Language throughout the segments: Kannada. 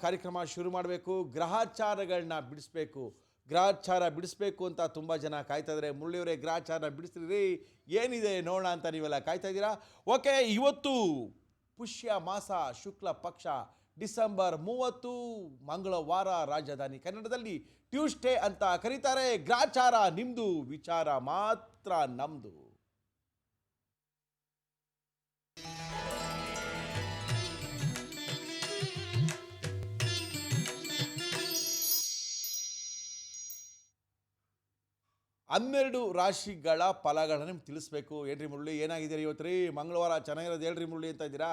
ಕಾರ್ಯಕ್ರಮ ಶುರು ಮಾಡಬೇಕು. ಗ್ರಹಚಾರಗಳನ್ನ ಬಿಡಿಸ್ಬೇಕು ಅಂತ ತುಂಬ ಜನ ಕಾಯ್ತಾ ಇದ್ದಾರೆ. ಮುರಳಿಯವರೇ, ಗ್ರಹಚಾರ ಬಿಡಿಸ್ರಿ, ಏನಿದೆ ನೋಡೋಣ ಅಂತ ನೀವೆಲ್ಲ ಕಾಯ್ತಾ ಇದ್ದೀರಾ. ಓಕೆ, ಇವತ್ತು ಪುಷ್ಯ ಮಾಸ ಶುಕ್ಲ ಪಕ್ಷ ಡಿಸೆಂಬರ್ 30 ಮಂಗಳವಾರ. ರಾಜಧಾನಿ ಕನ್ನಡದಲ್ಲಿ ಟ್ಯೂಸ್ಡೇ ಅಂತ ಕರೀತಾರೆ. ಗ್ರಹಚಾರ ನಿಮ್ಮದು, ವಿಚಾರ ಮಾತ್ರ ನಮ್ಮದು. ಹನ್ನೆರಡು ರಾಶಿಗಳ ಫಲಗಳನ್ನು ನಿಮ್ಗೆ ತಿಳಿಸ್ಬೇಕು. ಏನ್ರಿ ಮುರಳಿ, ಏನಾಗಿದ್ದೀರಿ ಇವತ್ತು ರೀ? ಮಂಗಳವಾರ ಚೆನ್ನಾಗಿರೋದು ಹೇಳ್ರಿ ಮುರಳಿ ಅಂತ ಇದ್ದೀರಾ?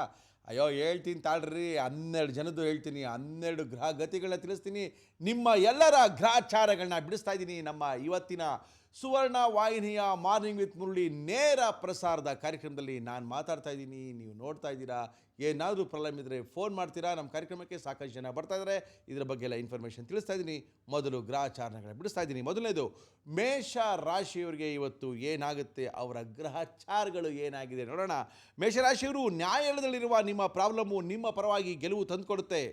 ಅಯ್ಯೋ ಹೇಳ್ತೀನಿ ತಾಳ್ರಿ, 12 ಜನದ್ದು ಹೇಳ್ತೀನಿ, 12 ಗ್ರಹ ಗತಿಗಳನ್ನ ತಿಳಿಸ್ತೀನಿ, ನಿಮ್ಮ ಎಲ್ಲರ ಗ್ರಹಚಾರಗಳನ್ನ ಬಿಡಿಸ್ತಾ ಇದ್ದೀನಿ. ನಮ್ಮ ಇವತ್ತಿನ ಸುವರ್ಣ ವಾಹಿನಿಯ ಮಾರ್ನಿಂಗ್ ವಿತ್ ಮುರಳಿ ನೇರ ಪ್ರಸಾರದ ಕಾರ್ಯಕ್ರಮದಲ್ಲಿ ನಾನು ಮಾತಾಡ್ತಾ ಇದ್ದೀನಿ, ನೀವು ನೋಡ್ತಾ ಇದ್ದೀರಾ. ಏನಾದರೂ ಪ್ರಾಬ್ಲಮ್ ಇದ್ದರೆ ಫೋನ್ ಮಾಡ್ತೀರಾ. ನಮ್ಮ ಕಾರ್ಯಕ್ರಮಕ್ಕೆ ಸಾಕಷ್ಟು ಜನ ಬರ್ತಾ ಇದ್ದಾರೆ, ಇದರ ಬಗ್ಗೆ ಎಲ್ಲ ಇನ್ಫಾರ್ಮೇಷನ್ ತಿಳಿಸ್ತಾ ಇದ್ದೀನಿ. ಮೊದಲು ಗ್ರಹಚಾರಗಳನ್ನ ಬಿಡಿಸ್ತಾ ಇದ್ದೀನಿ. ಮೊದಲನೇದು ಮೇಷ ರಾಶಿಯವರಿಗೆ ಇವತ್ತು ಏನಾಗುತ್ತೆ, ಅವರ ಗ್ರಹಚಾರಗಳು ಏನಾಗಿದೆ ನೋಡೋಣ. ಮೇಷರಾಶಿಯವರು, ನ್ಯಾಯಾಲಯದಲ್ಲಿರುವ ನಿಮ್ಮ ಪ್ರಾಬ್ಲಮ್ಮು ನಿಮ್ಮ ಪರವಾಗಿ ಗೆಲುವು ತಂದುಕೊಡುತ್ತೆ.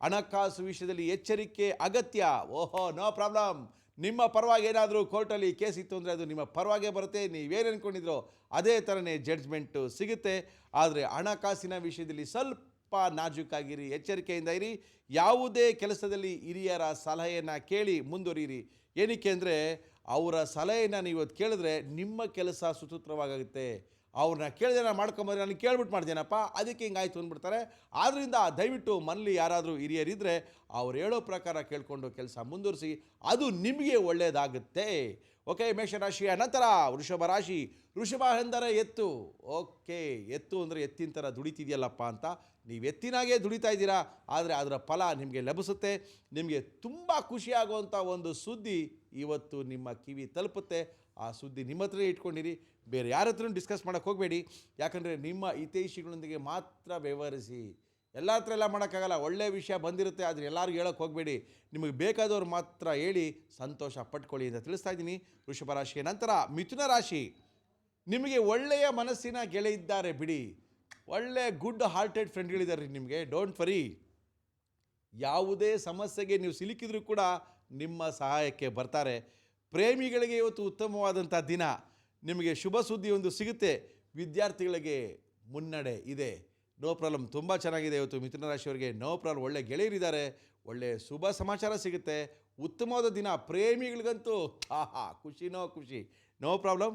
ಹಣಕಾಸು ವಿಷಯದಲ್ಲಿ ಎಚ್ಚರಿಕೆ ಅಗತ್ಯ. ಓಹೋ, ನೋ ಪ್ರಾಬ್ಲಮ್. ನಿಮ್ಮ ಪರವಾಗಿ ಏನಾದರೂ ಕೋರ್ಟಲ್ಲಿ ಕೇಸ್ ಇತ್ತು ಅಂದರೆ ಅದು ನಿಮ್ಮ ಪರವಾಗೇ ಬರುತ್ತೆ. ನೀವೇನು ಅಂದ್ಕೊಂಡಿದ್ರೋ ಅದೇ ಥರನೇ ಜಡ್ಜ್ಮೆಂಟು ಸಿಗುತ್ತೆ. ಆದರೆ ಹಣಕಾಸಿನ ವಿಷಯದಲ್ಲಿ ಸ್ವಲ್ಪ ನಾಜೂಕಾಗಿರಿ, ಎಚ್ಚರಿಕೆಯಿಂದ ಇರಿ. ಯಾವುದೇ ಕೆಲಸದಲ್ಲಿ ಹಿರಿಯರ ಸಲಹೆಯನ್ನು ಕೇಳಿ ಮುಂದುವರಿಯಿರಿ. ಏನಕ್ಕೆ ಅಂದರೆ ಅವರ ಸಲಹೆಯನ್ನು ನೀವು ಇವತ್ತು ಕೇಳಿದ್ರೆ ನಿಮ್ಮ ಕೆಲಸ ಸುಸೂತ್ರವಾಗುತ್ತೆ. ಅವ್ರನ್ನ ಕೇಳಿದೆ ನಾನು ಮಾಡ್ಕೊಂಬಂದ್ರೆ ನನಗೆ ಕೇಳ್ಬಿಟ್ಟು ಮಾಡ್ದೇನಪ್ಪ, ಅದಕ್ಕೆ ಹಿಂಗಾಯ್ತು ಅಂದ್ಬಿಡ್ತಾರೆ. ಆದ್ದರಿಂದ ದಯವಿಟ್ಟು ಮನೇಲಿ ಯಾರಾದರೂ ಹಿರಿಯರಿದ್ದರೆ ಅವ್ರು ಹೇಳೋ ಪ್ರಕಾರ ಕೇಳಿಕೊಂಡು ಕೆಲಸ ಮುಂದುವರಿಸಿ, ಅದು ನಿಮಗೆ ಒಳ್ಳೆಯದಾಗುತ್ತೆ. ಓಕೆ, ಮೇಷರಾಶಿಯ ನಂತರ ವೃಷಭ ರಾಶಿ. ವೃಷಭ ಎಂದರೆ ಎತ್ತು. ಓಕೆ, ಎತ್ತು ಅಂದರೆ ಎತ್ತಿನ ಥರ ದುಡಿತಿದೆಯಲ್ಲಪ್ಪ ಅಂತ ನೀವು ಎತ್ತಿನಾಗೆ ದುಡಿತಾ ಇದ್ದೀರಾ. ಆದರೆ ಅದರ ಫಲ ನಿಮಗೆ ಲಭಿಸುತ್ತೆ. ನಿಮಗೆ ತುಂಬ ಖುಷಿಯಾಗುವಂಥ ಒಂದು ಸುದ್ದಿ ಇವತ್ತು ನಿಮ್ಮ ಕಿವಿ ತಲುಪುತ್ತೆ. ಆ ಸುದ್ದಿ ನಿಮ್ಮ ಹತ್ರ ಇಟ್ಕೊಂಡಿರಿ, ಬೇರೆ ಯಾರ ಹತ್ರನೂ ಡಿಸ್ಕಸ್ ಮಾಡೋಕ್ಕೆ ಹೋಗಬೇಡಿ. ಯಾಕಂದರೆ ನಿಮ್ಮ ಹಿತೈಷಿಗಳೊಂದಿಗೆ ಮಾತ್ರ ವ್ಯವಹರಿಸಿ. ಎಲ್ಲ ಹತ್ರ ಎಲ್ಲ ಮಾಡೋಕ್ಕಾಗಲ್ಲ. ಒಳ್ಳೆಯ ವಿಷಯ ಬಂದಿರುತ್ತೆ, ಆದರೆ ಎಲ್ಲರಿಗೂ ಹೇಳೋಕ್ಕೆ ಹೋಗಬೇಡಿ. ನಿಮಗೆ ಬೇಕಾದವ್ರು ಮಾತ್ರ ಹೇಳಿ ಸಂತೋಷ ಪಟ್ಕೊಳ್ಳಿ ಅಂತ ತಿಳಿಸ್ತಾ ಇದ್ದೀನಿ. ವೃಷಭ ರಾಶಿಯ ನಂತರ ಮಿಥುನ ರಾಶಿ. ನಿಮಗೆ ಒಳ್ಳೆಯ ಮನಸ್ಸಿನ ಗೆಳೆಯ ಇದ್ದಾರೆ ಬಿಡಿ, ಒಳ್ಳೆ ಗುಡ್ ಹಾರ್ಟೆಡ್ ಫ್ರೆಂಡ್ಗಳಿದ್ದಾರೆ ನಿಮಗೆ. Don't worry. ಯಾವುದೇ ಸಮಸ್ಯೆಗೆ ನೀವು ಸಿಲುಕಿದ್ರೂ ಕೂಡ ನಿಮ್ಮ ಸಹಾಯಕ್ಕೆ ಬರ್ತಾರೆ. ಪ್ರೇಮಿಗಳಿಗೆ ಇವತ್ತು ಉತ್ತಮವಾದಂಥ ದಿನ. ನಿಮಗೆ ಶುಭ ಸುದ್ದಿ ಒಂದು ಸಿಗುತ್ತೆ. ವಿದ್ಯಾರ್ಥಿಗಳಿಗೆ ಮುನ್ನಡೆ ಇದೆ. ನೋ ಪ್ರಾಬ್ಲಮ್, ತುಂಬ ಚೆನ್ನಾಗಿದೆ ಇವತ್ತು ಮಿಥುನ ರಾಶಿಯವರಿಗೆ. ನೋ ಪ್ರಾಬ್ಲಮ್, ಒಳ್ಳೆ ಗೆಳೆಯರಿದ್ದಾರೆ, ಒಳ್ಳೆ ಶುಭ ಸಮಾಚಾರ ಸಿಗುತ್ತೆ. ಉತ್ತಮವಾದ ದಿನ. ಪ್ರೇಮಿಗಳಿಗಂತೂ ಖುಷಿನೋ ಖುಷಿ. No problem.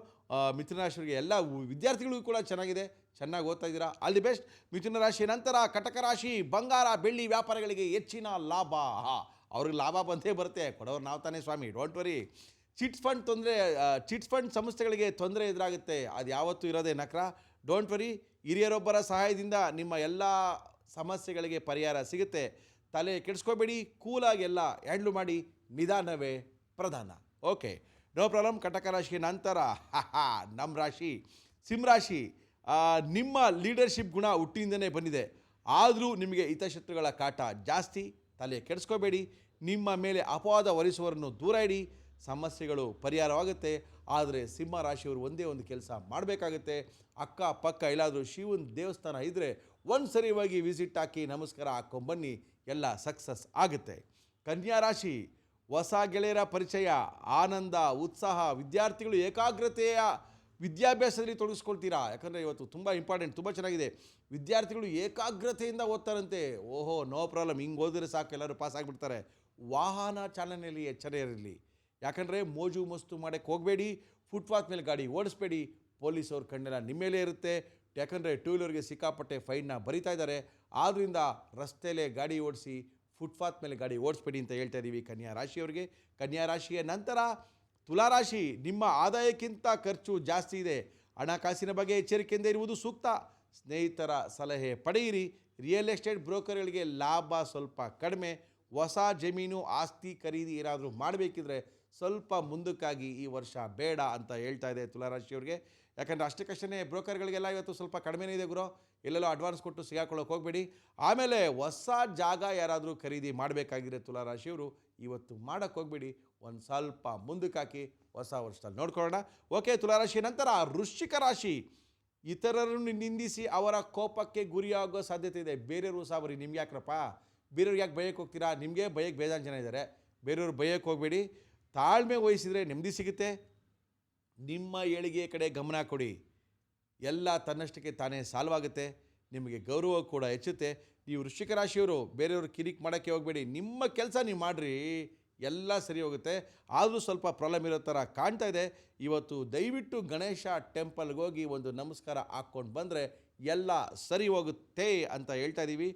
ಮಿಥುನ ರಾಶಿಯವರಿಗೆ, ಎಲ್ಲ ವಿದ್ಯಾರ್ಥಿಗಳಿಗೂ ಕೂಡ ಚೆನ್ನಾಗಿದೆ, ಚೆನ್ನಾಗಿ ಓದ್ತಾ ಇದ್ದೀರಾ. All the best. ಮಿಥುನ ರಾಶಿ ನಂತರ ಕಟಕ ರಾಶಿ. ಬಂಗಾರ ಬೆಳ್ಳಿ ವ್ಯಾಪಾರಗಳಿಗೆ ಹೆಚ್ಚಿನ ಲಾಭ. ಅವ್ರಿಗೆ ಲಾಭ ಬಂದೇ ಬರುತ್ತೆ, ಕೊಡೋರು ನಾವು ತಾನೇ ಸ್ವಾಮಿ. Don't worry. ಚಿಟ್ಸ್ ಫಂಡ್ ಸಂಸ್ಥೆಗಳಿಗೆ ತೊಂದರೆ ಎದುರಾಗುತ್ತೆ, ಅದು ಯಾವತ್ತೂ ಇರೋದೇ ನಕ್ರ. Don't worry. ಹಿರಿಯರೊಬ್ಬರ ಸಹಾಯದಿಂದ ನಿಮ್ಮ ಎಲ್ಲ ಸಮಸ್ಯೆಗಳಿಗೆ ಪರಿಹಾರ ಸಿಗುತ್ತೆ. ತಲೆ ಕೆಡಿಸ್ಕೋಬೇಡಿ, ಕೂಲಾಗಿ ಎಲ್ಲ ಹ್ಯಾಂಡ್ಲು ಮಾಡಿ. ನಿಧಾನವೇ ಪ್ರಧಾನ. Okay, no problem. ಕಟಕ ರಾಶಿ ನಂತರ ನಮ್ಮ ರಾಶಿ ಸಿಂಹರಾಶಿ. ನಿಮ್ಮ ಲೀಡರ್ಶಿಪ್ ಗುಣ ಹುಟ್ಟಿಂದನೇ ಬಂದಿದೆ, ಆದರೂ ನಿಮಗೆ ಹಿತಶತ್ರುಗಳ ಕಾಟ ಜಾಸ್ತಿ. ತಲೆ ಕೆಡಿಸ್ಕೋಬೇಡಿ. ನಿಮ್ಮ ಮೇಲೆ ಅಪವಾದ ಹೊರಿಸುವವರನ್ನು ದೂರ ಇಡಿ. ಸಮಸ್ಯೆಗಳು ಪರಿಹಾರವಾಗುತ್ತೆ. ಆದರೆ ಸಿಂಹ ರಾಶಿಯವರು ಒಂದೇ ಒಂದು ಕೆಲಸ ಮಾಡಬೇಕಾಗುತ್ತೆ. ಅಕ್ಕಪಕ್ಕ ಎಲ್ಲಾದರೂ ಶಿವನ ದೇವಸ್ಥಾನ ಇದ್ದರೆ ಒಂದು ಸರಿ ಹೋಗಿ ವಿಸಿಟ್ ಹಾಕಿ ನಮಸ್ಕಾರ ಹಾಕ್ಕೊಂಬನ್ನಿ, ಎಲ್ಲ ಸಕ್ಸಸ್ ಆಗುತ್ತೆ. ಕನ್ಯಾ ರಾಶಿ. ಹೊಸ ಗೆಳೆಯರ ಪರಿಚಯ, ಆನಂದ, ಉತ್ಸಾಹ. ವಿದ್ಯಾರ್ಥಿಗಳು ಏಕಾಗ್ರತೆಯ ವಿದ್ಯಾಭ್ಯಾಸದಲ್ಲಿ ತೊಡಗಿಸ್ಕೊಳ್ತೀರಾ. ಯಾಕಂದರೆ ಇವತ್ತು ತುಂಬ ಇಂಪಾರ್ಟೆಂಟ್, ತುಂಬ ಚೆನ್ನಾಗಿದೆ. ವಿದ್ಯಾರ್ಥಿಗಳು ಏಕಾಗ್ರತೆಯಿಂದ ಓದ್ತಾರಂತೆ. ಓಹೋ, ನೋ ಪ್ರಾಬ್ಲಮ್. ಹಿಂಗೆ ಓದಿದ್ರೆ ಸಾಕು, ಎಲ್ಲರೂ ಪಾಸ್ ಆಗಿಬಿಡ್ತಾರೆ. ವಾಹನ ಚಾಲನೆಯಲ್ಲಿ ಎಚ್ಚರ ಇರಲಿ. ಯಾಕಂದರೆ ಮೋಜು ಮಸ್ತು ಮಾಡೋಕ್ಕೆ ಹೋಗಬೇಡಿ. ಫುಟ್ಪಾತ್ ಮೇಲೆ ಗಾಡಿ ಓಡಿಸ್ಬೇಡಿ. ಪೊಲೀಸವ್ರ ಕಣ್ಣೆಲ್ಲ ನಿಮ್ಮ ಮೇಲೆ ಇರುತ್ತೆ. ಯಾಕಂದರೆ ಟೂ ವೀಲರ್ಗೆ ಸಿಕ್ಕಾಪಟ್ಟೆ ಫೈನ್ನ ಬರಿತಾ ಇದ್ದಾರೆ. ಆದ್ದರಿಂದ ರಸ್ತೆಯಲ್ಲೇ ಗಾಡಿ ಓಡಿಸಿ, ಫುಟ್ಪಾತ್ ಮೇಲೆ ಗಾಡಿ ಓಡಿಸ್ಬೇಡಿ ಅಂತ ಹೇಳ್ತಾ ಇದ್ದೀವಿ ಕನ್ಯಾ ರಾಶಿಯವರಿಗೆ. ಕನ್ಯಾ ರಾಶಿಯ ನಂತರ ತುಲಾರಾಶಿ. ನಿಮ್ಮ ಆದಾಯಕ್ಕಿಂತ ಖರ್ಚು ಜಾಸ್ತಿ ಇದೆ. ಹಣಕಾಸಿನ ಬಗ್ಗೆ ಎಚ್ಚರಿಕೆಯಿಂದ ಇರುವುದು ಸೂಕ್ತ. ಸ್ನೇಹಿತರ ಸಲಹೆ ಪಡೆಯಿರಿ. ರಿಯಲ್ ಎಸ್ಟೇಟ್ ಬ್ರೋಕರ್ಗಳಿಗೆ ಲಾಭ ಸ್ವಲ್ಪ ಕಡಿಮೆ. ಹೊಸ ಜಮೀನು ಆಸ್ತಿ ಖರೀದಿ ಏನಾದರೂ ಮಾಡಬೇಕಿದ್ರೆ ಸ್ವಲ್ಪ ಮುಂದಕ್ಕಾಗಿ, ಈ ವರ್ಷ ಬೇಡ ಅಂತ ಹೇಳ್ತಾ ಇದೆ ತುಲಾರಾಶಿಯವರಿಗೆ. ಯಾಕಂದರೆ ಅಷ್ಟಕ್ಕಷ್ಟೇ ಬ್ರೋಕರ್ಗಳಿಗೆಲ್ಲ ಇವತ್ತು ಸ್ವಲ್ಪ ಕಡಿಮೆನೇ ಇದೆ ಗುರು. ಎಲ್ಲೆಲ್ಲೋ ಅಡ್ವಾನ್ಸ್ ಕೊಟ್ಟು ಸಿಗಾಕೊಳ್ಳೋಕೆ ಹೋಗಬೇಡಿ. ಆಮೇಲೆ ಹೊಸ ಜಾಗ ಯಾರಾದರೂ ಖರೀದಿ ಮಾಡಬೇಕಾಗಿದ್ರೆ ತುಲಾರಾಶಿಯವರು ಇವತ್ತು ಮಾಡೋಕ್ಕೆ ಹೋಗಬೇಡಿ. ಒಂದು ಸ್ವಲ್ಪ ಮುಂದಕ್ಕೆ ಹಾಕಿ ಹೊಸ ವರ್ಷದಲ್ಲಿ ನೋಡ್ಕೊಳ್ಳೋಣ. ಓಕೆ, ತುಲಾರಾಶಿ ನಂತರ ವೃಶ್ಚಿಕ ರಾಶಿ. ಇತರರನ್ನು ನಿಂದಿಸಿ ಅವರ ಕೋಪಕ್ಕೆ ಗುರಿಯಾಗೋ ಸಾಧ್ಯತೆ ಇದೆ. ಬೇರೆಯವರು ಸಾವರಿ, ನಿಮ್ಗೆ ಯಾಕ್ರಪ್ಪ? ಬೇರೆಯವ್ರಿಗೆ ಯಾಕೆ ಬಯಕ್ಕೆ ಹೋಗ್ತೀರಾ? ನಿಮಗೆ ಬಯಕ್ಕೆ ಬೇಜಾನ್ ಜನ ಇದ್ದಾರೆ, ಬೇರೆಯವ್ರು ಬಯಕ್ಕೆ ಹೋಗಬೇಡಿ. ತಾಳ್ಮೆ ವಹಿಸಿದರೆ ನೆಮ್ಮದಿ ಸಿಗುತ್ತೆ. ನಿಮ್ಮ ಏಳಿಗೆ ಕಡೆ ಗಮನ ಕೊಡಿ, ಎಲ್ಲ ತನ್ನಷ್ಟಕ್ಕೆ ತಾನೇ ಸಾಲ್ವಾಗುತ್ತೆ. ನಿಮಗೆ ಗೌರವ ಕೂಡ ಹೆಚ್ಚುತ್ತೆ. ನೀವು ವೃಶ್ಚಿಕ ರಾಶಿಯವರು ಬೇರೆಯವರು ಕಿರಿಕ್ ಮಾಡೋಕ್ಕೆ ಹೋಗಬೇಡಿ, ನಿಮ್ಮ ಕೆಲಸ ನೀವು ಮಾಡಿರಿ, ಎಲ್ಲ ಸರಿ ಹೋಗುತ್ತೆ. ಆದರೂ ಸ್ವಲ್ಪ ಪ್ರಾಬ್ಲಮ್ ಇರೋ ಥರ ಕಾಣ್ತಾ ಇದೆ. ಇವತ್ತು ದಯವಿಟ್ಟು ಗಣೇಶ ಟೆಂಪಲ್ಗೆ ಹೋಗಿ ಒಂದು ನಮಸ್ಕಾರ ಹಾಕ್ಕೊಂಡು ಬಂದರೆ ಎಲ್ಲ ಸರಿ ಹೋಗುತ್ತೆ ಅಂತ ಹೇಳ್ತಾ ಇದ್ದೀವಿ.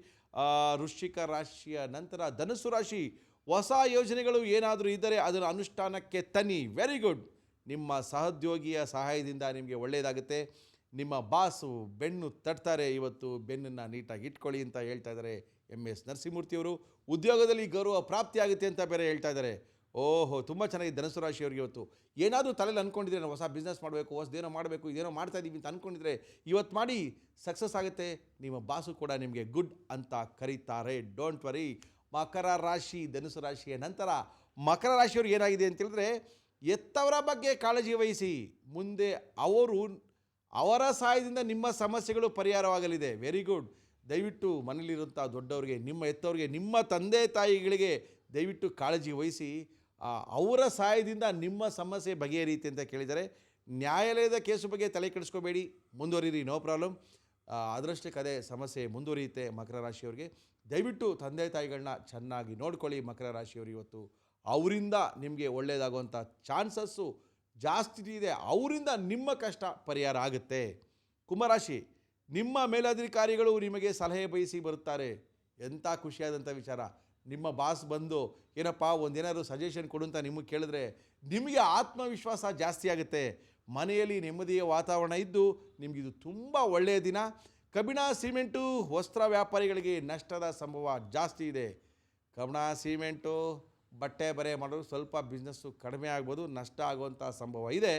ವೃಶ್ಚಿಕ ರಾಶಿಯ ನಂತರ ಧನುಸ್ಸು ರಾಶಿ. ಹೊಸ ಯೋಜನೆಗಳು ಏನಾದರೂ ಇದ್ದರೆ ಅದನ್ನು ಅನುಷ್ಠಾನಕ್ಕೆ ತನ್ನಿ. Very good. ನಿಮ್ಮ ಸಹೋದ್ಯೋಗಿಯ ಸಹಾಯದಿಂದ ನಿಮಗೆ ಒಳ್ಳೆಯದಾಗುತ್ತೆ. ನಿಮ್ಮ ಬಾಸು ಬೆನ್ನು ತಟ್ತಾರೆ, ಇವತ್ತು ಬೆನ್ನನ್ನು ನೀಟಾಗಿ ಇಟ್ಕೊಳ್ಳಿ ಅಂತ ಹೇಳ್ತಾ ಇದ್ದಾರೆ MS ನರಸಿಂಹಮೂರ್ತಿಯವರು. ಉದ್ಯೋಗದಲ್ಲಿ ಗೌರವ ಪ್ರಾಪ್ತಿಯಾಗುತ್ತೆ ಅಂತ ಬೇರೆ ಹೇಳ್ತಾ ಇದ್ದಾರೆ. ಓಹೋ, ತುಂಬ ಚೆನ್ನಾಗಿ ಧನುಸ್ಸು ರಾಶಿಯವರಿಗೆ ಇವತ್ತು ಏನಾದರೂ ತಲೆಯಲ್ಲಿ ಅಂದ್ಕೊಂಡಿದ್ರೆ ನಾವು ಹೊಸ ಬಿಸ್ನೆಸ್ ಮಾಡಬೇಕು, ಹೊಸದೇನೋ ಮಾಡಬೇಕು, ಇದೇನೋ ಮಾಡ್ತಾ ಇದ್ದೀವಿ ಅಂತ ಅಂದ್ಕೊಂಡಿದ್ರೆ ಇವತ್ತು ಮಾಡಿ ಸಕ್ಸಸ್ ಆಗುತ್ತೆ. ನಿಮ್ಮ ಬಾಸು ಕೂಡ ನಿಮಗೆ ಗುಡ್ ಅಂತ ಕರೀತಾರೆ. Don't worry. ಮಕರ ರಾಶಿ, ಧನುಸ್ಸು ರಾಶಿಯ ನಂತರ ಮಕರ ರಾಶಿಯವ್ರಿಗೆ ಏನಾಗಿದೆ ಅಂತೇಳಿದ್ರೆ, ಎತ್ತವರ ಬಗ್ಗೆ ಕಾಳಜಿ ವಹಿಸಿ. ಮುಂದೆ ಅವರ ಸಹಾಯದಿಂದ ನಿಮ್ಮ ಸಮಸ್ಯೆಗಳು ಪರಿಹಾರವಾಗಲಿದೆ. Very good. ದಯವಿಟ್ಟು ಮನೇಲಿರುವಂಥ ದೊಡ್ಡವರಿಗೆ, ನಿಮ್ಮ ಎತ್ತವರಿಗೆ, ನಿಮ್ಮ ತಂದೆ ತಾಯಿಗಳಿಗೆ ದಯವಿಟ್ಟು ಕಾಳಜಿ ವಹಿಸಿ. ಅವರ ಸಹಾಯದಿಂದ ನಿಮ್ಮ ಸಮಸ್ಯೆ ಬಗೆಹರಿಯುತ್ತೆ ಅಂತ ಕೇಳಿದ್ದಾರೆ. ನ್ಯಾಯಾಲಯದ ಕೇಸು ಬಗ್ಗೆ ತಲೆ ಕೆಡಿಸ್ಕೋಬೇಡಿ, ಮುಂದುವರಿರಿ, ನೋ ಪ್ರಾಬ್ಲಮ್. ಅದರಷ್ಟಕ್ಕೆ ಅದೇ ಸಮಸ್ಯೆ ಮುಂದುವರಿಯುತ್ತೆ ಮಕರ ರಾಶಿಯವರಿಗೆ. ದಯವಿಟ್ಟು ತಂದೆ ತಾಯಿಗಳನ್ನ ಚೆನ್ನಾಗಿ ನೋಡ್ಕೊಳ್ಳಿ ಮಕರ ರಾಶಿಯವರು. ಇವತ್ತು ಅವರಿಂದ ನಿಮಗೆ ಒಳ್ಳೆಯದಾಗುವಂಥ ಚಾನ್ಸಸ್ಸು ಜಾಸ್ತಿ ಇದೆ. ಅವರಿಂದ ನಿಮ್ಮ ಕಷ್ಟ ಪರಿಹಾರ ಆಗುತ್ತೆ. ಕುಂಭರಾಶಿ. ನಿಮ್ಮ ಮೇಲಧಿಕಾರಿಗಳು ನಿಮಗೆ ಸಲಹೆ ಬಯಸಿ ಬರುತ್ತಾರೆ. ಎಂಥ ಖುಷಿಯಾದಂಥ ವಿಚಾರ. ನಿಮ್ಮ ಬಾಸ್ ಬಂದು ಏನಪ್ಪ ಒಂದೇನಾದ್ರು ಸಜೆಷನ್ ಕೊಡು ಅಂತ ನಿಮಗೆ ಕೇಳಿದ್ರೆ ನಿಮಗೆ ಆತ್ಮವಿಶ್ವಾಸ ಜಾಸ್ತಿ ಆಗುತ್ತೆ. ಮನೆಯಲ್ಲಿ ನೆಮ್ಮದಿಯ ವಾತಾವರಣ ಇದ್ದು ನಿಮಗಿದು ತುಂಬ ಒಳ್ಳೆಯ ದಿನ. ಕಬ್ಬಿಣ, ಸಿಮೆಂಟು, ವಸ್ತ್ರ ವ್ಯಾಪಾರಿಗಳಿಗೆ ನಷ್ಟದ ಸಂಭವ ಜಾಸ್ತಿ ಇದೆ. ಕಬ್ಬಿಣ, ಸಿಮೆಂಟು, ಬಟ್ಟೆ ಬರೆ ಮಾಡೋದು ಸ್ವಲ್ಪ ಬಿಸ್ನೆಸ್ಸು ಕಡಿಮೆ ಆಗ್ಬೋದು, ನಷ್ಟ ಆಗುವಂಥ ಸಂಭವ ಇದೆ.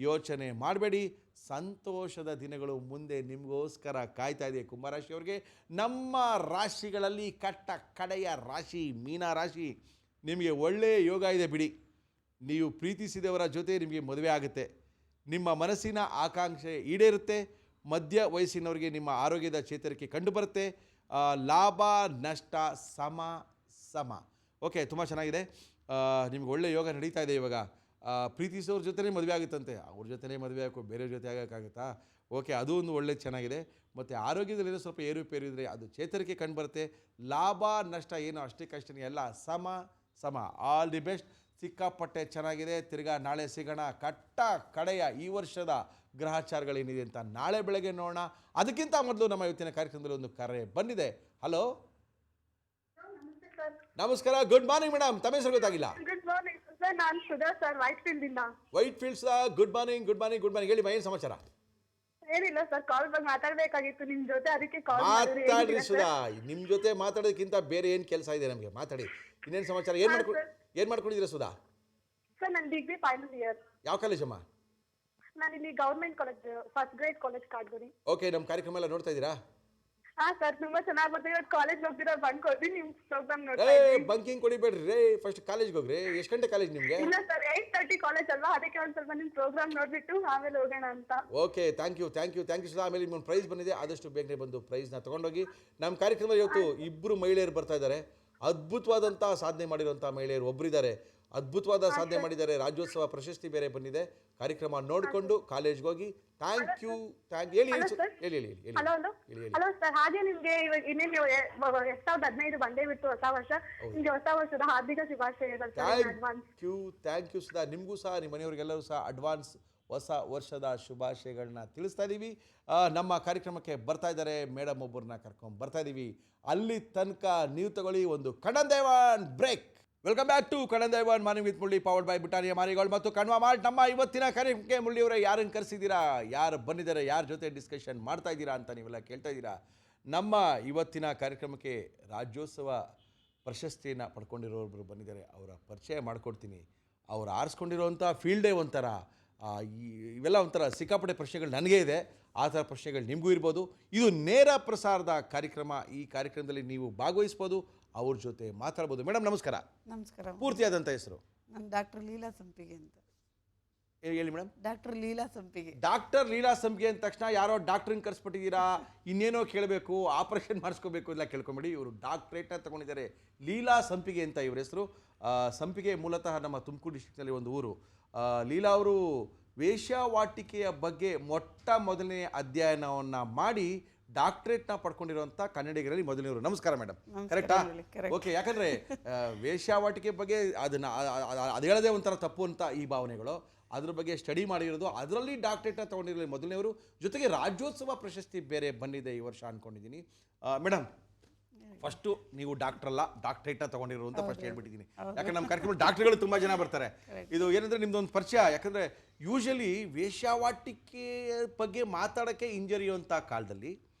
ಯೋಚನೆ ಮಾಡಬೇಡಿ. ಸಂತೋಷದ ದಿನಗಳು ಮುಂದೆ ನಿಮಗೋಸ್ಕರ ಕಾಯ್ತಾ ಇದೆ ಕುಂಭರಾಶಿಯವ್ರಿಗೆ. ನಮ್ಮ ರಾಶಿಗಳಲ್ಲಿ ಕಡೆಯ ರಾಶಿ ಮೀನ ರಾಶಿ. ನಿಮಗೆ ಒಳ್ಳೆಯ ಯೋಗ ಇದೆ ಬಿಡಿ. ನೀವು ಪ್ರೀತಿಸಿದವರ ಜೊತೆ ನಿಮಗೆ ಮದುವೆ ಆಗುತ್ತೆ. ನಿಮ್ಮ ಮನಸ್ಸಿನ ಆಕಾಂಕ್ಷೆ ಈಡೇರುತ್ತೆ. ಮಧ್ಯ ವಯಸ್ಸಿನವರಿಗೆ ನಿಮ್ಮ ಆರೋಗ್ಯದ ಚೇತರಿಕೆ ಕಂಡುಬರುತ್ತೆ. ಲಾಭ ನಷ್ಟ ಸಮ. ಓಕೆ, ತುಂಬ ಚೆನ್ನಾಗಿದೆ. ನಿಮ್ಗೆ ಒಳ್ಳೆಯ ಯೋಗ ನಡೀತಾ ಇದೆ ಇವಾಗ. ಪ್ರೀತಿಸೋರ ಜೊತೆನೇ ಮದುವೆ ಆಗುತ್ತಂತೆ. ಅವ್ರ ಜೊತೆನೇ ಮದುವೆ ಆಗೋ ಬೇರೆಯವ್ರ ಜೊತೆ ಆಗೋಕ್ಕಾಗುತ್ತಾ? ಓಕೆ, ಅದು ಒಂದು ಒಳ್ಳೆಯದು, ಚೆನ್ನಾಗಿದೆ. ಮತ್ತು ಆರೋಗ್ಯದಲ್ಲಿರೋ ಸ್ವಲ್ಪ ಏರುಪೇರು ಇದ್ದರೆ ಅದು ಚೇತರಿಕೆ ಕಂಡುಬರುತ್ತೆ. ಲಾಭ ನಷ್ಟ ಏನು ಅಷ್ಟಕ್ಕಷ್ಟೇ ಎಲ್ಲ ಸಮ. All the best. ಸಿಕ್ಕಾಪಟ್ಟೆ ಚೆನ್ನಾಗಿದೆ. ತಿರ್ಗಾ ನಾಳೆ ಸಿಗೋಣ. ಕಡೆಯ ಈ ವರ್ಷದ ಗ್ರಹಚಾರಗಳೇನಿದೆ ಅಂತ ನಾಳೆ ಬೆಳಗ್ಗೆ ನೋಡೋಣ. ಅದಕ್ಕಿಂತ ಮೊದಲು ನಮ್ಮ ಇವತ್ತಿನ ಕಾರ್ಯಕ್ರಮದಲ್ಲಿ ಒಂದು ಕರೆ ಬಂದಿದೆ. ಹಲೋ, ನಮಸ್ಕಾರ. Good morning madam. ತಮ್ಮ ಹೆಸರು ಗೊತ್ತಾಗಿಲ್ಲ. ಗುಡ್ ಮಾರ್ನಿಂಗ್ ಸರ್, ನಾನು ಸುಧಾ ಸರ್, ವೈಟ್ ಫೀಲ್ಡ್ ಇಂದ. White fields. Good morning. ಹೇಳಿ ಏನು ಸಮಾಚಾರ? ಏನಿಲ್ಲ ಸರ್, ಕಾಲ್ ಬಗ್ಗೆ ಮಾತಾಡ್ಬೇಕಾಗಿತ್ತು ನಿಮ್ ಜೊತೆ, ಅದಕ್ಕೆ ಕಾಲ್ ಮಾತಾಡ್ರಿ ಸುಧಾ. ನಿಮ್ಮ ಜೊತೆ ಮಾತಾಡೋದಕ್ಕಿಂತ ಬೇರೆ ಏನು ಕೆಲಸ ಇದೆ ನಮಗೆ? ಮಾತಾಡಿ. ಇನ್ನೇನು ಸಮಾಚಾರ? ಏನು ಮಾಡ್ಕೊಂಡಿದ್ದೀರಾ ಸುಧಾ? ಸರ್, ನನ್ನ ಡಿಗ್ರಿ ಫೈನಲ್ ಇಯರ್. ಯಾವ ಕಾಲೇಜಮ್ಮ? ನಾನು ಇಲ್ಲಿ government college, first grade college Kadguri. Okay, ನಮ್ಮ ಕಾರ್ಯಕ್ರಮ ಎಲ್ಲ ನೋಡ್ತಾ ಇದ್ದೀರಾ? ಹಾ ಸರ್, ತುಂಬಾ ಚೆನ್ನಾಗಿ ಬರ್ತೀವಿ. ಇವತ್ತು ಕಾಲೇಜ್ ಹೋಗ್ತೀರಾ, ಬಂಕ್ ಕೊಡ್ತೀನಿ, ನಿಮ್ ಪ್ರೋಗ್ರಾಮ್ ನೋಡ್ತಾ ಬಂಕಿಂಗ್ ಕೊಡಿಬೇಡ್ರಿ. ಫಸ್ಟ್ ಕಾಲೇಜ್ಗೆ ಹೋಗ್ರಿ. ಎಷ್ಟು ಗಂಟೆ ಕಾಲೇಜ್ ನಿಮಗೆ? ಇಲ್ಲ ಸರ್, 8:30 ಕಾಲೇಜ್ ಅಲ್ವಾ, ಅದಕ್ಕೆ ಒಂದ್ ಸ್ವಲ್ಪ ನಿಮ್ ಪ್ರೋಗ್ರಾಮ್ ನೋಡ್ಬಿಟ್ಟು ಆಮೇಲೆ ಹೋಗೋಣ ಅಂತ. Okay, thank you Sudha. ಆಮೇಲೆ ನಿಮ್ಮೊಂದು ಪ್ರೈಸ್ ಬಂದಿದೆ, ಆದಷ್ಟು ಬೇಗನೆ ಬಂದು ಪ್ರೈಸ್ನ ತೊಗೊಂಡೋಗಿ. ನಮ್ಮ ಕಾರ್ಯಕ್ರಮ ಇವತ್ತು ಇಬ್ಬರು ಮಹಿಳೆಯರು ಬರ್ತಾ ಇದ್ದಾರೆ. ಅದ್ಭುತವಾದಂಥ ಸಾಧನೆ ಮಾಡಿರುವಂಥ ಮಹಿಳೆಯರು ಒಬ್ಬರಿದ್ದಾರೆ. ಅದ್ಭುತವಾದ ಸಾಧನೆ ಮಾಡಿದ್ದಾರೆ. ರಾಜ್ಯೋತ್ಸವ ಪ್ರಶಸ್ತಿ ಬೇರೆ ಬಂದಿದೆ. ಕಾರ್ಯಕ್ರಮ ನೋಡಿಕೊಂಡು ಕಾಲೇಜ್ಗೆ ಹೋಗಿ. Thank you. ಹೇಳಿ. ಹಲೋ ಸರ್, ಹಾಗೆ ನಿಮ್ಗೆ ಇವಾಗ ಇನ್ನೇನು 2015 ಬಂದೇ ಬಿಟ್ಟು ಹೊಸ ವರ್ಷ. ನಿಮ್ಗೆ ಹೊಸ ವರ್ಷದ ಹಾರ್ದಿಕ ಶುಭಾಶಯಗಳು. Thank you Sudha. ನಿಮಗೂ ಸಹ ನಿಮ್ಮ ಮನೆಯವರಿಗೆಲ್ಲರೂ ಸಹ ಅಡ್ವಾನ್ಸ್ ಹೊಸ ವರ್ಷದ ಶುಭಾಶಯಗಳನ್ನ ತಿಳಿಸ್ತಾ ಇದ್ದೀವಿ. ನಮ್ಮ ಕಾರ್ಯಕ್ರಮಕ್ಕೆ ಬರ್ತಾ ಇದ್ದಾರೆ ಮೇಡಮ್, ಒಬ್ಬರನ್ನ ಕರ್ಕೊಂಡು ಬರ್ತಾ ಇದ್ದೀವಿ. ಅಲ್ಲಿ ತನಕ ನೀವು ತಗೊಳ್ಳಿ ಒಂದು Kannan Devan break. Welcome back to Kannan Devan morning with Murali, powered by Britannia marigold ಮತ್ತು ಕಣ್ವಾ ಮಾರ್ಟ್. ನಮ್ಮ ಇವತ್ತಿನ ಕಾರ್ಯಕ್ರಮಕ್ಕೆ ಮುರಳಿಯವರೇ ಯಾರನ್ನು ಕರೆಸಿದ್ದೀರಾ, ಯಾರು ಬಂದಿದ್ದಾರೆ, ಯಾರ ಜೊತೆ ಡಿಸ್ಕಷನ್ ಮಾಡ್ತಾ ಇದ್ದೀರಾ ಅಂತ ನೀವೆಲ್ಲ ಕೇಳ್ತಾ ಇದ್ದೀರಾ. ನಮ್ಮ ಇವತ್ತಿನ ಕಾರ್ಯಕ್ರಮಕ್ಕೆ ರಾಜ್ಯೋತ್ಸವ ಪ್ರಶಸ್ತಿಯನ್ನು ಪಡ್ಕೊಂಡಿರೋರು ಬಂದಿದ್ದಾರೆ. ಅವರ ಪರಿಚಯ ಮಾಡಿಕೊಡ್ತೀನಿ. ಅವ್ರು ಆರಿಸ್ಕೊಂಡಿರೋವಂಥ ಫೀಲ್ಡೇ ಒಂಥರ, ಇವೆಲ್ಲ ಒಂಥರ ಸಿಕ್ಕಾಪಟ್ಟೆ ಪ್ರಶ್ನೆಗಳು ನನಗೇ ಇದೆ. ಆ ಥರ ಪ್ರಶ್ನೆಗಳು ನಿಮಗೂ ಇರ್ಬೋದು. ಇದು ನೇರ ಪ್ರಸಾರದ ಕಾರ್ಯಕ್ರಮ. ಈ ಕಾರ್ಯಕ್ರಮದಲ್ಲಿ ನೀವು ಭಾಗವಹಿಸ್ಬೋದು, ಅವ್ರ ಜೊತೆ ಮಾತಾಡ್ಬೋದು. ಮೇಡಮ್ ನಮಸ್ಕಾರ. ನಮಸ್ಕಾರ. ಪೂರ್ತಿಯಾದಂಥ ಹೆಸರು? ನಾನು ಡಾಕ್ಟರ್ ಲೀಲಾ ಸಂಪಿಗೆ ಅಂತ. ಹೇಳಿ ಮೇಡಮ್. ಡಾಕ್ಟರ್ ಲೀಲಾ ಸಂಪಿಗೆ. ಡಾಕ್ಟರ್ ಲೀಲಾ ಸಂಪಿಗೆ ಅಂದ ತಕ್ಷಣ ಯಾರೋ ಡಾಕ್ಟ್ರನ್ನ ಕರೆಸ್ಬಿಟ್ಟಿದ್ದೀರಾ, ಇನ್ನೇನೋ ಕೇಳಬೇಕು, ಆಪರೇಷನ್ ಮಾಡಿಸ್ಕೋಬೇಕು ಎಲ್ಲ ಕೇಳ್ಕೊಂಬಿಡಿ. ಇವರು ಡಾಕ್ಟ್ರೇಟ್ನ ತಗೊಂಡಿದ್ದಾರೆ. ಲೀಲಾ ಸಂಪಿಗೆ ಅಂತ ಇವ್ರ ಹೆಸರು. ಸಂಪಿಗೆ ಮೂಲತಃ ನಮ್ಮ ತುಮಕೂರು ಡಿಸ್ಟ್ರಿಕ್ನಲ್ಲಿ ಒಂದು ಊರು. ಲೀಲಾ ಅವರು ವೇಶ್ಯಾವಾಟಿಕೆಯ ಬಗ್ಗೆ ಮೊದಲನೇ ಅಧ್ಯಯನವನ್ನು ಮಾಡಿ ಡಾಕ್ಟ್ರೇಟ್ನ ಪಡ್ಕೊಂಡಿರುವಂಥ ಕನ್ನಡಿಗರಲ್ಲಿ ಮೊದಲನೇವರು. ನಮಸ್ಕಾರ ಮೇಡಮ್. ಕರೆಕ್ಟಾ? ಓಕೆ. ಯಾಕಂದರೆ ವೇಶ್ಯಾವಾಟಿಕೆ ಬಗ್ಗೆ ಅದನ್ನು ಅದು ಹೇಳೋದೇ ಒಂಥರ ತಪ್ಪು ಅಂತ ಈ ಭಾವನೆಗಳು. ಅದ್ರ ಬಗ್ಗೆ ಸ್ಟಡಿ ಮಾಡಿರೋದು, ಅದರಲ್ಲಿ ಡಾಕ್ಟ್ರೇಟ್ನ ತೊಗೊಂಡಿರಲಿ ಮೊದಲನೇವರು. ಜೊತೆಗೆ ರಾಜ್ಯೋತ್ಸವ ಪ್ರಶಸ್ತಿ ಬೇರೆ ಬಂದಿದೆ ಈ ವರ್ಷ ಅಂದ್ಕೊಂಡಿದ್ದೀನಿ. ಮೇಡಮ್, ಫಸ್ಟು ನೀವು ಡಾಕ್ಟರ್ ಅಲ್ಲ, ಡಾಕ್ಟ್ರೇಟ್ನ ತೊಗೊಂಡಿರೋ ಅಂತ ಫಸ್ಟ್ ಹೇಳ್ಬಿಟ್ಟಿದ್ದೀನಿ. ಯಾಕಂದ್ರೆ ನಮ್ಮ ಕಾರ್ಯಕ್ರಮ ಡಾಕ್ಟ್ರುಗಳು ತುಂಬ ಜನ ಬರ್ತಾರೆ. ಇದು ಏನಂದರೆ ನಿಮ್ದೊಂದು ಪರಿಚಯ. ಯಾಕಂದರೆ ಯೂಶಲಿ ವೇಶ್ಯಾವಾಟಿಕೆ ಬಗ್ಗೆ ಮಾತಾಡೋಕ್ಕೆ ಹಿಂಜರಿಯುವಂಥ ಕಾಲದಲ್ಲಿ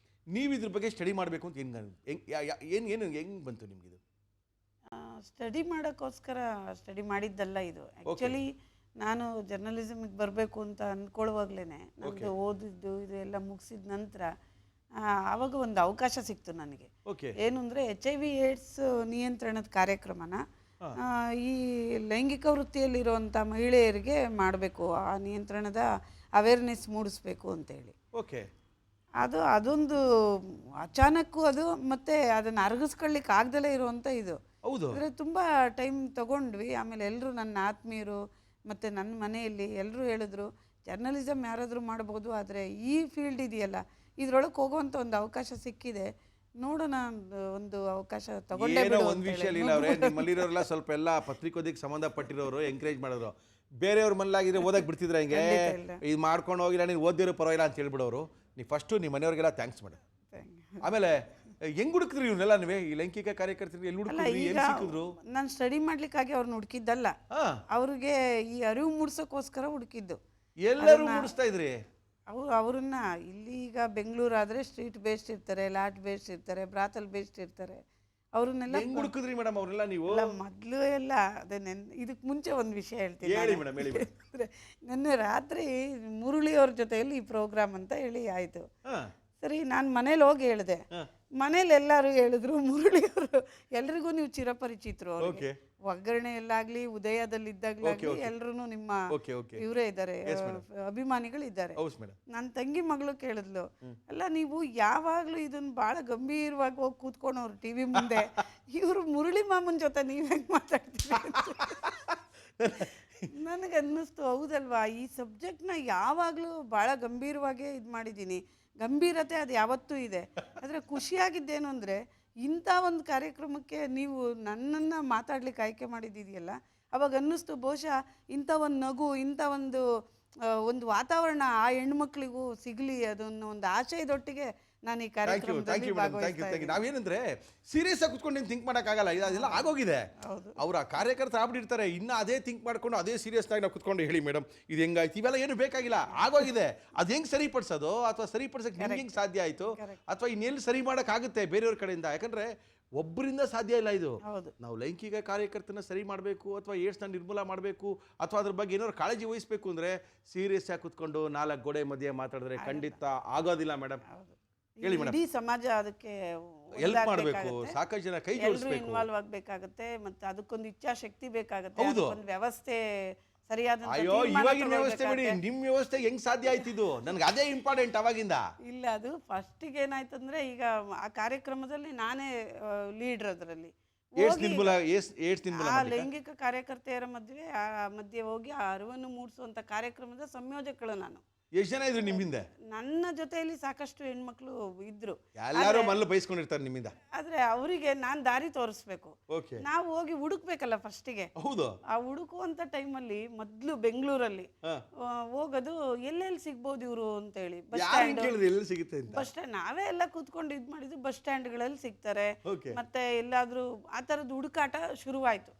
ನೀವು ಇದ್ರ ಬಗ್ಗೆ ಸ್ಟಡಿ ಮಾಡಬೇಕು ಅಂತ ಹೆಂಗೆ ಬಂತು ನಿಮಗಿದು? ಸ್ಟಡಿ ಮಾಡೋಕ್ಕೋಸ್ಕರ ಸ್ಟಡಿ ಮಾಡಿದ್ದಲ್ಲ ಇದು. ಆ್ಯಕ್ಚುಲಿ ನಾನು ಜರ್ನಲಿಸಮಿಗೆ ಬರಬೇಕು ಅಂತ ಅಂದ್ಕೊಳ್ಳುವಾಗಲೇ ನಮ್ಮದು ಓದಿದ್ದು ಇದು ಎಲ್ಲ ಮುಗಿಸಿದ ನಂತರ ಆವಾಗ ಒಂದು ಅವಕಾಶ ಸಿಕ್ತು ನನಗೆ. ಏನು ಅಂದರೆ HIV AIDS ನಿಯಂತ್ರಣದ ಕಾರ್ಯಕ್ರಮನ ಈ ಲೈಂಗಿಕ ವೃತ್ತಿಯಲ್ಲಿರುವಂಥ ಮಹಿಳೆಯರಿಗೆ ಮಾಡಬೇಕು, ಆ ನಿಯಂತ್ರಣದ ಅವೇರ್ನೆಸ್ ಮೂಡಿಸ್ಬೇಕು ಅಂತೇಳಿ. ಅದೊಂದು ಅಚಾನಕ್ಕು ಅದು, ಮತ್ತು ಅದನ್ನು ಅರಗಿಸ್ಕೊಳ್ಳಿಕ್ಕೆ ಆಗ್ದಲೇ ಇರುವಂಥ ಇದು. ಅಂದರೆ ತುಂಬ ಟೈಮ್ ತಗೊಂಡ್ವಿ. ಆಮೇಲೆ ಎಲ್ಲರೂ ನನ್ನ ಆತ್ಮೀಯರು ಮತ್ತು ನನ್ನ ಮನೆಯಲ್ಲಿ ಎಲ್ಲರೂ ಹೇಳಿದ್ರು, ಜರ್ನಲಿಸಮ್ ಯಾರಾದರೂ ಮಾಡ್ಬೋದು, ಆದರೆ ಈ ಫೀಲ್ಡ್ ಇದೆಯಲ್ಲ ಇದರೊಳಗೆ ಹೋಗುವಂಥ ಒಂದು ಅವಕಾಶ ಸಿಕ್ಕಿದೆ, ನೋಡೋಣ ಒಂದು ಅವಕಾಶ ತಗೊಂಡೇ ಬಿಡು. ಒಂದು ವಿಷಯ ಇಲ್ಲ ಅವರೇ, ನಿಮ್ಮಲ್ಲಿರೋರೆಲ್ಲ ಸ್ವಲ್ಪ ಎಲ್ಲ ಪತ್ರಿಕೋದ್ಯಕ್ಕೆ ಸಂಬಂಧಪಟ್ಟಿರೋರು ಎಂಕರೇಜ್ ಮಾಡಿದ್ರು. ಬೇರೆಯವ್ರ ಮನೇಲಾಗಿದ್ರೆ ಓದಕ್ಕೆ ಬಿಡ್ತಿದ್ರೆ ಹಿಂಗೆ ಇದು ಮಾಡ್ಕೊಂಡು ಹೋಗಿಲ್ಲ, ನೀನು ಓದಿರೋ ಪರವಾಗಿಲ್ಲ ಅಂತ ಹೇಳ್ಬಿಡೋರು. ನೀವು ಫಸ್ಟು ನಿಮ್ಮ ಮನೆಯವ್ರಿಗೆಲ್ಲ ಥ್ಯಾಂಕ್ಸ್ ಮಾಡಿ. ಆಮೇಲೆ ಹೆಂಗ್ ಹುಡುಕಿದ್ರಿ ಇವ್ರನ್ನೆಲ್ಲ? ನೀವೇ ಈ ಲೈಂಗಿಕ ಕಾರ್ಯಕರ್ತರಿಗೆ ಎಲ್ಲಿ ಹುಡುಕಿದ್ರಿ, ಎಲ್ಲಿ ಸಿಕ್ಕಿದ್ರು? ನಾನು ಸ್ಟಡಿ ಮಾಡ್ಲಿಕ್ಕಾಗಿ ಅವ್ರನ್ನ ಹುಡುಕಿದ್ದಲ್ಲ, ಅವ್ರಿಗೆ ಈ ಅರಿವು ಮೂಡ್ಸೋಕ್ಕೋಸ್ಕರ ಹುಡುಕಿದ್ದು. ಎಲ್ಲರೂ ಮೂಡಿಸ್ತಾ ಇದ್ರಿ? ಅವ್ರನ್ನ ಇಲ್ಲಿ ಈಗ ಬೆಂಗಳೂರಾದ್ರೆ ಸ್ಟ್ರೀಟ್ ಬೇಸ್ಡ್ ಇರ್ತಾರೆ, ಲಾಟ್ ಬೇಸ್ಡ್ ಇರ್ತಾರೆ, ಬ್ರಾತಲ್ ಬೇಸ್ಡ್ ಇರ್ತಾರೆ. ಅವ್ರನ್ನೆಲ್ಲ ಹುಡುಕಿದ್ರಿ ಮೇಡಮ್ ಅವ್ರನ್ನೆಲ್ಲ ನೀವು? ಮೊದಲು ಎಲ್ಲ ಅದೇ ಇದಕ್ಕೆ ಮುಂಚೆ ಒಂದು ವಿಷಯ ಹೇಳ್ತೀನಿ. ಅಂದರೆ ನೆನ್ನೆ ರಾತ್ರಿ ಮುರಳಿಯವ್ರ ಜೊತೆಯಲ್ಲಿ ಈ ಪ್ರೋಗ್ರಾಮ್ ಅಂತ ಹೇಳಿ ಆಯಿತು. ಸರಿ, ನಾನು ಮನೇಲಿ ಹೋಗಿ ಹೇಳಿದೆ. ಮನೇಲಿ ಎಲ್ಲರೂ ಹೇಳಿದ್ರು, ಮುರಳಿಯವರು ಎಲ್ರಿಗೂ ನೀವು ಚಿರಪರಿಚಿತರು. ಅವ್ರಿಗೆ ಒಗ್ಗರಣೆಯಲ್ಲಾಗ್ಲಿ ಉದಯದಲ್ಲಿದ್ದಾಗ್ಲಾಗ್ಲಿ ಎಲ್ರು ನಿಮ್ಮ ಇವರೇ ಇದ್ದಾರೆ, ಅಭಿಮಾನಿಗಳಿದ್ದಾರೆ. ನನ್ನ ತಂಗಿ ಮಗಳು ಕೇಳಿದ್ಲು, ಅಲ್ಲ ನೀವು ಯಾವಾಗ್ಲೂ ಇದನ್ನ ಬಹಳ ಗಂಭೀರವಾಗಿ ಹೋಗಿ ಕೂತ್ಕೊಂಡವ್ರು ಟಿವಿ ಮುಂದೆ, ಇವರು ಮುರಳಿ ಮಾಮನ್ ಜೊತೆ ನೀವ್ ಹೆಂಗ್ ಮಾತಾಡ್ತೀವಿ? ನನಗೆ ಅನ್ನಿಸ್ತು, ಹೌದಲ್ವಾ, ಈ ಸಬ್ಜೆಕ್ಟ್ನ ಯಾವಾಗಲೂ ಭಾಳ ಗಂಭೀರವಾಗೇ ಇದು ಮಾಡಿದ್ದೀನಿ. ಗಂಭೀರತೆ ಅದು ಯಾವತ್ತೂ ಇದೆ. ಆದರೆ ಖುಷಿಯಾಗಿದ್ದೇನು ಅಂದರೆ ಇಂಥ ಒಂದು ಕಾರ್ಯಕ್ರಮಕ್ಕೆ ನೀವು ನನ್ನನ್ನು ಮಾತಾಡ್ಲಿಕ್ಕೆ ಆಯ್ಕೆ ಮಾಡಿದ್ದೀಯಲ್ಲ, ಅವಾಗ ಅನ್ನಿಸ್ತು ಬಹುಶಃ ಇಂಥ ಒಂದು ನಗು, ಇಂಥ ಒಂದು ವಾತಾವರಣ ಆ ಹೆಣ್ಮಕ್ಳಿಗೂ ಸಿಗಲಿ, ಅದನ್ನು ಒಂದು ಆಶಯದೊಟ್ಟಿಗೆ ನಾನು ಈ ಕಾರ್ಯಕ್ರಮದಲ್ಲಿ ಭಾಗವಹಿಸ್ತೀನಿ. ನಾವೇನಂದ್ರೆ ಸೀರಿಯಸ್ ಆಗಿ ಕುತ್ಕೊಂಡು ಥಿಂಕ್ ಮಾಡೋಕ್ಕಾಗಲ್ಲ, ಇದೆಲ್ಲ ಆಗೋಗಿದೆ. ಅವರ ಕಾರ್ಯಕರ್ತರು ಆಗ್ಬಿಟ್ಟಿರ್ತಾರೆ, ಇನ್ನು ಅದೇ ಥಿಂಕ್ ಮಾಡ್ಕೊಂಡು ಅದೇ ಸೀರಿಯಸ್ ಆಗಿ ನಾವು ಕುತ್ಕೊಂಡು ಹೇಳಿ ಮೇಡಮ್ ಇದು ಹೆಂಗಾಯ್ತು, ಇವೆಲ್ಲ ಏನು ಬೇಕಾಗಿಲ್ಲ, ಆಗೋಗಿದೆ. ಅದು ಹೆಂಗೆ ಸರಿಪಡಿಸೋದು ಅಥವಾ ಸರಿಪಡಿಸೋಕೆ ನಿಮ್ಗೆ ಹೆಂಗೆ ಸಾಧ್ಯ ಆಯಿತು, ಅಥವಾ ಇನ್ನೆಲ್ಲಿ ಸರಿ ಮಾಡೋಕ್ಕಾಗುತ್ತೆ ಬೇರೆಯವ್ರ ಕಡೆಯಿಂದ? ಯಾಕಂದ್ರೆ ಒಬ್ಬರಿಂದ ಸಾಧ್ಯ ಇಲ್ಲ ಇದು. ನಾವು ಲೈಂಗಿಕ ಕಾರ್ಯಕರ್ತನ ಸರಿ ಮಾಡಬೇಕು ಅಥವಾ ಏಡ್ಸ್ನ ನಿರ್ಮೂಲ ಮಾಡಬೇಕು ಅಥವಾ ಅದ್ರ ಬಗ್ಗೆ ಏನಾದ್ರು ಕಾಳಜಿ ವಹಿಸಬೇಕು ಅಂದರೆ ಸೀರಿಯಸ್ ಆಗಿ ಕುತ್ಕೊಂಡು 4 ಗೋಡೆ ಮಧ್ಯೆ ಮಾತಾಡಿದ್ರೆ ಖಂಡಿತ ಆಗೋದಿಲ್ಲ ಮೇಡಮ್. ಹೇಳಿ ಮೇಡಮ್. ಇಡೀ ಸಮಾಜ ಅದಕ್ಕೆ ಹೆಲ್ಪ್ ಮಾಡಬೇಕು, ಸಾಕಷ್ಟು ಜನ ಕೈ ಜೋಡಿಸಬೇಕು, ಇನ್ವಾಲ್ವ್ ಆಗಬೇಕಾಗುತ್ತೆ, ಮತ್ತೆ ಅದಕ್ಕೊಂದು ಇಚ್ಛಾಶಕ್ತಿ ಬೇಕಾಗುತ್ತೆ, ಅದಕ್ಕೊಂದು ವ್ಯವಸ್ಥೆ ಸರಿಯಾದ. ಅಯ್ಯೋ, ಇವಾಗಿನ ವ್ಯವಸ್ಥೆ ಬಿಡಿ, ನಿಮ್ಮ ವ್ಯವಸ್ಥೆ ಹೆಂಗ್ ಸಾಧ್ಯ ಆಯ್ತಿದ್ದು? ನನ್ಗೆ ಅದೇ ಇಂಪಾರ್ಟೆಂಟ್ ಅವಾಗಿಂದ. ಇಲ್ಲ, ಅದು ಫಸ್ಟಿಗೆ ಏನಾಯ್ತಂದ್ರೆ, ಈಗ ಆ ಕಾರ್ಯಕ್ರಮದಲ್ಲಿ ನಾನೇ ಲೀಡರ್. ಅದರಲ್ಲಿ ಲೈಂಗಿಕ ಕಾರ್ಯಕರ್ತೆಯರ ಮಧ್ಯೆ ಹೋಗಿ ಆ ಅರಿವನ್ನು ಮೂಡಿಸುವಂತ ಕಾರ್ಯಕ್ರಮದ ಸಂಯೋಜಕಳು ನಾನು. ಎಷ್ಟು ಜನ ಇದ್ರು ನಿಮ್ಮಿಂದ? ನನ್ನ ಜೊತೆಯಲ್ಲಿ ಸಾಕಷ್ಟು ಹೆಣ್ಮಕ್ಳು ಇದ್ರು, ಎಲ್ಲರೂ ಮಲ್ಲು ಬಯಸ್ಕೊಂಡಿರ್ತಾರೆ ನಿಮ್ಮಿಂದ. ಆದ್ರೆ ಅವರಿಗೆ ನಾನ್ ದಾರಿ ತೋರಿಸ್ಬೇಕು, ನಾವು ಹೋಗಿ ಹುಡುಕ್ಬೇಕಲ್ಲ ಫಸ್ಟಿಗೆ. ಹೌದು. ಆ ಹುಡುಕುವಂತ ಟೈಮಲ್ಲಿ ಮೊದ್ಲು ಬೆಂಗಳೂರಲ್ಲಿ ಹೋಗೋದು, ಎಲ್ಲೆಲ್ಲಿ ಸಿಗ್ಬೋದು ಇವ್ರು ಅಂತ ಹೇಳಿ. ಬಸ್ ಸ್ಟ್ಯಾಂಡ್ ನಾವೇ ಎಲ್ಲ ಕೂತ್ಕೊಂಡು ಇದ್ ಮಾಡಿದ್ವಿ, ಬಸ್ ಸ್ಟ್ಯಾಂಡ್ಗಳಲ್ಲಿ ಸಿಗ್ತಾರೆ. ಮತ್ತೆ ಎಲ್ಲಾದ್ರೂ ಆ ತರದ್ ಹುಡುಕಾಟ ಶುರುವಾಯ್ತು.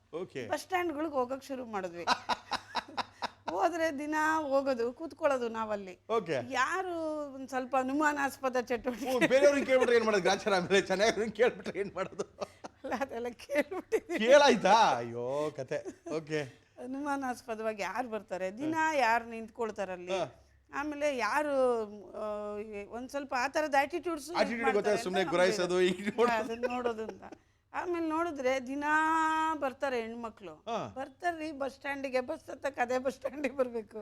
ಬಸ್ ಸ್ಟ್ಯಾಂಡ್ಗಳಿಗೆ ಹೋಗಕ್ ಶುರು ಮಾಡಿದ್ವಿ. ಹೋದ್ರೆ ದಿನ ಹೋಗೋದು, ಕೂತ್ಕೊಳ್ಳೋದು ನಾವಲ್ಲಿ. ಯಾರು ಒಂದ್ ಸ್ವಲ್ಪ ಅನುಮಾನಾಸ್ಪದ ಚಟುವಟಿಕೆ ಅದೆಲ್ಲ ಕೇಳಾಯ್ತಾ? ಅಯ್ಯೋ ಕತೆ. ಅನುಮಾನಾಸ್ಪದವಾಗಿ ಯಾರು ಬರ್ತಾರೆ, ದಿನ ಯಾರು ನಿಂತ್ಕೊಳ್ತಾರಲ್ಲಿ, ಆಮೇಲೆ ಯಾರು ಒಂದ್ ಸ್ವಲ್ಪ ಆ ತರದ ಆಟಿಟ್ಯೂಡ್ಸ್ ನೋಡೋದು ಅಂತ. ಆಮೇಲೆ ನೋಡಿದ್ರೆ ದಿನಾ ಬರ್ತಾರೆ ಹೆಣ್ಮಕ್ಳು, ಬರ್ತಾರ್ರಿ ಬಸ್ ಸ್ಟ್ಯಾಂಡಿಗೆ, ಬಸ್ ಹತ್ತಕ್ಕೆ ಅದೇ ಬಸ್ ಸ್ಟ್ಯಾಂಡಿಗೆ ಬರಬೇಕು.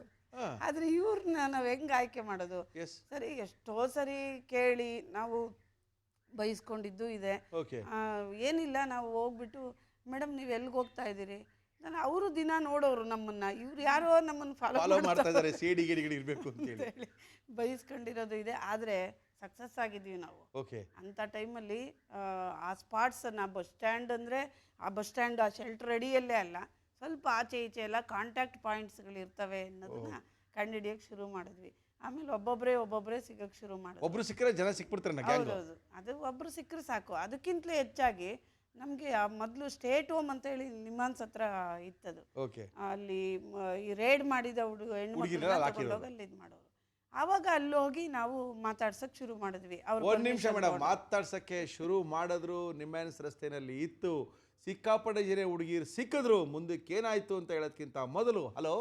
ಆದ್ರೆ ಇವ್ರನ್ನ ನಾವು ಹೆಂಗ್ ಆಯ್ಕೆ ಮಾಡೋದು? ಸರಿ, ಎಷ್ಟೋ ಸರಿ ಕೇಳಿ ನಾವು ಬೈಸ್ಕೊಂಡಿದ್ದು ಇದೆ. ಏನಿಲ್ಲ, ನಾವು ಹೋಗ್ಬಿಟ್ಟು ಮೇಡಮ್ ನೀವು ಎಲ್ಲಿಗೆ ಹೋಗ್ತಾ ಇದ್ದೀರಿ, ನಾನು ಅವರು ದಿನ ನೋಡೋರು ನಮ್ಮನ್ನ, ಇವ್ರು ಯಾರೋ ನಮ್ಮನ್ನ ಫಾಲೋ ಮಾಡ್ತಾ ಇದ್ದಾರೆ ಇರಬೇಕು ಅಂತ ಹೇಳಿ ಬೈಸ್ಕೊಂಡಿರೋದು ಇದೆ. ಆದರೆ ಸಕ್ಸಸ್ ಆಗಿದ್ದೀವಿ ನಾವು. ಅಂಥ ಟೈಮಲ್ಲಿ ಆ ಸ್ಪಾಟ್ಸನ್ನು, ಬಸ್ ಸ್ಟ್ಯಾಂಡ್ ಅಂದರೆ ಆ ಬಸ್ ಸ್ಟ್ಯಾಂಡ್ ಆ ಶೆಲ್ಟರ್ ಅಡಿಯಲ್ಲೇ ಅಲ್ಲ, ಸ್ವಲ್ಪ ಆಚೆ ಈಚೆ ಎಲ್ಲ ಕಾಂಟ್ಯಾಕ್ಟ್ ಪಾಯಿಂಟ್ಸ್ಗಳು ಇರ್ತವೆ ಅನ್ನೋದನ್ನ ಕಂಡುಹಿಡಿಯೋಕ್ಕೆ ಶುರು ಮಾಡಿದ್ವಿ. ಆಮೇಲೆ ಒಬ್ಬೊಬ್ಬರೇ ಸಿಗೋಕ್ಕೆ ಶುರು ಮಾಡಿದ್ವಿ. ಒಬ್ರು ಸಿಕ್ಕರೆ ಜನ ಸಿಕ್ಬಿಡ್ತಾರೆ. ಹೌದೌದು, ಅದು ಒಬ್ಬರು ಸಿಕ್ಕರೆ ಸಾಕು. ಅದಕ್ಕಿಂತಲೇ ಹೆಚ್ಚಾಗಿ ನಮಗೆ ಮೊದಲು ಸ್ಟೇಟ್ ಹೋಮ್ ಅಂತ ಹೇಳಿ ನಿಮ್ಮಾನ್ಸ್ ಹತ್ರ ಇತ್ತದು. ಅಲ್ಲಿ ಈ ರೇಡ್ ಮಾಡಿದ ಹೆಣ್ಮಕ್ಳು ಅಲ್ಲಿ ಇದು ಮಾಡೋರು. ಆವಾಗ ಅಲ್ಲಿ ಹೋಗಿ ನಾವು ಮಾತಾಡ್ಸಕ್ಕೆ ಶುರು ಮಾಡಿದ್ವಿ. ಒಂದು ನಿಮಿಷ ಮೇಡಮ್, ಮಾತಾಡ್ಸಕ್ಕೆ ಶುರು ಮಾಡಿದ್ರು, ನಿಮ್ಮಾನ್ಸ್ ರಸ್ತೆನಲ್ಲಿ ಇತ್ತು, ಸಿಕ್ಕಾಪಟ್ಟೆ ಜನ ಹುಡುಗಿರು ಸಿಕ್ಕಿದ್ರು. ಮುಂದಕ್ಕೆ ಏನಾಯ್ತು ಅಂತ ಹೇಳೋದಕ್ಕಿಂತ ಮೊದಲು ಹಲೋ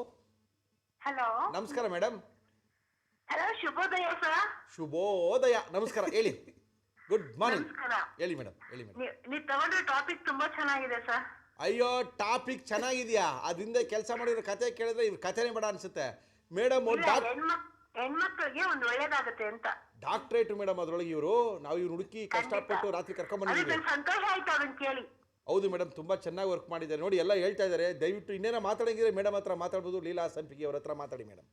ನಮಸ್ಕಾರ ಮೇಡಮ್. ಹಲೋ, ಶುಭೋದಯ ಸರ್. ಶುಭೋದಯ, ನಮಸ್ಕಾರ, ಹೇಳಿ. ಗುಡ್ ಮಾರ್ನಿಂಗ್, ಹೇಳಿ ಮೇಡಮ್, ಹೇಳಿ ಮೇಡಮ್. ನೀವು ತಗೊಂಡ್ರೆ ಟಾಪಿಕ್ ತುಂಬಾ ಚೆನ್ನಾಗಿದೆ ಸರ್. ಅಯ್ಯೋ, ಟಾಪಿಕ್ ಚೆನ್ನಾಗಿದ್ಯಾ? ಅದರಿಂದ ಕೆಲಸ ಮಾಡಿರೋ ಕತೆ ಕೇಳಿದ್ರೆ ಇವ್ರ ಕಥೆನೇ ಬೇಡ ಅನ್ಸುತ್ತೆ ಮೇಡಮ್. ಹೆಣ್ಮಕ್ಳಿಗೆ ಒಂದು ಒಳ್ಳೇದಾಗುತ್ತೆ ಅಂತ ಡಾಕ್ಟ್ರೇಟ್ ಮೇಡಮ್ ಅದ್ರೊಳಗೆ ಇವರು. ನಾವು ಇವ್ರು ಹುಡುಕಿ ಕಷ್ಟಪಟ್ಟು ರಾತ್ರಿ ಕರ್ಕೊಂಡ್ಬಂದಿದ್ದೀವಿ. ಸಂತೋಷ ಆಯ್ತು ಅದನ್ನ ಕೇಳಿ. ಹೌದು ಮೇಡಮ್, ತುಂಬಾ ಚೆನ್ನಾಗಿ ವರ್ಕ್ ಮಾಡಿದ್ದಾರೆ ನೋಡಿ, ಎಲ್ಲ ಹೇಳ್ತಾ ಇದ್ದಾರೆ. ದಯವಿಟ್ಟು ಇನ್ನೇನೋ ಮಾತಾಡಂಗಿದ್ರೆ ಮೇಡಮ್ ಹತ್ರ ಮಾತಾಡ್ಬೋದು. ಲೀಲಾ ಸಂಪಿಗೆ ಅವ್ರ ಹತ್ರ ಮಾತಾಡಿ ಮೇಡಮ್.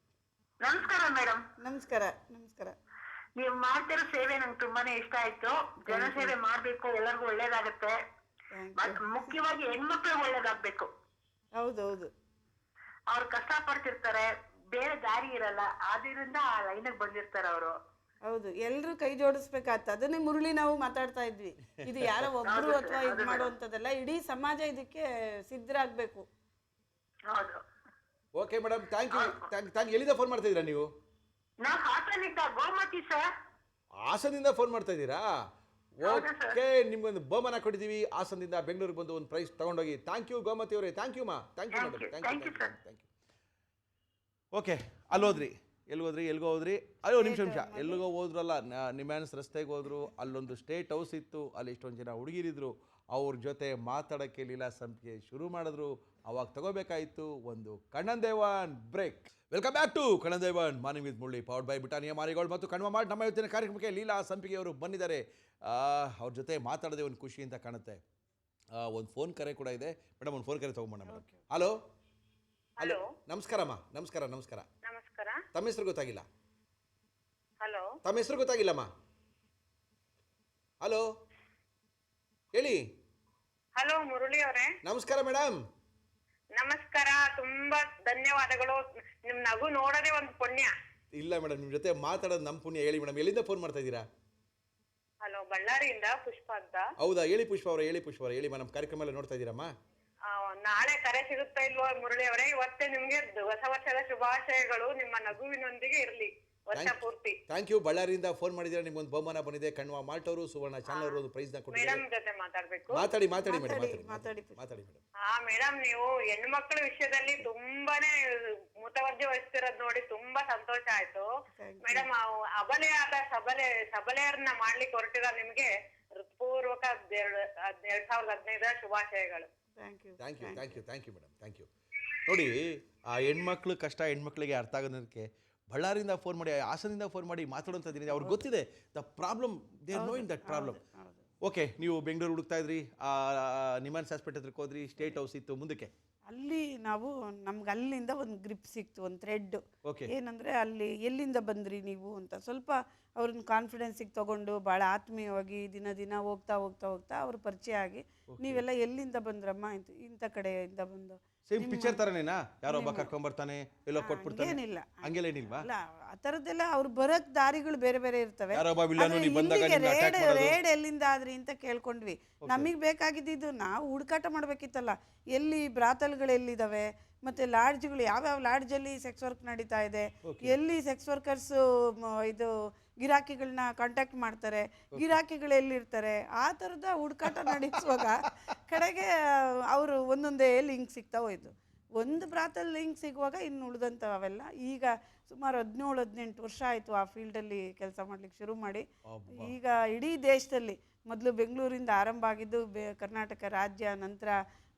ನಮಸ್ಕಾರ ಮೇಡಮ್. ನಮಸ್ಕಾರ. ನಮಸ್ಕಾರ. ನೀವು ಮಾಡ್ತಿರೋ ಸೇವೆ ನಂಗೆ ತುಂಬಾನೇ ಇಷ್ಟ ಆಯ್ತು. ಜನಸೇವೆ ಮಾಡ್ಬೇಕು, ಎಲ್ಲರಿಗೂ ಒಳ್ಳೇದಾಗುತ್ತೆ. ಮುಖ್ಯವಾಗಿ ಹೆಣ್ಮಕ್ಳಿಗೆ ಒಳ್ಳೇದಾಗ್ಬೇಕು. ಹೌದೌದು, ಅವ್ರು ಕಷ್ಟ ಪಡ್ತಿರ್ತಾರೆ, ಬೇರೆ ದಾರಿ ಇರಲ್ಲ, ಆದ್ರಿಂದ ಆ ಲೈನ್ಗೆ ಬಂದಿರ್ತಾರೆ ಅವರು. ಹೌದು, ಎಲ್ರು ಕೈ ಜೋಡಿಸ್ಬೇಕಾಗ್ತ. ಅದನ್ನೇ ಮುರಳಿ ನಾವು ಮಾತಾಡ್ತಾ ಇದ್ವಿ. ಇದು ಯಾರೋ ಒಬ್ರು ಅಥವಾ ಇದು ಮಾಡುವಂಥದ್ದಲ್ಲ, ಇಡೀ ಸಮಾಜ ಇದಕ್ಕೆ ಸಿದ್ಧರಾಗ್ಬೇಕು. ಹೌದು. Okay madam, thank you. ಎಲ್ಲಿಂದ ಫೋನ್ ಮಾಡ್ತಾ ಇದ್ದೀರಾ ನೀವು? ನಾವು ಹಾಸನಿಂದ, ಗೋಮತಿ ಸರ್. ಹಾಸನಿಂದ ಫೋನ್ ಮಾಡ್ತಾ ಇದ್ದೀರಾ? ಓಕೆ, ನಿಮ್ಗೊಂದು ಬಹುಮಾನ ಕೊಟ್ಟಿದ್ದೀವಿ. ಹಾಸನದಿಂದ ಬೆಂಗಳೂರಿಗೆ ಬಂದು ಒಂದು ಪ್ರೈಸ್ ತಗೊಂಡೋಗಿ. ಥ್ಯಾಂಕ್ ಯು ಗೋಮತಿ ಅವರೇ. ಥ್ಯಾಂಕ್ ಯು ಮಾ. Thank you madam. Thank you. Okay, ಅಲ್ಲೋದ್ರಿ, ಎಲ್ಲಿಗೋ ಹೋದ್ರಿ? ಅಯ್ಯೋ, ನಿಮಿಷ ಎಲ್ಲಿಗೋ ಹೋದ್ರಲ್ಲ, ನಿಮ್ಯಾನ್ಸ್ ರಸ್ತೆಗೆ ಹೋದ್ರು. ಅಲ್ಲೊಂದು ಸ್ಟೇಟ್ ಹೌಸ್ ಇತ್ತು, ಅಲ್ಲಿ ಇಷ್ಟೊಂದು ಜನ ಹುಡುಗಿರಿದ್ರು. ಅವ್ರ ಜೊತೆ ಮಾತಾಡೋಕ್ಕೆ ಲೀಲಾ ಸಂಪಿಗೆ ಶುರು ಮಾಡಿದ್ರು. ಅವಾಗ ತಗೋಬೇಕಾಯಿತು ಒಂದು Kannan Devan break. Welcome back to Kannan Devan morning with Murali, powered by Britannia marigold ಮತ್ತು ಕಣ್ವ ಮಾರ್ಟ್. ನಮ್ಮ ಇವತ್ತಿನ ಕಾರ್ಯಕ್ರಮಕ್ಕೆ ಲೀಲಾ ಸಂಪಿಗೆ ಅವರು ಬಂದಿದ್ದಾರೆ. ಅವ್ರ ಜೊತೆ ಮಾತಾಡೋದೇ ಒಂದು ಖುಷಿ ಅಂತ ಕಾಣುತ್ತೆ. ಒಂದು ಫೋನ್ ಕರೆ ಕೂಡ ಇದೆ ಮೇಡಮ್, ಒಂದು ಫೋನ್ ಕರೆ ತಗೊಂಬೋಣ ಮೇಡಮ್. ಹಲೋ ಹಲೋ, ನಮಸ್ಕಾರಮ್ಮ. ನಮಸ್ಕಾರ. ನಮಸ್ಕಾರ. ತಮ್ಮ ಹೆಸರು ಗೊತ್ತಾಗಿಲ್ಲ? ಹಲೋ, ತಮ್ಮ ಹೆಸರು ಗೊತ್ತಾಗಿಲ್ಲಮ್ಮ? ಹಲೋ, ಹೇಳಿ. ಹಲೋ ಮುರಳಿ ಅವರೇ. ನಮಸ್ಕಾರ ಮೇಡಮ್. ನಮಸ್ಕಾರ, ತುಂಬಾ ಧನ್ಯವಾದಗಳು. ನಿಮ್ ನಗು ನೋಡೋದೇ ಒಂದು ಪುಣ್ಯ. ಇಲ್ಲ ಮೇಡಮ್, ನಿಮ್ ಜೊತೆ ಮಾತಾಡೋದು ನಮ್ಮ ಪುಣ್ಯ. ಹೇಳಿ ಮೇಡಮ್, ಎಲ್ಲಿಂದ ಫೋನ್ ಮಾಡ್ತಾ ಇದ್ದೀರಾ? ಹಲೋ, ಬಳ್ಳಾರಿಯಿಂದ ಪುಷ್ಪ ಅಂತ. ಹೌದಾ, ಹೇಳಿ ಪುಷ್ಪ ಅವರೇ. ಹೇಳಿ ನಮ್ಮ ಕಾರ್ಯಕ್ರಮ ಎಲ್ಲ ನೋಡ್ತಾ ಇದ್ದೀರಮ್ಮ? ನಾಳೆ ಕರೆ ಸಿಗುತ್ತಾ ಇಲ್ವೋ ಮುರಳಿ ಅವರೇ? ಇವತ್ತೇ ನಿಮ್ಗೆ ಹೊಸ ವರ್ಷದ ಶುಭಾಶಯಗಳು. ನಿಮ್ಮ ನಗುವಿನೊಂದಿಗೆ ಇರ್ಲಿ ವರ್ಷ ಪೂರ್ತಿ. Thank you. ಬಳ್ಳಾರಿಯಿಂದ ಫೋನ್ ಮಾಡಿದ್ದೀರಾ, ನಿಮ್ಗೊಂದು ಬಹುಮಾನ ಬಂದಿದೆ. ಕಣ್ವ ಮಾಲ್ಟ್ ಅವರು, ಸುವರ್ಣ ಚಾನಲ್ ಅವರು ಒಂದು ಪ್ರೈಸ್ ನ ಕೊಟ್ಟಿದ್ದಾರೆ. ಮೇಡಮ್ ಜೊತೆ ಮಾತಾಡ್ಬೇಕು. ಮಾತಾಡಿ ಮೇಡಮ್. ಮೇಡಮ್, ನೀವು ಹೆಣ್ಮಕ್ಳ ವಿಷಯದಲ್ಲಿ ತುಂಬಾನೇ ಮುತುವರ್ಜಿ ವಹಿಸ್ತಿರೋದ್ ನೋಡಿ ತುಂಬಾ ಸಂತೋಷ ಆಯ್ತು ಮೇಡಮ್. ಅಬಲೆಯಾದ ಸಬಲೆಯರನ್ನ ಮಾಡ್ಲಿಕ್ಕೆ ಹೊರಟಿರೋ ನಿಮ್ಗೆ ಹೃತ್ಪೂರ್ವಕ 2015 ಶುಭಾಶಯಗಳು. Thank you madam. Thank you. ನೋಡಿ, ಆ ಹೆಣ್ಮಕ್ಳು ಕಷ್ಟ ಹೆಣ್ಮಕ್ಳಿಗೆ ಅರ್ಥ ಆಗೋದಕ್ಕೆ ಬಳ್ಳಾರಿಯಿಂದ ಫೋನ್ ಮಾಡಿ, ಹಾಸನದಿಂದ ಫೋನ್ ಮಾಡಿ ಮಾತಾಡೋಂಥದ್ದು ಅವ್ರಿಗೆ ಗೊತ್ತಿದೆ. The problem, they are knowing that problem. Okay, ನೀವು ಬೆಂಗಳೂರು ಹುಡುಕ್ತಾ ಇದ್ರಿ, ನಿಮ್ಮಾನ್ಸ್ ಹಾಸ್ಪಿಟಲ್ ಹತ್ರಕ್ಕೆ ಹೋದ್ರಿ, ಸ್ಟೇಟ್ ಹೌಸ್ ಇತ್ತು, ಮುಂದಕ್ಕೆ ಅಲ್ಲಿ ನಾವು ನಮ್ಗೆ ಅಲ್ಲಿಂದ ಒಂದು ಗ್ರಿಪ್ ಸಿಕ್ತು, ಒಂದು ಥ್ರೆಡ್. ಏನಂದರೆ ಅಲ್ಲಿ ಎಲ್ಲಿಂದ ಬಂದ್ರಿ ನೀವು ಅಂತ ಸ್ವಲ್ಪ ಅವ್ರನ್ನ ಕಾನ್ಫಿಡೆನ್ಸಿಗೆ ತೊಗೊಂಡು ಭಾಳ ಆತ್ಮೀಯವಾಗಿ ದಿನ ಹೋಗ್ತಾ ಅವ್ರ ಪರಿಚಯ ಆಗಿ, ನೀವೆಲ್ಲ ಎಲ್ಲಿಂದ ಬಂದ್ರಮ್ಮ? ಇಂಥ ಕಡೆಯಿಂದ ಬಂದು. ಸೇಮ್ ಪಿಕ್ಚರ್ ತರನೇನಾ? ಯಾರೋ ಒಬ್ಬ ಕರ್ಕೊಂಡ್ ಬರ್ತಾನೆ, ಎಲ್ಲೋ ಕೊಟ್ಬಿಡ್ತಾನೆ? ಏನಿಲ್ಲ, ಹಂಗೆಲ್ಲ ಏನಿಲ್ವಾ? ಅಲ್ಲ, ಆ ಥರದ್ದೆಲ್ಲ ಅವ್ರು ಬರೋಕ್ ದಾರಿಗಳು ಬೇರೆ ಇರ್ತವೆ. ರೇಡ್ ಎಲ್ಲಿಂದ ಆದ್ರಿ ಅಂತ ಕೇಳ್ಕೊಂಡ್ವಿ. ನಮಗೆ ಬೇಕಾಗಿದ್ದು ನಾವು ಹುಡುಕಾಟ ಮಾಡ್ಬೇಕಿತ್ತಲ್ಲ, ಎಲ್ಲಿ ಬ್ರಾತಲ್ಗಳು ಎಲ್ಲಿದಾವೆ, ಮತ್ತೆ ಲಾಡ್ಜ್ಗಳು ಯಾವ್ಯಾವ ಲಾಡ್ಜಲ್ಲಿ ಸೆಕ್ಸ್ ವರ್ಕ್ ನಡೀತಾ ಇದೆ, ಎಲ್ಲಿ ಸೆಕ್ಸ್ ವರ್ಕರ್ಸ್ ಇದು ಗಿರಾಕಿಗಳನ್ನ ಕಾಂಟ್ಯಾಕ್ಟ್ ಮಾಡ್ತಾರೆ, ಗಿರಾಕಿಗಳು ಎಲ್ಲಿರ್ತಾರೆ, ಆ ಥರದ ಹುಡುಕಾಟ ನಡೆಸುವಾಗ ಕಡೆಗೆ ಅವರು ಒಂದೊಂದೇ ಲಿಂಕ್ ಸಿಗ್ತಾ ಹೋಯ್ತು. ಒಂದು ಬ್ರಾತಲ್ ಲಿಂಕ್ ಸಿಗುವಾಗ ಇನ್ನು ಉಳಿದಂಥವೆಲ್ಲ ಈಗ ಸುಮಾರು 17-18 ವರ್ಷ ಆಯಿತು ಆ ಫೀಲ್ಡಲ್ಲಿ ಕೆಲಸ ಮಾಡ್ಲಿಕ್ಕೆ ಶುರು ಮಾಡಿ. ಈಗ ಇಡೀ ದೇಶದಲ್ಲಿ ಮೊದಲು ಬೆಂಗಳೂರಿಂದ ಆರಂಭ ಆಗಿದ್ದು ಕರ್ನಾಟಕ ರಾಜ್ಯ, ನಂತರ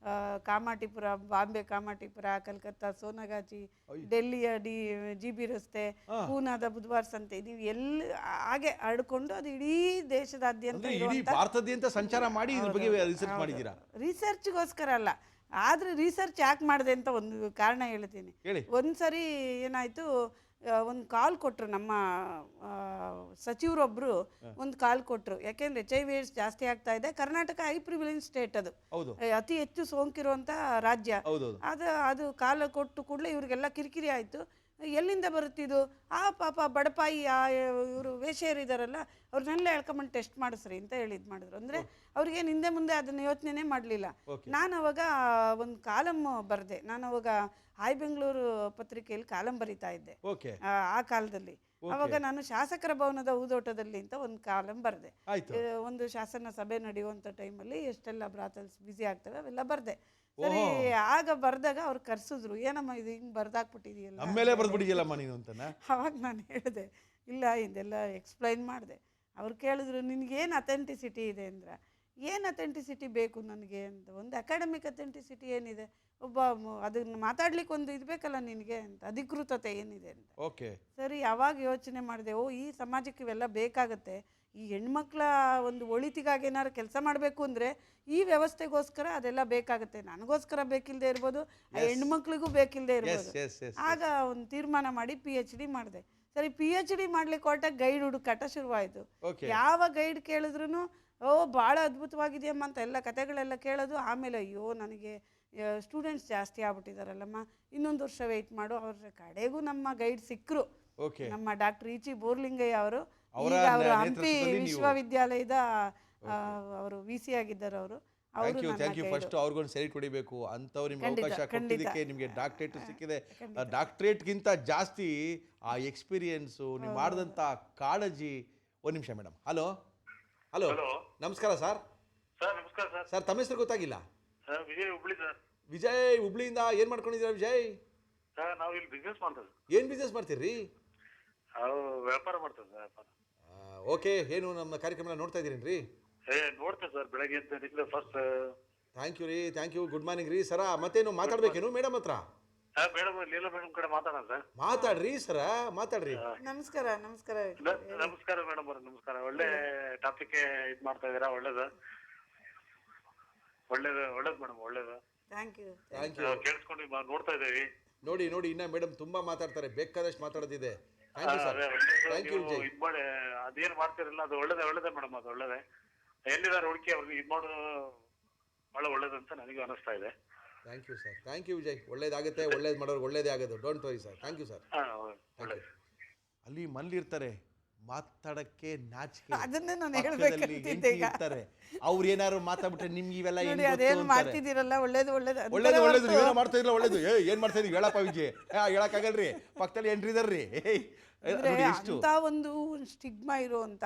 ಕಾಮಾಟಿಪುರ, ಬಾಂಬೆ ಕಾಮಾಟಿಪುರ, ಕಲ್ಕತ್ತಾ ಸೋನಗಾಚಿ, ಡೆಲ್ಲಿಯ GB ರಸ್ತೆ, ಪೂನಾದ ಬುಧವಾರ ಸಂತೆ, ನೀವು ಎಲ್ಲಿ ಹಾಗೆ ಹರಡ್ಕೊಂಡು ಅದು ಇಡೀ ದೇಶದಾದ್ಯಂತ ಇಡೀ ಭಾರತದಾದ್ಯಂತ ಸಂಚಾರ ಮಾಡಿ ಇದ್ರ ಬಗ್ಗೆ ರಿಸರ್ಚ್ ಮಾಡಿದ್ದೀರಾ? ರಿಸರ್ಚ್ಗೋಸ್ಕರ ಅಲ್ಲ, ಆದರೆ ರಿಸರ್ಚ್ ಯಾಕೆ ಮಾಡಿದೆ ಅಂತ ಒಂದು ಕಾರಣ ಹೇಳ್ತೀನಿ. ಒಂದ್ಸರಿ ಏನಾಯಿತು, ಒಂದು ಕಾಲ್ ಕೊಟ್ಟರು ನಮ್ಮ ಸಚಿವರೊಬ್ಬರು, ಒಂದು ಕಾಲ್ ಕೊಟ್ಟರು. ಯಾಕೆಂದರೆ HIV ಏಡ್ಸ್ ಜಾಸ್ತಿ ಆಗ್ತಾ ಇದೆ, ಕರ್ನಾಟಕ ಹೈ ಪ್ರಿವಿಲೆನ್ಸ್ ಸ್ಟೇಟ್, ಅದು ಅತಿ ಹೆಚ್ಚು ಸೋಂಕಿರುವಂಥ ರಾಜ್ಯ. ಅದು ಕಾಲ ಕೊಟ್ಟು ಕೂಡಲೇ ಇವರಿಗೆಲ್ಲ ಕಿರಿಕಿರಿ ಆಯಿತು. ಎಲ್ಲಿಂದ ಬರುತ್ತಿದ್ದು, ಪಾಪ ಬಡಪಾಯಿ ಇವರು ವೇಶ್ಯರಿದ್ದಾರಲ್ಲ ಅವ್ರನ್ನೆಲ್ಲ ಎಳ್ಕೊಂಬಂದು ಟೆಸ್ಟ್ ಮಾಡಿಸ್ರಿ ಅಂತ ಹೇಳಿದ್ ಮಾಡಿದ್ರು. ಅಂದರೆ ಅವ್ರಿಗೇನು ಹಿಂದೆ ಮುಂದೆ ಅದನ್ನು ಯೋಚನೆ ಮಾಡಲಿಲ್ಲ. ನಾನು ಅವಾಗ ಒಂದು ಕಾಲಮ್ ಬರೆದೆ. ನಾನು ಅವಾಗ ಹಾಯ್ ಬೆಂಗಳೂರು ಪತ್ರಿಕೆಯಲ್ಲಿ ಕಾಲಮ್ ಬರಿತಾ ಇದ್ದೆ ಆ ಕಾಲದಲ್ಲಿ. ಅವಾಗ ನಾನು ಶಾಸಕರ ಭವನದ ಹೂದೋಟದಲ್ಲಿ ಅಂತ ಒಂದು ಕಾಲಮ್ ಬರೆದೆ. ಒಂದು ಶಾಸನ ಸಭೆ ನಡೆಯುವಂಥ ಟೈಮಲ್ಲಿ ಎಷ್ಟೆಲ್ಲ ಬ್ರಾತಲ್ಸ್ ಬ್ಯುಸಿ ಆಗ್ತವೆ ಅವೆಲ್ಲ ಬರೆದೆ. ಸರಿ, ಆಗ ಬರ್ದಾಗ ಅವ್ರು ಕರ್ಸಿದ್ರು, ಏನಮ್ಮ ಇದು ಹಿಂಗೆ ಬರ್ದಾಕ್ಬಿಟ್ಟಿದೆಯಲ್ಲ, ಅವಾಗ ನಾನು ಹೇಳಿದೆ, ಇಲ್ಲ ಇದೆಲ್ಲ ಎಕ್ಸ್ಪ್ಲೈನ್ ಮಾಡಿದೆ. ಅವ್ರು ಕೇಳಿದ್ರು, ನಿನಗೇನು ಅಥೆಂಟಿಸಿಟಿ ಇದೆ ಅಂದ್ರೆ, ಏನು ಅಥೆಂಟಿಸಿಟಿ ಬೇಕು ನನಗೆ ಅಂತ. ಒಂದು ಅಕಾಡೆಮಿಕ್ ಅಥೆಂಟಿಸಿಟಿ ಏನಿದೆ, ಅದನ್ನು ಮಾತಾಡ್ಲಿಕ್ಕೆ ಒಂದು ಇದು ಬೇಕಲ್ಲ ನಿನಗೆ ಅಂತ, ಅಧಿಕೃತತೆ ಏನಿದೆ ಅಂತ. ಸರಿ, ಯಾವಾಗ ಯೋಚನೆ ಮಾಡಿದೆ, ಈ ಸಮಾಜಕ್ಕೆ ಇವೆಲ್ಲ ಬೇಕಾಗತ್ತೆ. ಈ ಹೆಣ್ಮಕ್ಳ ಒಂದು ಒಳಿತಿಗಾಗಿ ಏನಾದ್ರು ಕೆಲಸ ಮಾಡಬೇಕು ಅಂದರೆ ಈ ವ್ಯವಸ್ಥೆಗೋಸ್ಕರ ಅದೆಲ್ಲ ಬೇಕಾಗುತ್ತೆ. ನನಗೋಸ್ಕರ ಬೇಕಿಲ್ಲದೆ ಇರ್ಬೋದು, ಆ ಹೆಣ್ಮಕ್ಳಿಗೂ ಬೇಕಿಲ್ಲದೆ ಇರ್ಬೋದು. ಆಗ ಒಂದು ತೀರ್ಮಾನ ಮಾಡಿ PhD ಮಾಡಿದೆ. ಸರಿ, PhD ಮಾಡ್ಲಿಕ್ಕೆ ಹೊರಟಾಗ ಗೈಡ್ ಹುಡುಕಾಟ ಶುರುವಾಯಿತು. ಯಾವ ಗೈಡ್ ಕೇಳಿದ್ರು ಭಾಳ ಅದ್ಭುತವಾಗಿದೆಯಮ್ಮ ಅಂತ ಎಲ್ಲ ಕತೆಗಳೆಲ್ಲ ಕೇಳೋದು. ಆಮೇಲೆ ಅಯ್ಯೋ ನನಗೆ ಸ್ಟೂಡೆಂಟ್ಸ್ ಜಾಸ್ತಿ ಆಗ್ಬಿಟ್ಟಿದಾರಲ್ಲಮ್ಮ, ಇನ್ನೊಂದು ವರ್ಷ ವೆಯ್ಟ್ ಮಾಡು. ಅವ್ರ ಕಡೆಗೂ ನಮ್ಮ ಗೈಡ್ ಸಿಕ್ಕರು, ನಮ್ಮ ಡಾಕ್ಟರ್ ಇಚಿ ಬೋರ್ಲಿಂಗಯ್ಯ ಅವರು. ಈಗ ಅವರು ಹಂಪಿ ವಿಶ್ವವಿದ್ಯಾಲಯದ ಅವರು VC ಆಗಿದ್ದಾರೆ. ಅವರು ಫಸ್ಟ್ ಅವ್ರಿಗೊಂದು ಸರಿ ಕೊಡಿಬೇಕು ಅಂತವ್ರು ನಿಮ್ಗೆ ಅವಕಾಶ ಕೊಟ್ಟಿದ್ದಕ್ಕೆ ನಿಮಗೆ ಡಾಕ್ಟರೇಟ್ ಸಿಕ್ಕಿದೆ. ಡಾಕ್ಟರೇಟ್ಗಿಂತ ಜಾಸ್ತಿ ಆ ಎಕ್ಸ್ಪೀರಿಯನ್ಸು, ನೀವು ಮಾಡಿದಂಥ ಕಾಳಜಿ. ಒಂದು ನಿಮಿಷ ಮೇಡಮ್. ಹಲೋ ಹಲೋ, ನಮಸ್ಕಾರ ಸರ್. ನಮಸ್ಕಾರ ಸರ್. ಸರ್, ತಮ್ಮ ಹೆಸರು ಗೊತ್ತಾಗಿಲ್ಲ? ವಿಜಯ್, ಹುಬ್ಳಿ ಸರ್. ವಿಜಯ್, ಹುಬ್ಳಿಯಿಂದ ಏನು ಮಾಡ್ಕೊಂಡಿದ್ದೀರಾ ವಿಜಯ್? ನಾವು ಇಲ್ಲಿ ಬಿಸ್ನೆಸ್ ಮಾಡ್ತೇವೆ. ಏನು ಬಿಸ್ನೆಸ್ ಮಾಡ್ತೀರಿ? ವ್ಯಾಪಾರ ಮಾಡ್ತೇವೆ ಸರ್, ವ್ಯಾಪಾರ. ಓಕೆ, ಏನು ನಮ್ಮ ಕಾರ್ಯಕ್ರಮ ನೋಡ್ತಾ ಇದ್ದೀರೇನ್ರಿ? ನೋಡ್ತೇವೆ ಸರ್, ಬೆಳಗ್ಗೆ ಎದ್ದು ಫಸ್ಟ್. ಥ್ಯಾಂಕ್ ಯು ರೀ, ಥ್ಯಾಂಕ್ ಯು. ಗುಡ್ ಮಾರ್ನಿಂಗ್ ರೀ ಸರ. ಮತ್ತೇನು ಮಾತಾಡ್ಬೇಕೇನು ಮೇಡಮ್ ಹತ್ರ? ಮೇಡಮ್, ಲೀಲಾ ಮೇಡಮ್ ಕಡೆ ಮಾತಾಡೋಣ ಸರ್. ಮಾತಾಡ್ರಿ ಸರ, ಮಾತಾಡ್ರಿ. ನಮಸ್ಕಾರ. ನಮಸ್ಕಾರ ನಮಸ್ಕಾರ ಮೇಡಮ್ ಅವ್ರೆ, ನಮಸ್ಕಾರ. ಒಳ್ಳೆ ಟಾಪಿಕ್ ಇದು ಮಾಡ್ತಾ ಇದೀರಾ, ಒಳ್ಳೇದು ಒಳ್ಳೇದು ಮೇಡಮ್, ಒಳ್ಳೇದು. Thank you. ಕೇಳಿಸ್ಕೊಂಡು ನೋಡ್ತಾ ಇದ್ದೀವಿ. ನೋಡಿ ನೋಡಿ, ಇನ್ನ ಮೇಡಮ್ ತುಂಬಾ ಮಾತಾಡ್ತಾರೆ, ಬೇಕಾದಷ್ಟು ಮಾತಾಡೋದಿದೆ. Thank you sir. Thank you Vijay. ಇದು ಮಾಡಿ ಅದೇನು ಮಾಡ್ತಿರಲ್ಲ ಅದು ಒಳ್ಳೇದೇ ಮೇಡಮ್, ಅದು ಒಳ್ಳೇದೇ. ಎಲ್ಲಿದ್ದಾರೆ ಹುಡುಕಿ ಅವ್ರಿಗೆ ಇದು ಮಾಡೋದು ಭಾಳ ಒಳ್ಳೇದಂತ ನನಗೂ ಅನಿಸ್ತಾ ಇದೆ. Thank you sir. Thank you Vijay. ಒಳ್ಳೇದಾಗುತ್ತೆ, ಒಳ್ಳೇದು ಮಾಡೋರು ಒಳ್ಳೇದೇ ಆಗೋದು. Don't worry sir. Thank you sir. ಅಲ್ಲಿ ಮನೇಲಿರ್ತಾರೆ, ಮಾತಾಡಕ್ಕೆ ನಾಚಿಕೆ, ಅದನ್ನೇ ನಾನು ಹೇಳ್ಬೇಕಂತಿದ್ದೆ. ಅವ್ರು ಏನಾದ್ರು ಮಾತಾಡ್ಬಿಟ್ರೆ ನಿಮ್ಗೆ ಇವೆಲ್ಲ ಮಾಡ್ತಿದ್ದೀರಲ್ಲ, ಒಳ್ಳೇದು ಒಳ್ಳೇದು ಒಳ್ಳೇದು ಒಳ್ಳೇದು. ನೀವೇನೋ ಮಾಡ್ತಾ ಇದ್ರಲ್ಲ, ಒಳ್ಳೇದು. ಏನ್ ಮಾಡ್ತಾ ಇದೀವಿ ಹೇಳಪ್ಪ ವಿಜಯ್? ಹೇಳಕ್ಕಾಗಲ್ರಿ, ಪಕ್ಕದಲ್ಲಿ ಎಂಟ್ರಿ ಇದಾರ್ರಿ. ಅಂತ ಒಂದು ಸ್ಟಿಗ್ಮಾ ಇರುವಂತ,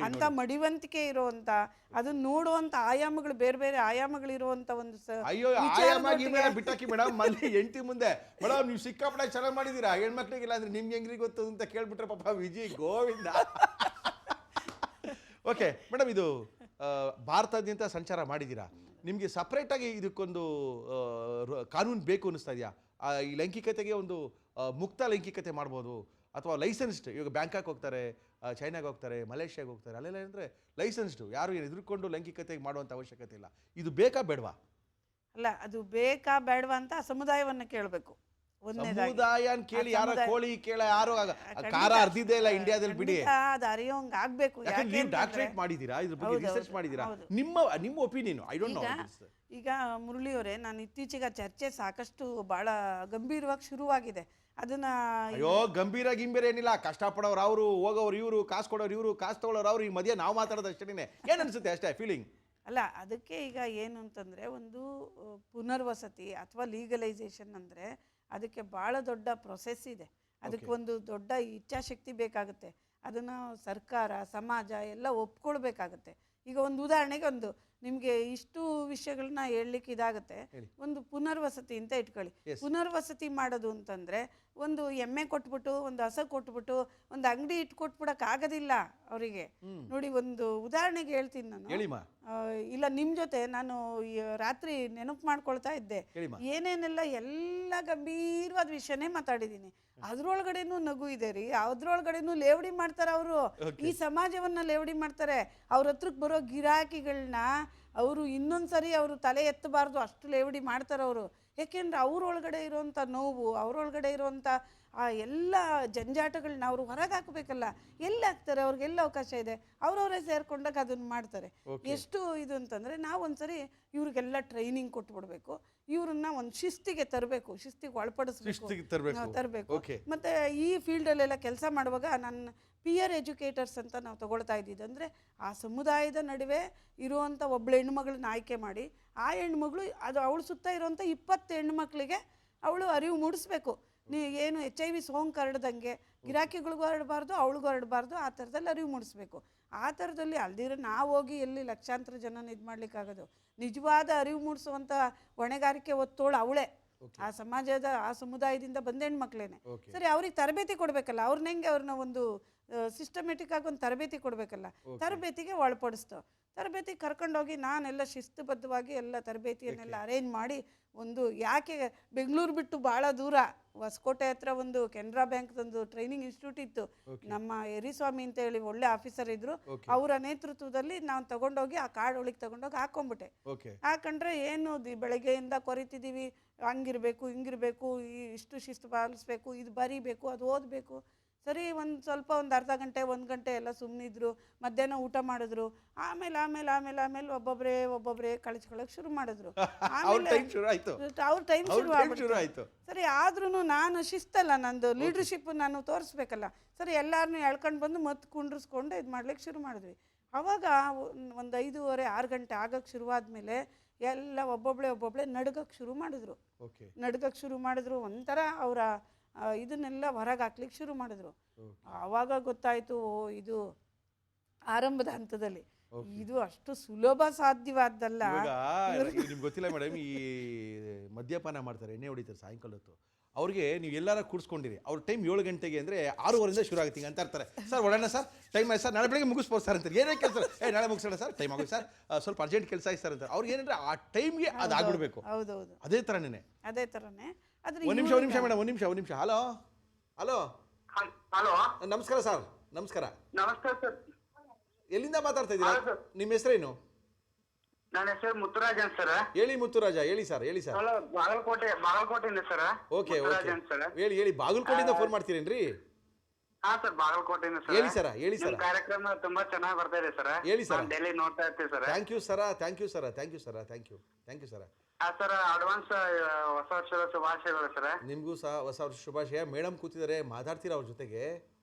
ಅಂತ ಮಡಿವಂತಿಕೆ ಇರುವಂತ, ಅದನ್ನ ನೋಡುವಂತ ಆಯಾಮಗಳು, ಬೇರೆ ಬೇರೆ ಆಯಾಮಗಳು ಇರುವಂತ ಒಂದು ಅಯ್ಯೋ ಆಯಾಮ ಬಿಟ್ಟಾಕಿ ಮೇಡಮ್. ಮಲ್ಲಿ ಎಂಟಿ ಮುಂದೆ ಮೇಡಮ್ ನೀವು ಸಿಕ್ಕಾಪಟ್ಟೆ ಚೆನ್ನಾಗಿ ಮಾಡಿದೀರಾ, ಹೆಣ್ಮಕ್ಳಿಗಿಲ್ಲ ಅಂದ್ರೆ ನಿಮ್ಗೆ ಹೆಂಗ್ರಿ ಗೊತ್ತು ಅಂತ ಕೇಳ್ಬಿಟ್ರೆ ಪಾಪ ವಿಜಯ್ ಗೋವಿಂದ. ಓಕೆ ಮೇಡಮ್, ಇದು ಭಾರತಾದ್ಯಂತ ಸಂಚಾರ ಮಾಡಿದ್ದೀರಾ. ನಿಮಗೆ ಸಪ್ರೇಟಾಗಿ ಇದಕ್ಕೊಂದು ಕಾನೂನು ಬೇಕು ಅನ್ನಿಸ್ತಾ ಇದೆಯಾ? ಈ ಲೈಂಗಿಕತೆಗೆ ಒಂದು ಮುಕ್ತ ಲೈಂಗಿಕತೆ ಮಾಡ್ಬೋದು, ಅಥವಾ ಲೈಸೆನ್ಸ್ಡ್? ಇವಾಗ ಬ್ಯಾಂಕಾಕ್ ಹೋಗ್ತಾರೆ, ಚೈನಾಗೆ ಹೋಗ್ತಾರೆ, ಮಲೇಷ್ಯಾಗೆ ಹೋಗ್ತಾರೆ, ಅಲ್ಲೆಲ್ಲ ಅಂದರೆ ಲೈಸೆನ್ಸ್ಡು, ಯಾರು ಏನು ಎದುರುಕೊಂಡು ಲೈಂಗಿಕತೆಗೆ ಮಾಡುವಂಥ ಅವಶ್ಯಕತೆ ಇಲ್ಲ. ಇದು ಬೇಕಾ ಬೇಡವಾ? ಅಲ್ಲ, ಅದು ಬೇಕಾ ಬೇಡವಾ ಅಂತ ಸಮುದಾಯವನ್ನು ಕೇಳಬೇಕು. ಸಮುದಾಯ ಕೇಳಿ, ಯಾರ ಕೋಳಿ ಕೇಳ, ಯಾರು ಕಾರ ಅರ್ಧಿದ್ದೇ ಇಲ್ಲ ಇಂಡಿಯಾದಲ್ಲಿ, ಬಿಡಿ. ಅದು ಅರಿಯೋಂಗ್ ಆಗ್ಬೇಕು. ನೀವು ಡಾಕ್ಟರೇಟ್ ಮಾಡಿದ್ದೀರಾ, ಇದ್ರ ಬಗ್ಗೆ ರಿಸರ್ಚ್ ಮಾಡಿದ್ದೀರಾ, ನಿಮ್ಮ ಒಪಿನಿಯನ್ ಐ ಡೋಂಟ್ ನೋ. ಈಗ ಮುರಳಿ ಅವರೇ, ನಾನು ಇತ್ತೀಚೆಗೆ ಚರ್ಚೆ ಸಾಕಷ್ಟು ಬಹಳ ಗಂಭೀರವಾಗಿ ಶುರುವಾಗಿದೆ. ಅದನ್ನ ಅಯ್ಯೋ ಗಂಭೀರ ಗಿಂಬೀರ ಏನಿಲ್ಲ, ಕಷ್ಟಪಡೋರು ಅವರು, ಹೋಗೋರು ಇವರು, ಕಾಸು ಕೊಡೋರು ಇವರು, ಕಾಸು ತಗೊಳ್ಳೋರು ಅವರು. ಈ ಮಧ್ಯೆ ನಾವು ಮಾತಾಡೋದು ಅಷ್ಟೇ. ಏನು ಅನ್ಸುತ್ತೆ ಅಷ್ಟೇ ಫೀಲಿಂಗ್. ಅಲ್ಲ, ಅದಕ್ಕೆ ಈಗ ಏನು ಅಂತಂದರೆ, ಒಂದು ಪುನರ್ವಸತಿ ಅಥವಾ ಲೀಗಲೈಸೇಷನ್ ಅಂದರೆ ಅದಕ್ಕೆ ಭಾಳ ದೊಡ್ಡ ಪ್ರೊಸೆಸ್ ಇದೆ. ಅದಕ್ಕೆ ಒಂದು ದೊಡ್ಡ ಇಚ್ಛಾಶಕ್ತಿ ಬೇಕಾಗುತ್ತೆ. ಅದನ್ನು ಸರ್ಕಾರ, ಸಮಾಜ ಎಲ್ಲ ಒಪ್ಕೊಳ್ಬೇಕಾಗತ್ತೆ. ಈಗ ಒಂದು ಉದಾಹರಣೆಗೆ, ಒಂದು ನಿಮಗೆ ಇಷ್ಟು ವಿಷಯಗಳನ್ನ ಹೇಳಲಿಕ್ಕೆ ಇದಾಗುತ್ತೆ. ಒಂದು ಪುನರ್ವಸತಿ ಅಂತ ಇಟ್ಕೊಳ್ಳಿ. ಪುನರ್ವಸತಿ ಮಾಡೋದು ಅಂತಂದರೆ ಒಂದು ಎಮ್ಮೆ ಕೊಟ್ಬಿಟ್ಟು ಒಂದು ಹಸ ಕೊಟ್ಬಿಟ್ಟು ಒಂದು ಅಂಗಡಿ ಇಟ್ಕೊಟ್ಬಿಡಕ್ಕೆ ಆಗೋದಿಲ್ಲ ಅವರಿಗೆ. ನೋಡಿ, ಒಂದು ಉದಾಹರಣೆಗೆ ಹೇಳ್ತೀನಿ ನಾನು. ಇಲ್ಲ, ನಿಮ್ಮ ಜೊತೆ ನಾನು ರಾತ್ರಿ ನೆನಪು ಮಾಡ್ಕೊಳ್ತಾ ಇದ್ದೆ. ಏನೇನೆಲ್ಲ ಎಲ್ಲ ಗಂಭೀರವಾದ ವಿಷಯನೇ ಮಾತಾಡಿದ್ದೀನಿ. ಅದ್ರೊಳಗಡೆನೂ ನಗು ಇದೆ ರೀ. ಅದ್ರೊಳಗಡೆನೂ ಲೇವಡಿ ಮಾಡ್ತಾರೆ ಅವರು. ಈ ಸಮಾಜವನ್ನ ಲೇವಡಿ ಮಾಡ್ತಾರೆ. ಅವ್ರ ಹತ್ರಕ್ಕೆ ಬರೋ ಗಿರಾಕಿಗಳನ್ನ ಅವರು ಇನ್ನೊಂದ್ಸರಿ ಅವರು ತಲೆ ಎತ್ತಬಾರ್ದು ಅಷ್ಟು ಲೇವಡಿ ಮಾಡ್ತಾರೆ ಅವರು. ಯಾಕೆಂದ್ರೆ ಅವ್ರೊಳಗಡೆ ಇರೋವಂಥ ನೋವು, ಅವ್ರೊಳಗಡೆ ಇರೋವಂಥ ಆ ಎಲ್ಲ ಜಂಜಾಟಗಳನ್ನ ಅವರು ಹೊರಗೆ ಹಾಕಬೇಕಲ್ಲ. ಎಲ್ಲಿ ಹಾಕ್ತಾರೆ? ಅವ್ರಿಗೆಲ್ಲ ಅವಕಾಶ ಇದೆ. ಅವ್ರವರೇ ಸೇರ್ಕೊಂಡಾಗ ಅದನ್ನು ಮಾಡ್ತಾರೆ. ಎಷ್ಟು ಇದು ಅಂತಂದರೆ, ನಾವು ಒಂದ್ಸರಿ ಇವ್ರಿಗೆಲ್ಲ ಟ್ರೈನಿಂಗ್ ಕೊಟ್ಬಿಡ್ಬೇಕು. ಇವ್ರನ್ನ ಒಂದು ಶಿಸ್ತಿಗೆ ತರಬೇಕು, ಶಿಸ್ತಿಗೆ ತರಬೇಕು. ಮತ್ತು ಈ ಫೀಲ್ಡಲ್ಲೆಲ್ಲ ಕೆಲಸ ಮಾಡುವಾಗ ನನ್ನ ಪಿಯರ್ ಎಜುಕೇಟರ್ಸ್ ಅಂತ ನಾವು ತಗೊಳ್ತಾ ಇದ್ದಿದ್ದು. ಅಂದರೆ ಆ ಸಮುದಾಯದ ನಡುವೆ ಇರುವಂಥ ಒಬ್ಬಳು ಹೆಣ್ಮಗಳನ್ನ ಆಯ್ಕೆ ಮಾಡಿ, ಆ ಹೆಣ್ಮಗಳು ಅದು ಅವಳು ಸುತ್ತ ಇರುವಂಥ 20 ಹೆಣ್ಮಕ್ಳಿಗೆ ಅವಳು ಅರಿವು ಮೂಡಿಸ್ಬೇಕು. ಏನು HIV ಸೋಂಕು ಹರಡ್ದಂಗೆ ಗಿರಾಕಿಗಳಿಗೂ ಹರಡಬಾರ್ದು, ಅವಳಿಗೂ ಹರಡಬಾರ್ದು. ಆ ಥರದಲ್ಲಿ ಅರಿವು ಮೂಡಿಸ್ಬೇಕು. ಆ ಥರದಲ್ಲಿ ಅಲ್ದಿರ ನಾವು ಹೋಗಿ ಎಲ್ಲಿ ಲಕ್ಷಾಂತರ ಜನನ ಇದು ಮಾಡ್ಲಿಕ್ಕಾಗೋದು. ನಿಜವಾದ ಅರಿವು ಮೂಡಿಸುವಂಥ ಹೊಣೆಗಾರಿಕೆ ಹೊತ್ತೋಳು ಅವಳೇ. ಆ ಸಮಾಜದ ಆ ಸಮುದಾಯದಿಂದ ಬಂದ ಹೆಣ್ಮಕ್ಳೇನೆ. ಸರಿ, ಅವ್ರಿಗೆ ತರಬೇತಿ ಕೊಡಬೇಕಲ್ಲ. ಅವ್ರನ್ನ ಹೆಂಗೆ ಅವ್ರನ್ನ ಒಂದು ಸಿಸ್ಟಮೆಟಿಕ್ ಆಗಿ ಒಂದು ತರಬೇತಿ ಕೊಡಬೇಕಲ್ಲ. ತರಬೇತಿಗೆ ಒಳಪಡಿಸ್ತು. ತರಬೇತಿ ಕರ್ಕೊಂಡೋಗಿ ನಾನೆಲ್ಲ ಶಿಸ್ತುಬದ್ಧವಾಗಿ ಎಲ್ಲ ತರಬೇತಿಯನ್ನೆಲ್ಲ ಅರೇಂಜ್ ಮಾಡಿ, ಒಂದು ಯಾಕೆ ಬೆಂಗಳೂರು ಬಿಟ್ಟು ಭಾಳ ದೂರ ಹೊಸಕೋಟೆ ಹತ್ರ ಒಂದು ಕೆನರಾ ಬ್ಯಾಂಕ್ದೊಂದು ಟ್ರೈನಿಂಗ್ ಇನ್ಸ್ಟಿಟ್ಯೂಟ್ ಇತ್ತು. ನಮ್ಮ ಯರಿಸ್ವಾಮಿ ಅಂತ ಹೇಳಿ ಒಳ್ಳೆ ಆಫೀಸರ್ ಇದ್ರು. ಅವರ ನೇತೃತ್ವದಲ್ಲಿ ನಾವು ತಗೊಂಡೋಗಿ ಆ ಕಾರ್ಡ್ ಒಳಗೆ ತಗೊಂಡೋಗಿ ಹಾಕೊಂಡ್ಬಿಟ್ಟೆ. ಹಾಕೊಂಡ್ರೆ ಏನು ಬೆಳಗ್ಗೆಯಿಂದ ಕೊರಿತಿದ್ದೀವಿ, ಹಂಗಿರ್ಬೇಕು ಹಿಂಗಿರ್ಬೇಕು, ಇಷ್ಟು ಶಿಸ್ತು ಪಾಲಿಸ್ಬೇಕು, ಇದು ಬರೀಬೇಕು, ಅದು ಓದಬೇಕು. ಸರಿ, ಒಂದು ಅರ್ಧ ಗಂಟೆ 1 ಗಂಟೆ ಎಲ್ಲ ಸುಮ್ಮನಿದ್ರು. ಮಧ್ಯಾಹ್ನ ಊಟ ಮಾಡಿದ್ರು. ಆಮೇಲೆ ಒಬ್ಬೊಬ್ಬರೇ ಕಳಿಸ್ಕೊಳ್ಳೋಕೆ ಶುರು ಮಾಡಿದ್ರು. ಅವ್ರ ಟೈಮ್ ಶುರು ಆಗ್ಬಿಟ್ಟು. ಸರಿ, ಆದ್ರೂ ನಾನು ಶಿಸ್ತಲ್ಲ, ನಂದು ಲೀಡರ್ಶಿಪ್ ನಾನು ತೋರಿಸ್ಬೇಕಲ್ಲ. ಸರಿ, ಎಲ್ಲಾರನ್ನೂ ಎಳ್ಕೊಂಡು ಬಂದು ಮತ್ತೆ ಕುಂಡ್ರಿಸ್ಕೊಂಡು ಇದು ಮಾಡ್ಲಿಕ್ಕೆ ಶುರು ಮಾಡಿದ್ವಿ. ಅವಾಗ ಒಂದು 5:30 6 ಗಂಟೆ ಆಗಕ್ಕೆ ಶುರುವಾದ್ಮೇಲೆ ಎಲ್ಲ ಒಬ್ಬೊಬ್ಬಳೆ ನಡ್ಗಕ್ಕೆ ಶುರು ಮಾಡಿದ್ರು. ಒಂಥರ ಅವರ ಇದನ್ನೆಲ್ಲ ಹೊರಗೆ ಹಾಕ್ಲಿಕ್ಕೆ ಶುರು ಮಾಡಿದ್ರು. ಆವಾಗ ಗೊತ್ತಾಯ್ತು, ಇದು ಆರಂಭದ ಹಂತದಲ್ಲಿ ಇದು ಅಷ್ಟು ಸುಲಭ ಸಾಧ್ಯವಾದ್ದಲ್ಲ. ನಿಮ್ಗೆ ಗೊತ್ತಿಲ್ಲ ಮೇಡಮ್, ಈ ಮದ್ಯಪಾನ ಮಾಡ್ತಾರೆ, ಎಣ್ಣೆ ಹೊಡಿತಾರೆ ಸಾಯಂಕಾಲ ಹೊತ್ತು. ಅವ್ರಿಗೆ ನೀವು ಎಲ್ಲಾರ ಕೂಡಿಸ್ಕೊಂಡಿರಿ. ಅವ್ರ ಟೈಮ್ 7 ಗಂಟೆಗೆ ಅಂದರೆ 6:15 ಶುರು ಆಗುತ್ತೆ ಅಂತ ಇರ್ತಾರೆ. ಸರ್ ಒಳ್ಳೆಣ್ಣ ಸರ್, ಟೈಮ್ ಆಯ್ತು ಸರ್, ನಾಳೆ ಬೆಳಗ್ಗೆ ಮುಗಿಸ್ಬೋದು ಸರ್ ಅಂತಾರೆ. ಏನೇ ಕೆಲಸ, ನಾಳೆ ಮುಗಿಸೋಣ ಸರ್, ಟೈಮ್ ಆಗುತ್ತೆ ಸರ್, ಸ್ವಲ್ಪ ಅರ್ಜೆಂಟ್ ಕೆಲಸ ಆಯ್ತು ಸರ್ ಅಂತಾರೆ. ಅವ್ರಿಗೆ ಏನಂದ್ರೆ ಆ ಟೈಮ್ಗೆ ಅದು ಆಗ್ಬಿಡ್ಬೇಕು. ಹೌದೌದು, ಅದೇ ಥರನೇ. ಒಂದು ನಿಮಿಷ ಮೇಡಮ್, ಒಂದು ನಿಮಿಷ. ಹಲೋ, ನಮಸ್ಕಾರ ಸರ್. ನಮಸ್ಕಾರ ಸರ್. ಎಲ್ಲಿಂದ ಮಾತಾಡ್ತಾ ಇದ್ದೀರಾ? ನಿಮ್ಮ ಹೆಸರೇನು? ನನ್ನ ಹೆಸರು ಮುತ್ತುರಾಜ್ ಅಂತ ಸರ್. ಹೇಳಿ ಮುತ್ತುರಾಜ, ಹೇಳಿ ಸರ್. ಬಾಗಲಕೋಟೆಯಿಂದ ಸರ್. ಓಕೆ, ಹೇಳಿ. ಬಾಗಲಕೋಟೆಯಿಂದ ಫೋನ್ ಮಾಡ್ತೀರೇನ್ರಿ? ಹಾ ಸರ್, ಬಾಗಲಕೋಟೆಯಿಂದ ಸರ್. ಹೇಳಿ ಸರ್. ಕಾರ್ಯಕ್ರಮ ತುಂಬಾ ಚೆನ್ನಾಗಿ ಬರ್ತಾ ಇದೆ ಸರ್. ಹೇಳಿ ಸರ್. ಡೈಲಿ ನೋಡ್ತಾ ಇರ್ತೀವಿ sir. Thank you sir. Sir, advance ಹೊಸ ವರ್ಷದ ಶುಭಾಶಯಗಳು ಸರ್. ನಿಮಗೂ ಸಹ ಹೊಸ ವರ್ಷ ಶುಭಾಶಯ. ಮೇಡಮ್ ಕೂತಿದ್ದಾರೆ, ಮಾತಾಡ್ತೀರಾ ಅವ್ರ ಜೊತೆಗೆ?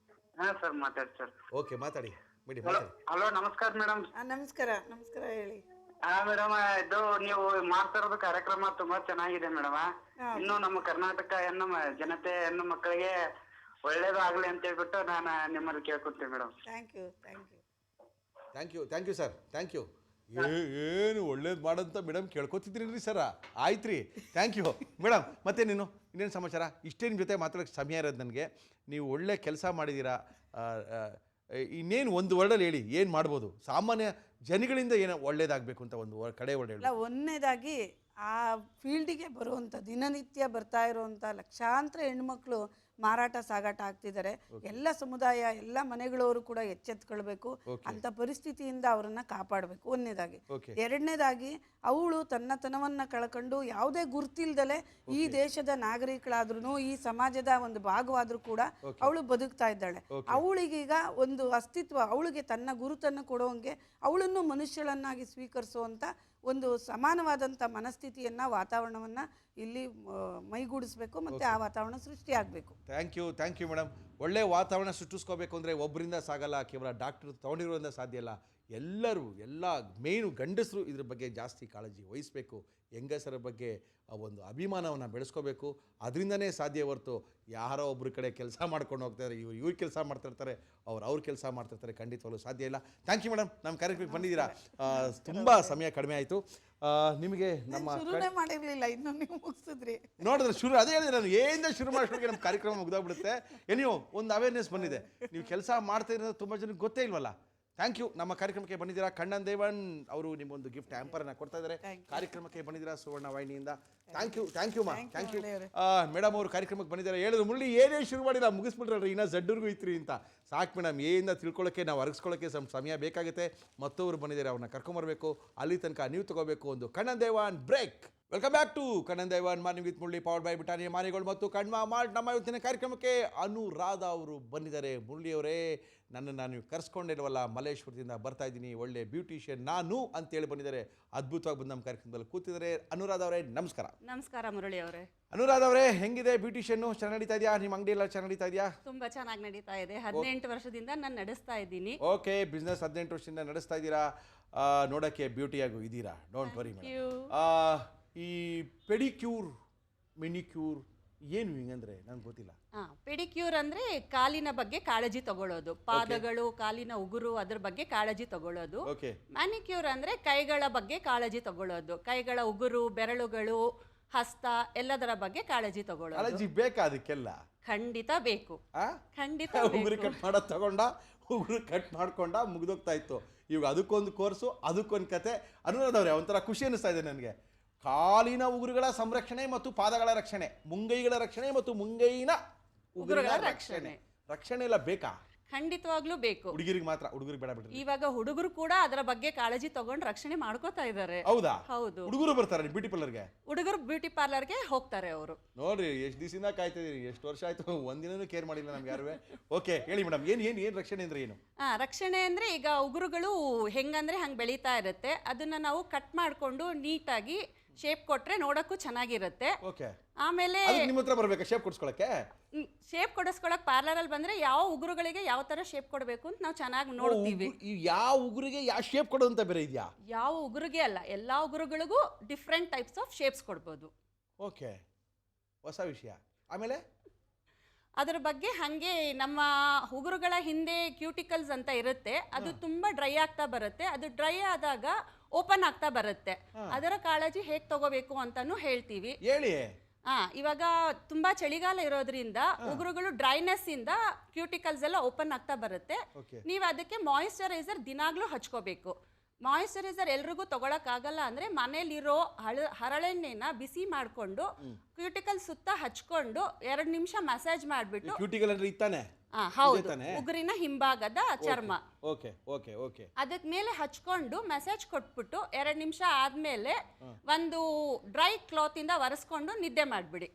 ಹಾ ಸರ್, ಮಾತಾಡಿ ಸರ್. ಓಕೆ, ಮಾತಾಡಿ. ಹಲೋ, ನಮಸ್ಕಾರ ಮೇಡಮ್. ನಮಸ್ಕಾರ ಹೇಳಿ. ಹಾ ಮೇಡಮ್, ಇದು ನೀವು ಮಾಡ್ತಾ ಇರೋದು ಕಾರ್ಯಕ್ರಮ ತುಂಬಾ ಚೆನ್ನಾಗಿದೆ ಮೇಡಮ್. ಇನ್ನು ನಮ್ಮ ಕರ್ನಾಟಕ ನಮ್ಮ ಜನತೆ ಹೆಣ್ಣು ಮಕ್ಕಳಿಗೆ ಒಳ್ಳೇದಾಗ್ಲಿ ಅಂತ ಹೇಳ್ಬಿಟ್ಟು ನಾನು ನಿಮ್ಮಲ್ಲಿ ಕೇಳ್ಕೊತೀನಿ ಮೇಡಮ್. Thank you sir. ಏನು ಒಳ್ಳೇದು ಮಾಡಂತ ಮೇಡಮ್ ಕೇಳ್ಕೊತಿದ್ರಿ ಸರ. ಆಯ್ತು ರೀ, ಥ್ಯಾಂಕ್ ಯು ಮೇಡಮ್. ಮತ್ತೆ ಇನ್ನೇನು ಸಮಾಚಾರ? ಇಷ್ಟೇ ನಿಮ್ಮ ಜೊತೆ ಮಾತಾಡೋಕ್ಕೆ ಸಮಯ ಇರೋದು ನನಗೆ. ನೀವು ಒಳ್ಳೆ ಕೆಲಸ ಮಾಡಿದ್ದೀರಾ. ಇನ್ನೇನು ಒಂದು ವರ್ಡಲ್ಲಿ ಹೇಳಿ, ಏನು ಮಾಡ್ಬೋದು? ಸಾಮಾನ್ಯ ಜನಗಳಿಂದ ಏನೋ ಒಳ್ಳೇದಾಗಬೇಕು ಅಂತ ಒಂದು ಕಡೆ ವರ್ಡ್ ಹೇಳಿ. ಒಂದನೇದಾಗಿ ಆ ಫೀಲ್ಡಿಗೆ ಬರುವಂಥ ದಿನನಿತ್ಯ ಬರ್ತಾ ಇರುವಂಥ ಲಕ್ಷಾಂತರ ಹೆಣ್ಮಕ್ಳು ಮಾರಾಟ ಸಾಗಾಟ ಆಗ್ತಿದ್ದಾರೆ. ಎಲ್ಲ ಸಮುದಾಯ, ಎಲ್ಲ ಮನೆಗಳವರು ಕೂಡ ಎಚ್ಚೆತ್ಕೊಳ್ಬೇಕು. ಅಂತ ಪರಿಸ್ಥಿತಿಯಿಂದ ಅವರನ್ನ ಕಾಪಾಡಬೇಕು, ಒಂದನೇದಾಗಿ. ಎರಡನೇದಾಗಿ, ಅವಳು ತನ್ನತನವನ್ನ ಕಳ್ಕೊಂಡು ಯಾವುದೇ ಗುರ್ತಿಲ್ದಲೆ ಈ ದೇಶದ ನಾಗರಿಕಳಾದ್ರೂ, ಈ ಸಮಾಜದ ಒಂದು ಭಾಗವಾದ್ರೂ ಕೂಡ ಅವಳು ಬದುಕ್ತಾ ಇದ್ದಾಳೆ. ಅವಳಿಗೀಗ ಒಂದು ಅಸ್ತಿತ್ವ, ಅವಳಿಗೆ ತನ್ನ ಗುರುತನ್ನು ಕೊಡುವಂಗೆ, ಅವಳನ್ನು ಮನುಷ್ಯಳನ್ನಾಗಿ ಸ್ವೀಕರಿಸುವಂತ ಒಂದು ಸಮಾನವಾದಂಥ ಮನಸ್ಥಿತಿಯನ್ನ, ವಾತಾವರಣವನ್ನ ಇಲ್ಲಿ ಮೈಗೂಡಿಸ್ಬೇಕು ಮತ್ತು ಆ ವಾತಾವರಣ ಸೃಷ್ಟಿ ಆಗಬೇಕು. Thank you madam. ಒಳ್ಳೆ ವಾತಾವರಣ ಸೃಷ್ಟಿಸ್ಕೋಬೇಕು ಅಂದರೆ ಒಬ್ಬರಿಂದ ಸಾಗಲ್ಲ, ಕೇವಲ ಡಾಕ್ಟ್ರು ತೊಗೊಂಡಿರೋದ್ರಿಂದ ಸಾಧ್ಯ ಇಲ್ಲ. ಎಲ್ಲರೂ ಮೇಯ್ನು ಗಂಡಸರು ಇದ್ರ ಬಗ್ಗೆ ಜಾಸ್ತಿ ಕಾಳಜಿ ವಹಿಸಬೇಕು. ಹೆಂಗಸರ ಬಗ್ಗೆ ಒಂದು ಅಭಿಮಾನವನ್ನು ಬೆಳೆಸ್ಕೋಬೇಕು. ಅದರಿಂದನೇ ಸಾಧ್ಯ ಹೊರತು ಯಾರೋ ಒಬ್ಬರ ಕಡೆ ಕೆಲಸ ಮಾಡ್ಕೊಂಡು ಹೋಗ್ತಾರೆ, ಇವ್ರು ಕೆಲಸ ಮಾಡ್ತಿರ್ತಾರೆ, ಅವ್ರ ಕೆಲಸ ಮಾಡ್ತಿರ್ತಾರೆ, ಖಂಡಿತವಾಗ್ಲೂ ಸಾಧ್ಯ ಇಲ್ಲ. ಥ್ಯಾಂಕ್ ಯು ಮೇಡಮ್, ನಮ್ಮ ಕಾರ್ಯಕ್ರಮಕ್ಕೆ ಬಂದಿದ್ದೀರಾ. ತುಂಬ ಸಮಯ ಕಡಿಮೆ ಆಯಿತು. ನಿಮಗೆ ನಮ್ಮ ಶುರುನೇ ಮಾಡಿರಲಿಲ್ಲ, ಇನ್ನೂ ನೀವು ಮುಗಿಸಿದ್ರಿ. ನೋಡಿದ್ರೆ ಅದೇ ಹೇಳಿದ್ರೆ ನಾನು ಏನಿಂದ ಶುರು ಮಾಡೋಕ್ಕೆ ನಮ್ಮ ಕಾರ್ಯಕ್ರಮ ಮುಗ್ದೋಗ್ಬಿಡುತ್ತೆ. ನೀವು ಒಂದು ಅವೇರ್ನೆಸ್ ಬಂದಿದೆ, ನೀವು ಕೆಲಸ ಮಾಡ್ತಾ ಇರೋದು ತುಂಬ ಜನಕ್ಕೆ ಗೊತ್ತೇ ಇಲ್ವಲ್ಲ. ಥ್ಯಾಂಕ್ ಯು, ನಮ್ಮ ಕಾರ್ಯಕ್ರಮಕ್ಕೆ ಬಂದಿದ್ದೀರಾ. ಕಣ್ಣನ್ ದೇವನ್ ಅವರು ನಿಮ್ಮೊಂದು ಗಿಫ್ಟ್ ಹ್ಯಾಂಪರನ್ನು ಕೊಡ್ತಾ ಇದ್ದಾರೆ. ಕಾರ್ಯಕ್ರಮಕ್ಕೆ ಬಂದಿದ್ದೀರಾ ಸುವರ್ಣ ವಾಹಿನಿಯಿಂದ. ಥ್ಯಾಂಕ್ ಯು ಮಾ, ಥ್ಯಾಂಕ್ ಯು ಮೇಡಮ್. ಅವರು ಕಾರ್ಯಕ್ರಮಕ್ಕೆ ಬಂದಿದ್ದಾರೆ. ಹೇಳಿದ್ರು ಮುರಳಿ ಏನೇ ಶುರು ಮಾಡಿಲ್ಲ, ಮುಗಿಸ್ಬಿಟ್ರಲ್ರಿ, ಇನ್ನೂ ಜಡ್ಡರ್ಗೂ ಇತ್ರಿ ಅಂತ. ಸಾಕು ಮೇಡಮ್, ಏನಿಂದ ತಿಳ್ಕೊಳ್ಳೋಕ್ಕೆ ನಾವು ಅರಗಿಸ್ಕೊಳ್ಳೋಕ್ಕೆ ಸಮಯ ಬೇಕಾಗುತ್ತೆ. ಮತ್ತೊಬ್ರು ಬಂದಿದ್ದಾರೆ, ಅವ್ರನ್ನ ಕರ್ಕೊಂಬರ್ಬೇಕು. ಅಲ್ಲಿ ತನಕ ನೀವು ತಗೋಬೇಕು ಒಂದು Kannan Devan break. Welcome back to Kannan Devan morning with Murali, powered by Britannia marigold ಮತ್ತು ಕಣ್ಮಾ ಮಾರ್ಟ್. ನಮ್ಮ ಇವತ್ತಿನ ಕಾರ್ಯಕ್ರಮಕ್ಕೆ ಅನುರಾಧ ಅವರು ಬಂದಿದ್ದಾರೆ. ಮುರಳಿಯವರೇ, ನನ್ನನ್ನು ನೀವು ಕರ್ಸ್ಕೊಂಡಿಲ್ವಲ್ಲ, ಮಲ್ಲೇಶ್ವರದಿಂದ ಬರ್ತಾ ಇದ್ದೀನಿ, ಒಳ್ಳೆ ಬ್ಯೂಟಿಷಿಯನ್ ನಾನು ಅಂತೇಳಿ ಬಂದಿದ್ದಾರೆ. ಅದ್ಭುತವಾಗಿ ಬಂದು ನಮ್ಮ ಕಾರ್ಯಕ್ರಮದಲ್ಲಿ ಕೂತಿದ್ದಾರೆ. ಅನುರಾಧ ಅವರೇ ನಮಸ್ಕಾರ. ನಮಸ್ಕಾರ ಮುರಳಿ ಅವರೇ. ಅನುರಾಧ ಅವರೇ, ಹೆಂಗಿದೆ ಬ್ಯೂಟಿಷಿಯನ್ನು? ಚೆನ್ನಾಗಿ ನಡೀತಾ ಇದೆಯಾ? ನಿಮ್ಮ ಅಂಗಡಿ ಎಲ್ಲ ಚೆನ್ನಾಗಿ ನಡೀತಾ ಇದೆಯಾ? ತುಂಬಾ ಚೆನ್ನಾಗಿ ನಡೀತಾ ಇದೆ. 18 ವರ್ಷದಿಂದ ನಾನು ನಡೆಸ್ತಾ ಇದ್ದೀನಿ. ಓಕೆ, ಬಿಸ್ನೆಸ್ 18 ವರ್ಷದಿಂದ ನಡೆಸ್ತಾ ಇದ್ದೀರಾ. ನೋಡೋಕ್ಕೆ ಬ್ಯೂಟಿಯಾಗೂ ಇದ್ದೀರಾ, ಡೋಂಟ್ ವರಿ ಮೇಡಮ್. ಈ ಪೆಡಿಕ್ಯೂರ್ ಮೆನಿಕ್ಯೂರ್ ಏನು ಹಿಂಗಂದ್ರೆ ನಂಗೆ ಗೊತ್ತಿಲ್ಲ. ಪೆಡಿಕ್ಯೂರ್ ಅಂದ್ರೆ ಕಾಲಿನ ಬಗ್ಗೆ ಕಾಳಜಿ ತಗೊಳ್ಳೋದು, ಪಾದಗಳು, ಕಾಲಿನ ಉಗುರು, ಅದ್ರ ಬಗ್ಗೆ ಕಾಳಜಿ ತಗೊಳ್ಳೋದು. ಮ್ಯಾನಿಕ್ಯೂರ್ ಅಂದ್ರೆ ಕೈಗಳ ಬಗ್ಗೆ ಕಾಳಜಿ ತಗೊಳ್ಳೋದು, ಕೈಗಳ ಉಗುರು, ಬೆರಳುಗಳು, ಹಸ್ತ ಎಲ್ಲದರ ಬಗ್ಗೆ ಕಾಳಜಿ ತಗೊಳ್ಳೋದು. ಕಾಳಜಿ ಬೇಕಾ ಅದಕ್ಕೆಲ್ಲ? ಖಂಡಿತ ಬೇಕು, ಖಂಡಿತ. ಉಗುರು ಕಟ್ ಮಾಡೋದು ತಗೊಂಡ, ಉಗುರು ಕಟ್ ಮಾಡ್ಕೊಂಡ, ಮುಗ್ದೋಗ್ತಾ ಇತ್ತು. ಇವಾಗ ಅದಕ್ಕೊಂದು ಕೋರ್ಸು, ಅದಕ್ಕೊಂದು ಕತೆ. ಅನುರಾಧ ಅವರೇ, ಒಂಥರ ಖುಷಿ ಅನ್ನಿಸ್ತಾ ಇದೆ ನನಗೆ. ಕಾಲಿನ ಉಗುರುಗಳ ಸಂರಕ್ಷಣೆ ಮತ್ತು ಪಾದಗಳ ರಕ್ಷಣೆ, ಮುಂಗೈಗಳ ರಕ್ಷಣೆ ಮತ್ತು ಮುಂಗೈನ ಉಗುರುಗಳ ರಕ್ಷಣೆ ಎಲ್ಲ ಬೇಕಾ? ಖಂಡಿತವಾಗ್ಲೂ ಬೇಕು. ಹುಡುಗಿರಿಗೆ ಮಾತ್ರ, ಹುಡುಗರಿಗೆ ಬೇಡ ಬಿಡ್ರಿ. ಇವಾಗ ಹುಡುಗರು ಕೂಡ ಅದರ ಬಗ್ಗೆ ಕಾಳಜಿ ತಗೊಂಡು ರಕ್ಷಣೆ ಮಾಡ್ಕೋತಾ ಇದ್ದಾರೆ. ಹೌದಾ? ಹೌದು. ಹುಡುಗರು ಬರ್ತಾರೆ ಬ್ಯೂಟಿ ಪಾರ್ಲರ್ಗೆ? ಹುಡುಗರು ಬ್ಯೂಟಿ ಪಾರ್ಲರ್ಗೆ ಹೋಗ್ತಾರೆ. ಅವರು ನೋಡ್ರಿ, ಎಷ್ಟು ದಿವಸದಿಂದ ಕಾಯ್ತಿದ್ದೀರಿ, ಎಷ್ಟು ವರ್ಷ ಆಯ್ತು, ಒಂದಿನೂ ಕೇರ್ ಮಾಡಿಲ್ಲ ನಮ್ಗೆ ಯಾರು. ಓಕೆ, ಹೇಳಿ ಮೇಡಮ್, ಏನ್ ರಕ್ಷಣೆ ಅಂದ್ರೆ ಏನು? ರಕ್ಷಣೆ ಅಂದ್ರೆ ಈಗ ಉಗುರುಗಳು ಹೆಂಗಂದ್ರೆ ಹಂಗೆ ಬೆಳೀತಾ ಇರುತ್ತೆ, ಅದನ್ನ ನಾವು ಕಟ್ ಮಾಡ್ಕೊಂಡು ನೀಟಾಗಿ ಶೇಪ್ ಕೊಟ್ರೆ ನೋಡಕ್ಕೂ ಚೆನ್ನಾಗಿರುತ್ತೆ. ಆಮೇಲೆ ನಿಮ್ಮ ಹತ್ರ ಬರ್ಬೇಕಾ ಶೇಪ್ ಕೊಡ್ಸ್ಕೊಳಕ್ಕೆ? ಶೇಪ್ ಕೊಡಿಸ್ಕೊಳಕ್ ಪಾರ್ಲರ್ ಅಲ್ಲಿ ಬಂದ್ರೆ ಯಾವ ಉಗುರುಗಳಿಗೆ ಯಾವ ತರ ಶೇಪ್ ಕೊಡಬೇಕು ಅಂತ ನಾವು ಚೆನ್ನಾಗಿ ನೋಡ್ತೀವಿ. ಯಾವ ಉಗುರಿಗೆ ಯಾವ ಶೇಪ್ ಕೊಡೋದು ಅಂತ ಬೇರೆ ಇದೆಯಾ? ಯಾವ ಉಗುರಿಗೆ ಅಲ್ಲ, ಎಲ್ಲಾ ಉಗುರುಗಳಿಗೂ ಡಿಫ್ರೆಂಟ್ ಟೈಪ್ಸ್ ಆಫ್ ಶೇಪ್ಸ್ ಕೊಡ್ಬೋದು. ಓಕೆ, ಹೊಸ ವಿಷಯ. ಆಮೇಲೆ ಅದರ ಬಗ್ಗೆ ಹಂಗೆ ನಮ್ಮ ಉಗುರುಗಳ ಹಿಂದೆ ಕ್ಯೂಟಿಕಲ್ಸ್ ಅಂತ ಇರುತ್ತೆ, ಅದು ತುಂಬಾ ಡ್ರೈ ಆಗ್ತಾ ಬರುತ್ತೆ. ಅದು ಡ್ರೈ ಆದಾಗ ಓಪನ್ ಆಗ್ತಾ ಬರುತ್ತೆ. ಅದರ ಕಾಳಜಿ ಹೇಗೆ ತಗೋಬೇಕು ಅಂತಾನು ಹೇಳ್ತೀವಿ. ಹೇಳಿ. ಇವಾಗ ತುಂಬಾ ಚಳಿಗಾಲ ಇರೋದ್ರಿಂದ ಉಗುರುಗಳು ಡ್ರೈನೆಸ್ ಇಂದ ಕ್ಯೂಟಿಕಲ್ಸ್ ಎಲ್ಲ ಓಪನ್ ಆಗ್ತಾ ಬರುತ್ತೆ. ನೀವು ಅದಕ್ಕೆ ಮಾಯಿಶ್ಚರೈಸರ್ ದಿನಾಗ್ಲೂ ಹಚ್ಕೋಬೇಕು. ಮಾಯಿಶ್ಚರೈಸರ್ ಎಲ್ರಿಗೂ ತಗೊಳಕ್ ಆಗಲ್ಲ ಅಂದ್ರೆ ಮನೇಲಿರೋ ಹರಳೆಣ್ಣೆನ ಬಿಸಿ ಮಾಡ್ಕೊಂಡು ಕ್ಯೂಟಿಕಲ್ ಸುತ್ತ ಹಚ್ಕೊಂಡು 2 ನಿಮಿಷ ಮಸಾಜ್ ಮಾಡ್ಬಿಟ್ಟು, ಕ್ಯೂಟಿಕಲ್ ಅಂದ್ರೆ ಇತ್ತಾನೆ? ಹೌದು, ಉಗುರಿನ ಹಿಂಭಾಗದ ಚರ್ಮ, ಅದಕ್ ಮೇಲೆ ಹಚ್ಕೊಂಡು ಮಸಾಜ್ ಕೊಟ್ಬಿಟ್ಟು 2 ನಿಮಿಷ ಆದ್ಮೇಲೆ ಒಂದು ಡ್ರೈ ಕ್ಲಾತ್ ಇಂದ ಒರೆಸ್ಕೊಂಡು ನಿದ್ದೆ ಮಾಡ್ಬಿಡಿ.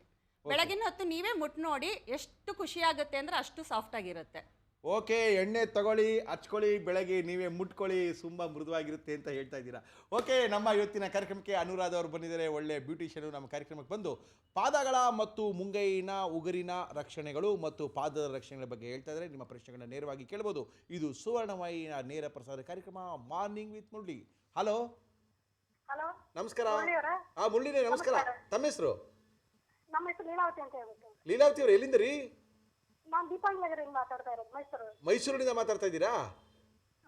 ಬೆಳಗಿನ ಹೊತ್ತು ನೀವೇ ಮುಟ್ ನೋಡಿ, ಎಷ್ಟು ಖುಷಿ ಆಗುತ್ತೆ ಅಂದ್ರೆ ಅಷ್ಟು ಸಾಫ್ಟ್ ಆಗಿರುತ್ತೆ. ಓಕೆ, ಎಣ್ಣೆ ತಗೊಳ್ಳಿ, ಹಚ್ಕೊಳ್ಳಿ, ಬೆಳಗ್ಗೆ ನೀವೇ ಮುಟ್ಕೊಳ್ಳಿ, ತುಂಬ ಮೃದುವಾಗಿರುತ್ತೆ ಅಂತ ಹೇಳ್ತಾ ಇದ್ದೀರಾ. ಓಕೆ, ನಮ್ಮ ಇವತ್ತಿನ ಕಾರ್ಯಕ್ರಮಕ್ಕೆ ಅನುರಾಧ ಅವರು ಬಂದಿದ್ದಾರೆ, ಒಳ್ಳೆ ಬ್ಯೂಟಿಷಿಯನು. ನಮ್ಮ ಕಾರ್ಯಕ್ರಮಕ್ಕೆ ಬಂದು ಪಾದಗಳ ಮತ್ತು ಮುಂಗೈನ ಉಗುರಿನ ರಕ್ಷಣೆಗಳು ಮತ್ತು ಪಾದದ ರಕ್ಷಣೆಗಳ ಬಗ್ಗೆ ಹೇಳ್ತಾ ಇದ್ದಾರೆ. ನಿಮ್ಮ ಪ್ರಶ್ನೆಗಳನ್ನ ನೇರವಾಗಿ ಕೇಳ್ಬೋದು. ಇದು ಸುವರ್ಣವಾಹಿನಿಯ ನೇರ ಪ್ರಸಾರ ಕಾರ್ಯಕ್ರಮ ಮಾರ್ನಿಂಗ್ ವಿತ್ ಮುರಳಿ. ಹಲೋ, ನಮಸ್ಕಾರ. ಮುರಳಿನೇ ನಮಸ್ಕಾರ. ತಮ್ಮ ಹೆಸರು? ನಮ್ಮ ಹೆಸರು ಲೀಲಾವತಿ ಅಂತ ಹೇಳ್ಬಿಟ್ಟು. ಲೀಲಾವತಿ ಅವರು ಎಲ್ಲಿಂದ ರೀ? ನಾನು ದೀಪಾವಳಿ ನಗರದಿಂದ ಮಾತಾಡ್ತಾ ಇರೋದು, ಮೈಸೂರು. ಮೈಸೂರಿನಿಂದ ಮಾತಾಡ್ತಾ ಇದ್ದೀರಾ?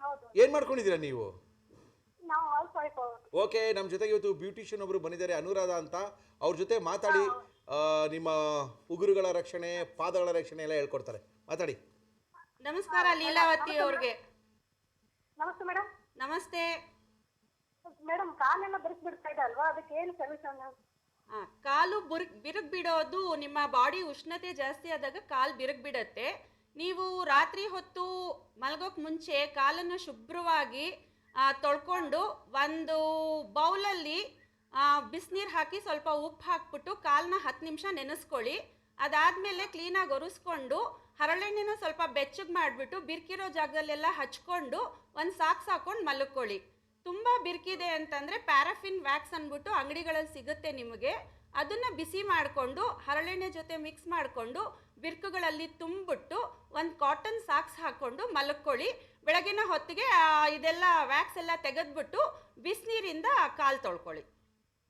ಹೌದು. ಏನ್ ಮಾಡ್ಕೊಂಡಿದ್ದೀರಾ ನೀವು? ನಾವು ಹೌಸ್ ವೈಫ್. ಓಕೆ, ನಮ್ಮ ಜೊತೆಗೆ ಇವತ್ತು ಬ್ಯೂಟಿಷಿಯನ್ ಒಬ್ರು ಬಂದಿದ್ದಾರೆ, ಅನುರಾಧ ಅಂತ. ಅವ್ರ ಜೊತೆ ಮಾತಾಡಿ ನಿಮ್ಮ ಉಗುರುಗಳ ರಕ್ಷಣೆ, ಪಾದಗಳ ರಕ್ಷಣೆ ಎಲ್ಲ ಹೇಳ್ಕೊಡ್ತಾರೆ. ಮಾತಾಡಿ. ನಮಸ್ಕಾರ ಲೀಲಾವತಿ ಅವ್ರಿಗೆ. ನಮಸ್ತೆ ಮೇಡಮ್. ನಮಸ್ತೆ ಮೇಡಮ್. ಕಾಲೆಲ್ಲ ಬಿರುಕು ಬಿಡ್ತಾ ಇದೆ ಅಲ್ವಾ, ಅದಕ್ಕೆ ಏನು ಸೊಲ್ಯೂಷನ್? ಕಾಲು ಬಿರುಕು ಬಿಡೋದು, ನಿಮ್ಮ ಬಾಡಿ ಉಷ್ಣತೆ ಜಾಸ್ತಿ ಆದಾಗ ಕಾಲು ಬಿರುಕು ಬಿಡುತ್ತೆ. ನೀವು ರಾತ್ರಿ ಹೊತ್ತು ಮಲಗೋಕ್ ಮುಂಚೆ ಕಾಲನ್ನು ಶುಭ್ರವಾಗಿ ತೊಳ್ಕೊಂಡು ಒಂದು ಬೌಲಲ್ಲಿ ಬಿಸಿನೀರು ಹಾಕಿ ಸ್ವಲ್ಪ ಉಪ್ಪು ಹಾಕ್ಬಿಟ್ಟು ಕಾಲನ್ನ 10 ನಿಮಿಷ ನೆನೆಸ್ಕೊಳ್ಳಿ. ಅದಾದಮೇಲೆ ಕ್ಲೀನಾಗಿ ಒರೆಸ್ಕೊಂಡು ಹರಳೆಣ್ಣೆನ ಸ್ವಲ್ಪ ಬೆಚ್ಚಗೆ ಮಾಡಿಬಿಟ್ಟು ಬಿರ್ಕಿರೋ ಜಾಗದಲ್ಲೆಲ್ಲ ಹಚ್ಕೊಂಡು ಒಂದು ಸಾಕ್ಸ್ ಹಾಕ್ಕೊಂಡು ಮಲ್ಕೊಳ್ಳಿ. ತುಂಬ ಬಿರ್ಕಿದೆ ಅಂತಂದರೆ ಪ್ಯಾರಾಫಿನ್ ವ್ಯಾಕ್ಸ್ ಅಂದ್ಬಿಟ್ಟು ಅಂಗಡಿಗಳಲ್ಲಿ ಸಿಗುತ್ತೆ ನಿಮಗೆ, ಅದನ್ನು ಬಿಸಿ ಮಾಡಿಕೊಂಡು ಹರಳೆಣ್ಣೆ ಜೊತೆ ಮಿಕ್ಸ್ ಮಾಡಿಕೊಂಡು ಬಿರ್ಕುಗಳಲ್ಲಿ ತುಂಬಿಟ್ಟು ಒಂದು ಕಾಟನ್ ಸಾಕ್ಸ್ ಹಾಕ್ಕೊಂಡು ಮಲ್ಕೊಳ್ಳಿ. ಬೆಳಗಿನ ಹೊತ್ತಿಗೆ ಇದೆಲ್ಲ ವ್ಯಾಕ್ಸ್ ಎಲ್ಲ ತೆಗೆದ್ಬಿಟ್ಟು ಬಿಸಿನೀರಿಂದ ಕಾಲು ತೊಳ್ಕೊಳ್ಳಿ.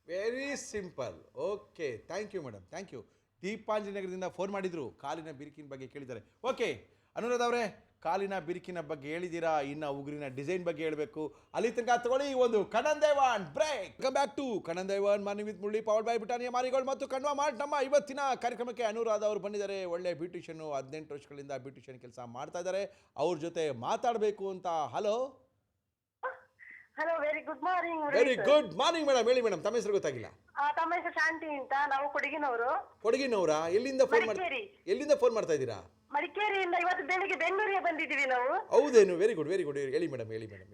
Very simple. Okay, thank you madam, thank you. ದೀಪಾಂಜನಗರದಿಂದ ಫೋನ್ ಮಾಡಿದ್ರು, ಕಾಲಿನ ಬಿರುಕಿನ ಬಗ್ಗೆ ಕೇಳಿದ್ದಾರೆ. ಓಕೆ ಅನುರಾಧ ಅವರೇ, ಕಾಲಿನ ಬಿರುಕಿನ ಬಗ್ಗೆ ಹೇಳಿದ್ದೀರಾ, ಇನ್ನು ಉಗುರಿನ ಡಿಸೈನ್ ಬಗ್ಗೆ ಹೇಳಬೇಕು. ಅಲ್ಲಿ ತನಕ ತಗೊಳ್ಳಿ ಒಂದು Kannan Devan break. Welcome back to Kannan Devan morning with Murali, powered by Britannia marigold ಮತ್ತು ಕಣ್ವಾ ಮಾರ್ಟ್. ನಮ್ಮ ಇವತ್ತಿನ ಕಾರ್ಯಕ್ರಮಕ್ಕೆ ಅನುರಾಧ ಅವರು ಬಂದಿದ್ದಾರೆ. ಒಳ್ಳೆ ಬ್ಯೂಟಿಷಿಯನ್ನು, 18 ವರ್ಷಗಳಿಂದ ಬ್ಯೂಟಿಷಿಯನ್ ಕೆಲಸ ಮಾಡ್ತಾ ಇದ್ದಾರೆ. ಅವ್ರ ಜೊತೆ ಮಾತಾಡಬೇಕು ಅಂತ. Hello hello, very good morning. Very good morning madam. ಹೇಳಿ ಮೇಡಮ್, ತಮ್ಮ ಹೆಸರು ಗೊತ್ತಾಗಿಲ್ಲ. ತಮ್ಮ ಹೆಸರು ಶಾಂತಿ ಅಂತ, ನಾವು ಕೊಡಗಿನವರು. ಕೊಡಗಿನವರಾ? ಎಲ್ಲಿಂದ ಫೋನ್ ಮಾಡ್ತಾ ಇದ್ದೀರಾ? ಮಡಿಕೇರಿಯಿಂದ ಇವತ್ತು ಬೆಳಿಗ್ಗೆ ಬೆಂಗಳೂರಿಗೆ ಬಂದಿದ್ದೀವಿ ನಾವು. ಹೌದೇನು? Very good very good. ಹೇಳಿ ಮೇಡಮ್, ಹೇಳಿ ಮೇಡಮ್.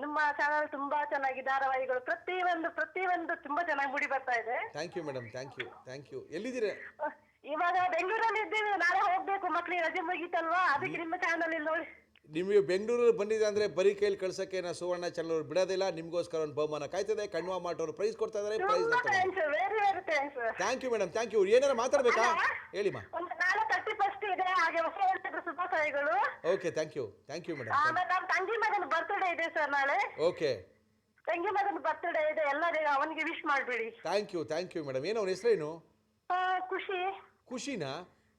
ನಿಮ್ಮ ಚಾನಲ್ ತುಂಬಾ ಚೆನ್ನಾಗಿ, ಧಾರಾವಾಹಿಗಳು ಪ್ರತಿಯೊಂದು ತುಂಬಾ ಚೆನ್ನಾಗಿ ಮೂಡಿ ಬರ್ತಾ ಇದೆ. Thank you madam, thank you thank you. ಎಲ್ಲಿದ್ದೀರಾ? ಇವಾಗ ಬೆಂಗಳೂರಲ್ಲಿ ಇದ್ದೀವಿ, ನಾಳೆ ಹೋಗ್ಬೇಕು, ಮಕ್ಳಿಗೆ ರಜೆ ಮುಗೀತಲ್ವಾ, ಅದಕ್ಕೆ ನಿಮ್ಮ ಚಾನಲ್ ಇಲ್ಲಿ ನೋಡಿ. ನಿಮಗೆ ಬೆಂಗಳೂರಲ್ಲಿ ಬಂದಿದೆ ಅಂದರೆ ಬರೀ ಕೈಲಿ ಕಳ್ಸೋಕ್ಕೆ ನಾವು ಸುವರ್ಣ ಚಾನಲ್ ಅವ್ರು ಬಿಡೋದಿಲ್ಲ. ನಿಮಗೋಸ್ಕರ ಒಂದು ಬಹುಮಾನ ಕಾಯ್ತದೆ. ಕಣ್ವಾ ಮಾರ್ಟ್ ಅವರು ಪ್ರೈಸ್ ಕೊಡ್ತಾ ಇದ್ದಾರೆ. Prize very thanks. Thank you madam, thank you. ಏನಾರ ಮಾತಾಡ್ಬೇಕಾ? ಹೇಳಿಮಾ. ನಾಳೆ 31st ಇದೆ, ಹಾಗೆ ಹೊಸ ವರ್ಷದ ಶುಭಾಶಯಗಳು. Okay, thank you madam. ಆಮೇಲೆ ನಮ್ಮ ತಂಗಿ ಮಗನ ಬರ್ತ್ಡೇ ಇದೆ ಸರ್ ನಾಳೆ. ಓಕೆ, ತಂಗಿ ಮಗನ ಬರ್ತ್ಡೇ ಇದೆ, ಎಲ್ಲರಿಗೂ ಅವನಿಗೆ ವಿಶ್ ಮಾಡ್ಬಿಡಿ. Thank you madam. ಏನು ಅವನ ಹೆಸರೇನು? ಖುಷಿ. ಖುಷಿನಾ?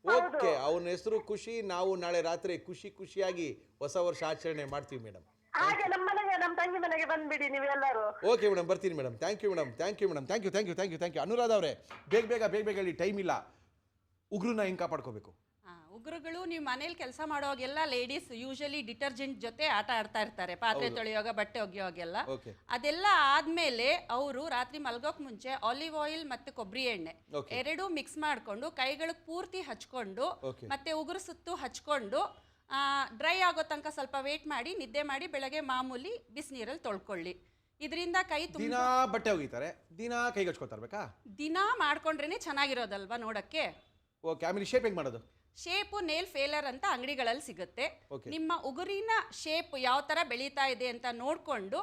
ಓಕೆ, ಅವನ ಹೆಸರು ಖುಷಿ. ನಾವು ನಾಳೆ ರಾತ್ರಿ ಖುಷಿಯಾಗಿ ಹೊಸ ವರ್ಷ ಆಚರಣೆ ಮಾಡ್ತೀವಿ ಮೇಡಮ್. ಹಾಗೆ ನಮ್ಮ ತಂಗಿ ಮನೆಗೆ ಬಂದ್ಬಿಡಿ ನೀವು ಎಲ್ಲರೂ. ಓಕೆ ಮೇಡಮ್, ಬರ್ತೀನಿ madam. Thank you madam, thank you. Anuradha ಅವರೇ, ಬೇಗ ಹೇಳಿ, ಟೈಮ್ ಇಲ್ಲ. ಉಗುರನ್ನ ಹೆಂಗೆ ಕಾಪಾಡ್ಕೋಬೇಕು? ಉಗುರುಗಳು ನೀವು ಮನೇಲಿ ಕೆಲಸ ಮಾಡುವಾಗೆಲ್ಲ ಲೇಡೀಸ್ ಯೂಶಲಿ ಡಿಟರ್ಜೆಂಟ್ ಜೊತೆ ಆಟ ಆಡ್ತಾ ಇರ್ತಾರೆ, ಪಾತ್ರೆ ತೊಳೆಯುವಾಗ, ಬಟ್ಟೆ ಒಗೆಯುವಾಗೆಲ್ಲ. ಅದೆಲ್ಲ ಆದ್ಮೇಲೆ ಅವರು ರಾತ್ರಿ ಮಲ್ಗೋಕ್ ಮುಂಚೆ ಆಲಿವ್ ಆಯಿಲ್ ಮತ್ತೆ ಕೊಬ್ಬರಿ ಎಣ್ಣೆ ಎರಡೂ ಮಿಕ್ಸ್ ಮಾಡ್ಕೊಂಡು ಕೈಗಳಿಗೆ ಪೂರ್ತಿ ಹಚ್ಕೊಂಡು ಮತ್ತೆ ಉಗುರು ಸುತ್ತು ಹಚ್ಕೊಂಡು ಡ್ರೈ ಆಗೋ ತನಕ ಸ್ವಲ್ಪ ವೇಟ್ ಮಾಡಿ ನಿದ್ದೆ ಮಾಡಿ ಬೆಳಗ್ಗೆ ಮಾಮೂಲಿ ಬಿಸಿನೀರಲ್ಲಿ ತೊಳ್ಕೊಳ್ಳಿ. ಇದರಿಂದ ಕೈ ದಿನಾ ಬಟ್ಟೆ ಒಗಿತಾರೆ, ದಿನಾ ಕೈಗೆ ಹಚ್ಕೊತಾರ್ಬೇಕಾ? ದಿನಾ ಮಾಡ್ಕೊಂಡ್ರೇನೆ ಚೆನ್ನಾಗಿರೋದಲ್ವಾ ನೋಡಕ್ಕೆ. ಓಕೆ, ಆಮೇಲೆ ಶೇಪ್ ಹೆಂಗೆ ಮಾಡೋದು? ಶೇಪು ನೇಲ್ ಫೇಲರ್ ಅಂತ ಅಂಗಡಿಗಳಲ್ಲಿ ಸಿಗುತ್ತೆ. ನಿಮ್ಮ ಉಗುರಿನ ಶೇಪ್ ಯಾವ ತರ ಬೆಳೀತಾ ಇದೆ ಅಂತ ನೋಡ್ಕೊಂಡು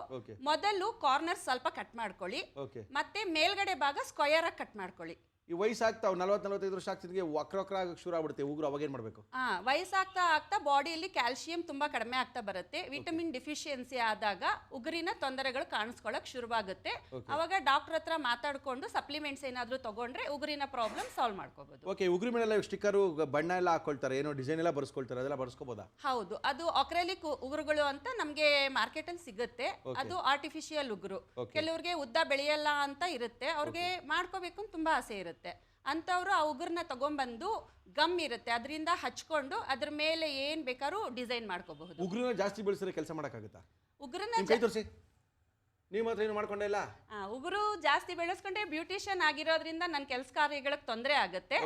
ಮೊದಲು ಕಾರ್ನರ್ ಸ್ವಲ್ಪ ಕಟ್ ಮಾಡ್ಕೊಳ್ಳಿ, ಮತ್ತೆ ಮೇಲ್ಗಡೆ ಭಾಗ ಸ್ಕ್ವಯರ್ ಆಗಿ ಕಟ್ ಮಾಡ್ಕೊಳ್ಳಿ. ಈ ವಯಸ್ಸಾಗ್ತಾವ್ 40-45 ವರ್ಷ ಆಗ್ತಿದ್ಗೆ ವಕ್ರ ಆಗಕ್ಕೆ ಶುರು ಆಗ್ಬಿಡುತ್ತೆ ಉಗುರು, ಅವಾಗ ಏನು ಮಾಡಬೇಕು? ವಯಸ್ಸಾಗ್ತಾ ಬಾಡಿಯಲ್ಲಿ ಕ್ಯಾಲ್ಸಿಯಂ ತುಂಬಾ ಕಡಿಮೆ ಆಗ್ತಾ ಬರುತ್ತೆ. ವಿಟಮಿನ್ ಡಿಫಿಷಿಯನ್ಸಿ ಆದಾಗ ಉಗುರಿನ ತೊಂದರೆಗಳು ಕಾಣಿಸ್ಕೊಳ್ಳೋಕೆ ಶುರುವಾಗುತ್ತೆ. ಅವಾಗ ಡಾಕ್ಟರ್ ಹತ್ರ ಮಾತಾಡ್ಕೊಂಡು ಸಪ್ಲಿಮೆಂಟ್ಸ್ ಏನಾದರೂ ತಗೊಂಡ್ರೆ ಉಗುರಿನ ಪ್ರಾಬ್ಲಮ್ ಸಾಲ್ವ್ ಮಾಡ್ಕೋಬಹುದು. ಓಕೆ, ಉಗುರು ಮೇಲೆಲ್ಲ ಸ್ಟಿಕ್ಕರು ಬಣ್ಣ ಎಲ್ಲ ಹಾಕೊಳ್ತಾರೆ, ಏನೋ ಡಿಸೈನ್ ಎಲ್ಲ ಬರ್ಸ್ಕೊಳ್ತಾರೆ, ಅದೆಲ್ಲ ಬರ್ಸ್ಕೋಬೋದಾ? ಹೌದು, ಅದು ಅಕ್ರೆಲಿಕ್ ಉಗುರುಗಳು ಅಂತ ನಮಗೆ ಮಾರ್ಕೆಟಲ್ಲಿ ಸಿಗುತ್ತೆ. ಅದು ಆರ್ಟಿಫಿಷಿಯಲ್ ಉಗುರು. ಕೆಲವ್ರಿಗೆ ಉದ್ದ ಬೆಳೆಯಲ್ಲ ಅಂತ ಇರುತ್ತೆ, ಅವ್ರಿಗೆ ಮಾಡ್ಕೋಬೇಕು ಅಂತ ತುಂಬಾ ಆಸೆ ಇರುತ್ತೆ. ಅಂತವ್ರು ಆ ಉಗುರನ್ನ ತಗೊಂಡ್ಬಂದು ಗಮ್ ಇರುತ್ತೆ ಅದರಿಂದ ಹಚ್ಕೊಂಡು ಅದ್ರ ಮೇಲೆ ಏನ್ ಬೇಕಾದ್ರೂ ಡಿಸೈನ್ ಮಾಡ್ಕೋಬಹುದು. ಉಗುರನ್ನ ಜಾಸ್ತಿ ಬೆಳೆಸಿದ್ರೆ ಕೆಲಸ ಮಾಡಕ್ಕಾಗುತ್ತಾ? ಉಗುರನ್ನ ಕೈ ತೋರಿಸಿ. ನೀವು ಮಾತ್ರ ಏನು ಮಾಡ್ಕೊಂಡೇ ಇಲ್ಲ? ಉಗುರು ಜಾಸ್ತಿ ಬೆಳೆಸ್ಕೊಂಡೆ ಬ್ಯೂಟಿಷಿಯನ್ ಆಗಿರೋದ್ರಿಂದ ನನ್ನ ಕೆಲಸ ಕಾರ್ಯಗಳಿಗೆ ತೊಂದರೆ ಆಗುತ್ತೆ.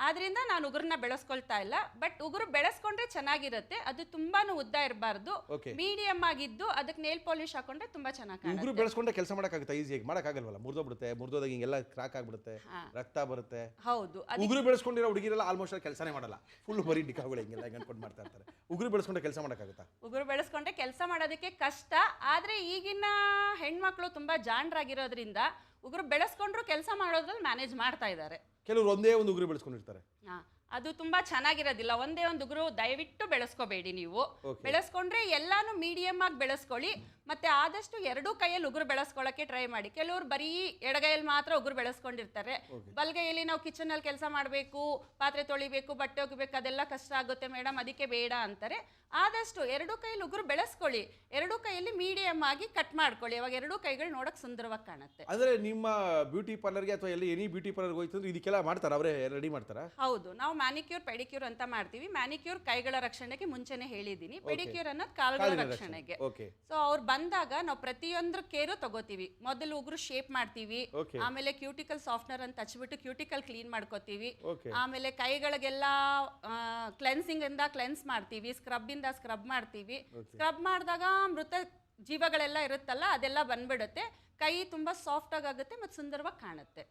ಆದ್ರಿಂದ ನಾನು ಉಗುರನ್ನ ಬೆಳೆಸ್ಕೊಳ್ತಾ ಇಲ್ಲ. ಬಟ್ ಉಗುರು ಬೆಳೆಸ್ಕೊಂಡ್ರೆ ಚೆನ್ನಾಗಿರುತ್ತೆ. ಅದು ತುಂಬಾನು ಉದ್ದ ಇರಬಾರ್ದು, ಮೀಡಿಯಂ ಆಗಿದ್ದು ಅದಕ್ಕೆ ನೇಲ್ ಪಾಲಿಶ್ ಹಾಕೊಂಡ್ರೆ ತುಂಬಾ ಚೆನ್ನಾಗಿ. ಉಗುರು ಬೆಳೆಸ್ಕೊಂಡ್ರೆ ಕೆಲಸ ಮಾಡಕ್ಕಾಗುತ್ತಾ? ಈಸಿಯಾಗಿ ಮಾಡಕ್ಕಾಗಲ್ವಲ್ಲ, ಮುರಿದೋದಾಗ ಹಿಂಗೆಲ್ಲ ಕ್ರಾಕ್ ಆಗ್ಬಿಡುತ್ತೆ, ರಕ್ತ ಬರುತ್ತೆ. ಹೌದು, ಉಗುರು ಬೆಳೆಸ್ಕೊಂಡಿರೋ ಹುಡುಗಿರೆಲ್ಲ ಆಲ್ಮೋಸ್ಟ್ ಕೆಲಸನೇ ಮಾಡಲ್ಲ, ಫುಲ್ ಬರೀ ಡಿಕಾಗಳು ಹಿಂಗೆಲ್ಲ ಅನ್ಕೊಂಡು ಮಾಡ್ತಾ ಇರ್ತಾರೆ. ಉಗುರು ಬೆಳೆಸ್ಕೊಂಡ್ರೆ ಕೆಲಸ ಮಾಡಕ್ಕಾಗುತ್ತಾ? ಉಗುರು ಬೆಳೆಸ್ಕೊಂಡ್ರೆ ಕೆಲಸ ಮಾಡೋದಕ್ಕೆ ಕಷ್ಟ. ಆದ್ರೆ ಈಗಿನ ಹೆಣ್ಮಕ್ಳು ತುಂಬಾ ಜಾಣರಾಗಿರೋದ್ರಿಂದ ಉಗುರು ಬೆಳೆಸ್ಕೊಂಡ್ರು ಕೆಲಸ ಮಾಡೋದ್ರಲ್ಲಿ ಮ್ಯಾನೇಜ್ ಮಾಡ್ತಾ ಇದ್ದಾರೆ. ಕೆಲವರು ಒಂದೇ ಒಂದು ಉಗುರು ಬೆಳೆಸ್ಕೊಂಡಿರ್ತಾರೆ, ಅದು ತುಂಬಾ ಚೆನ್ನಾಗಿರೋದಿಲ್ಲ. ಒಂದೇ ಒಂದು ಉಗುರು ದಯವಿಟ್ಟು ಬೆಳೆಸ್ಕೋಬೇಡಿ. ನೀವು ಬೆಳೆಸ್ಕೊಂಡ್ರೆ ಎಲ್ಲಾನು ಮೀಡಿಯಂ ಆಗಿ ಬೆಳೆಸ್ಕೊಳ್ಳಿ. ಮತ್ತೆ ಆದಷ್ಟು ಎರಡೂ ಕೈಯಲ್ಲಿ ಉಗುರು ಬೆಳೆಸ್ಕೊಳ್ಳೋಕೆ ಟ್ರೈ ಮಾಡಿ. ಕೆಲವರು ಬರೀ ಎಡಗೈಯಲ್ಲಿ ಮಾತ್ರ ಉಗುರು ಬೆಳೆಸ್ಕೊಂಡಿರ್ತಾರೆ. ಬಲ್ಗೈಯಲ್ಲಿ ನಾವು ಕಿಚನ್ ಅಲ್ಲಿ ಕೆಲಸ ಮಾಡಬೇಕು, ಪಾತ್ರೆ ತೊಳಿಬೇಕು, ಬಟ್ಟೆ ಒಗಿಬೇಕು, ಅದೆಲ್ಲ ಕಷ್ಟ ಆಗುತ್ತೆ ಮೇಡಮ್, ಅದಕ್ಕೆ ಬೇಡ ಅಂತಾರೆ. ಆದಷ್ಟು ಎರಡೂ ಕೈಯಲ್ಲಿ ಉಗುರು ಬೆಳೆಸ್ಕೊಳ್ಳಿ, ಎರಡೂ ಕೈಯಲ್ಲಿ ಮೀಡಿಯಂ ಆಗಿ ಕಟ್ ಮಾಡ್ಕೊಳ್ಳಿ. ಅವಾಗ ಎರಡೂ ಕೈಗಳು ನೋಡಕ್ ಸುಂದರವಾಗಿ ಕಾಣುತ್ತೆ. ಅಂದ್ರೆ ನಿಮ್ಮ ಬ್ಯೂಟಿ ಪಾರ್ಲರ್ಗೆ ಅಥವಾ ಎನಿ ಬ್ಯೂಟಿ ಪಾರ್ಲರ್ಗೆ ಹೋಯ್ತು ಇದಕ್ಕೆಲ್ಲ ಮಾಡ್ತಾರ, ಅವರೇ ರೆಡಿ ಮಾಡ್ತಾರ? ಹೌದು, ನಾವು ಮ್ಯಾನಿಕ್ಯೂರ್ ಪೆಡಿಕ್ಯೂರ್ ಅಂತ ಮಾಡ್ತೀವಿ. ಮ್ಯಾನಿಕ್ಯೂರ್ ಕೈಗಳ ರಕ್ಷಣೆಗೆ ಮುಂಚೆನೆ ಹೇಳಿದೀನಿ, ಪೆಡಿಕ್ಯೂರ್ ಅನ್ನೋದು ಕಾಲುಗಳ ರಕ್ಷಣೆಗೆ. ಸೊ ಅವ್ರು ಬಂದಾಗ ನಾವು ಪ್ರತಿಯೊಂದ್ರ ಕೇರು ತಗೋತೀವಿ. ಮೊದಲು ಉಗುರು ಶೇಪ್ ಮಾಡ್ತೀವಿ, ಆಮೇಲೆ ಕ್ಯೂಟಿಕಲ್ ಸಾಫ್ಟ್ನರ್ ಅಂತ ಹಚ್ಬಿಟ್ಟು ಕ್ಯೂಟಿಕಲ್ ಕ್ಲೀನ್ ಮಾಡ್ಕೋತೀವಿ. ಆಮೇಲೆ ಕೈಗಳಿಗೆಲ್ಲ ಕ್ಲೆನ್ಸಿಂಗ್ ಇಂದ ಕ್ಲೆನ್ಸ್ ಮಾಡ್ತೀವಿ, ಸ್ಕ್ರಬ್ ಇಂದ ಸ್ಕ್ರಬ್ ಮಾಡ್ತೀವಿ. ಸ್ಕ್ರಬ್ ಮಾಡಿದಾಗ ಮೃತ ಜೀವಗಳೆಲ್ಲ ಇರುತ್ತಲ್ಲ ಅದೆಲ್ಲ ಬಂದ್ಬಿಡುತ್ತೆ. ಕೈ ತುಂಬಾ ಸಾಫ್ಟ್ ಆಗುತ್ತೆ ಮತ್ತೆ ಸುಂದರವಾಗಿ ಕಾಣುತ್ತೆ.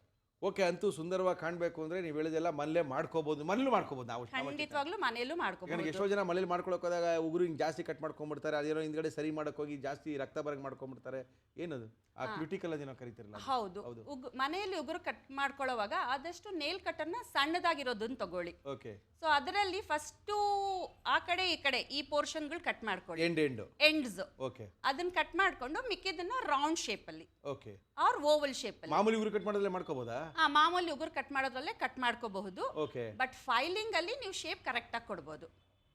ಓಕೆ, ಅಂತೂ ಸುಂದರವಾಗಿ ಕಾಣಬೇಕು ಅಂದರೆ ನೀವು ಹೇಳಿದೆಲ್ಲ ಮನೇಲೇ ಮಾಡ್ಕೋಬೋದು, ಮನೇಲೂ ಮಾಡ್ಕೋಬೋದು ನಾವು. ಖಂಡಿತವಾಗ್ಲೂ ಮನೆಯಲ್ಲೂ ಯಾಕಂದ್ರೆ ಮಾಡ್ಕೋಬಹುದು. ಎಷ್ಟೋ ಜನ ಮನೇಲಿ ಮಾಡ್ಕೊಳಕ್ಕೆ ಹೋದಾಗ ಉಗುರು ಹಿಂಗೆ ಜಾಸ್ತಿ ಕಟ್ ಮಾಡ್ಕೊಂಡ್ಬಿಡ್ತಾರೆ, ಅದೇನೋ ಹಿಂದ್ಗಡೆ ಸರಿ ಮಾಡೋಕೆ ಹೋಗಿ ಜಾಸ್ತಿ ರಕ್ತ ಬರಂಗೆ ಮಾಡ್ಕೊಂಡ್ಬಿಡ್ತಾರೆ. ಏನದು ಆ ಕ್ಯೂಟಿಕಲ್ ಅದೇನೋ ಕರೀತಿರಲ್ಲ. ಹೌದು, ಮನೆಯಲ್ಲಿ ಉಗುರು ಕಟ್ ಮಾಡ್ಕೊಳ್ಳೋವಾಗ ಆದಷ್ಟು ನೇಲ್ ಕಟ್ಟರ್ನ ಸಣ್ಣದಾಗಿರೋದನ್ನ ತಗೊಳ್ಳಿ. ಓಕೆ. ಸೊ ಅದರಲ್ಲಿ ಫಸ್ಟು ಆ ಕಡೆ ಈ ಕಡೆ ಈ ಪೋರ್ಷನ್ಗಳು ಕಟ್ ಮಾಡ್ಕೊಳ್ಳಿ, ಎಂಡ್ಸ್. ಓಕೆ. ಅದನ್ನ ಕಟ್ ಮಾಡ್ಕೊಂಡು ಮಿಕ್ಕಿದ್ದನ್ನ ರೌಂಡ್ ಶೇಪ್ ಅಲ್ಲಿ ಓಕೆ. ಆರ್ ಓವಲ್ ಶೇಪ್ ಅಲ್ಲಿ. ಮಾಮೂಲಿ ಉಗುರು ಕಟ್ ಮಾಡೋದ್ರಲ್ಲೇ ಮಾಡ್ಕೋಬೋದಾ? ಮಾಮೂಲಿ ಉಗುರು ಕಟ್ ಮಾಡೋದ್ರಲ್ಲೇ ಕಟ್ ಮಾಡ್ಕೋಬಹುದು. ಓಕೆ. ಬಟ್ ಫೈಲಿಂಗ್ ಅಲ್ಲಿ ನೀವು ಶೇಪ್ ಕರೆಕ್ಟ್ ಆಗಿ ಕೊಡ್ಬೋದು.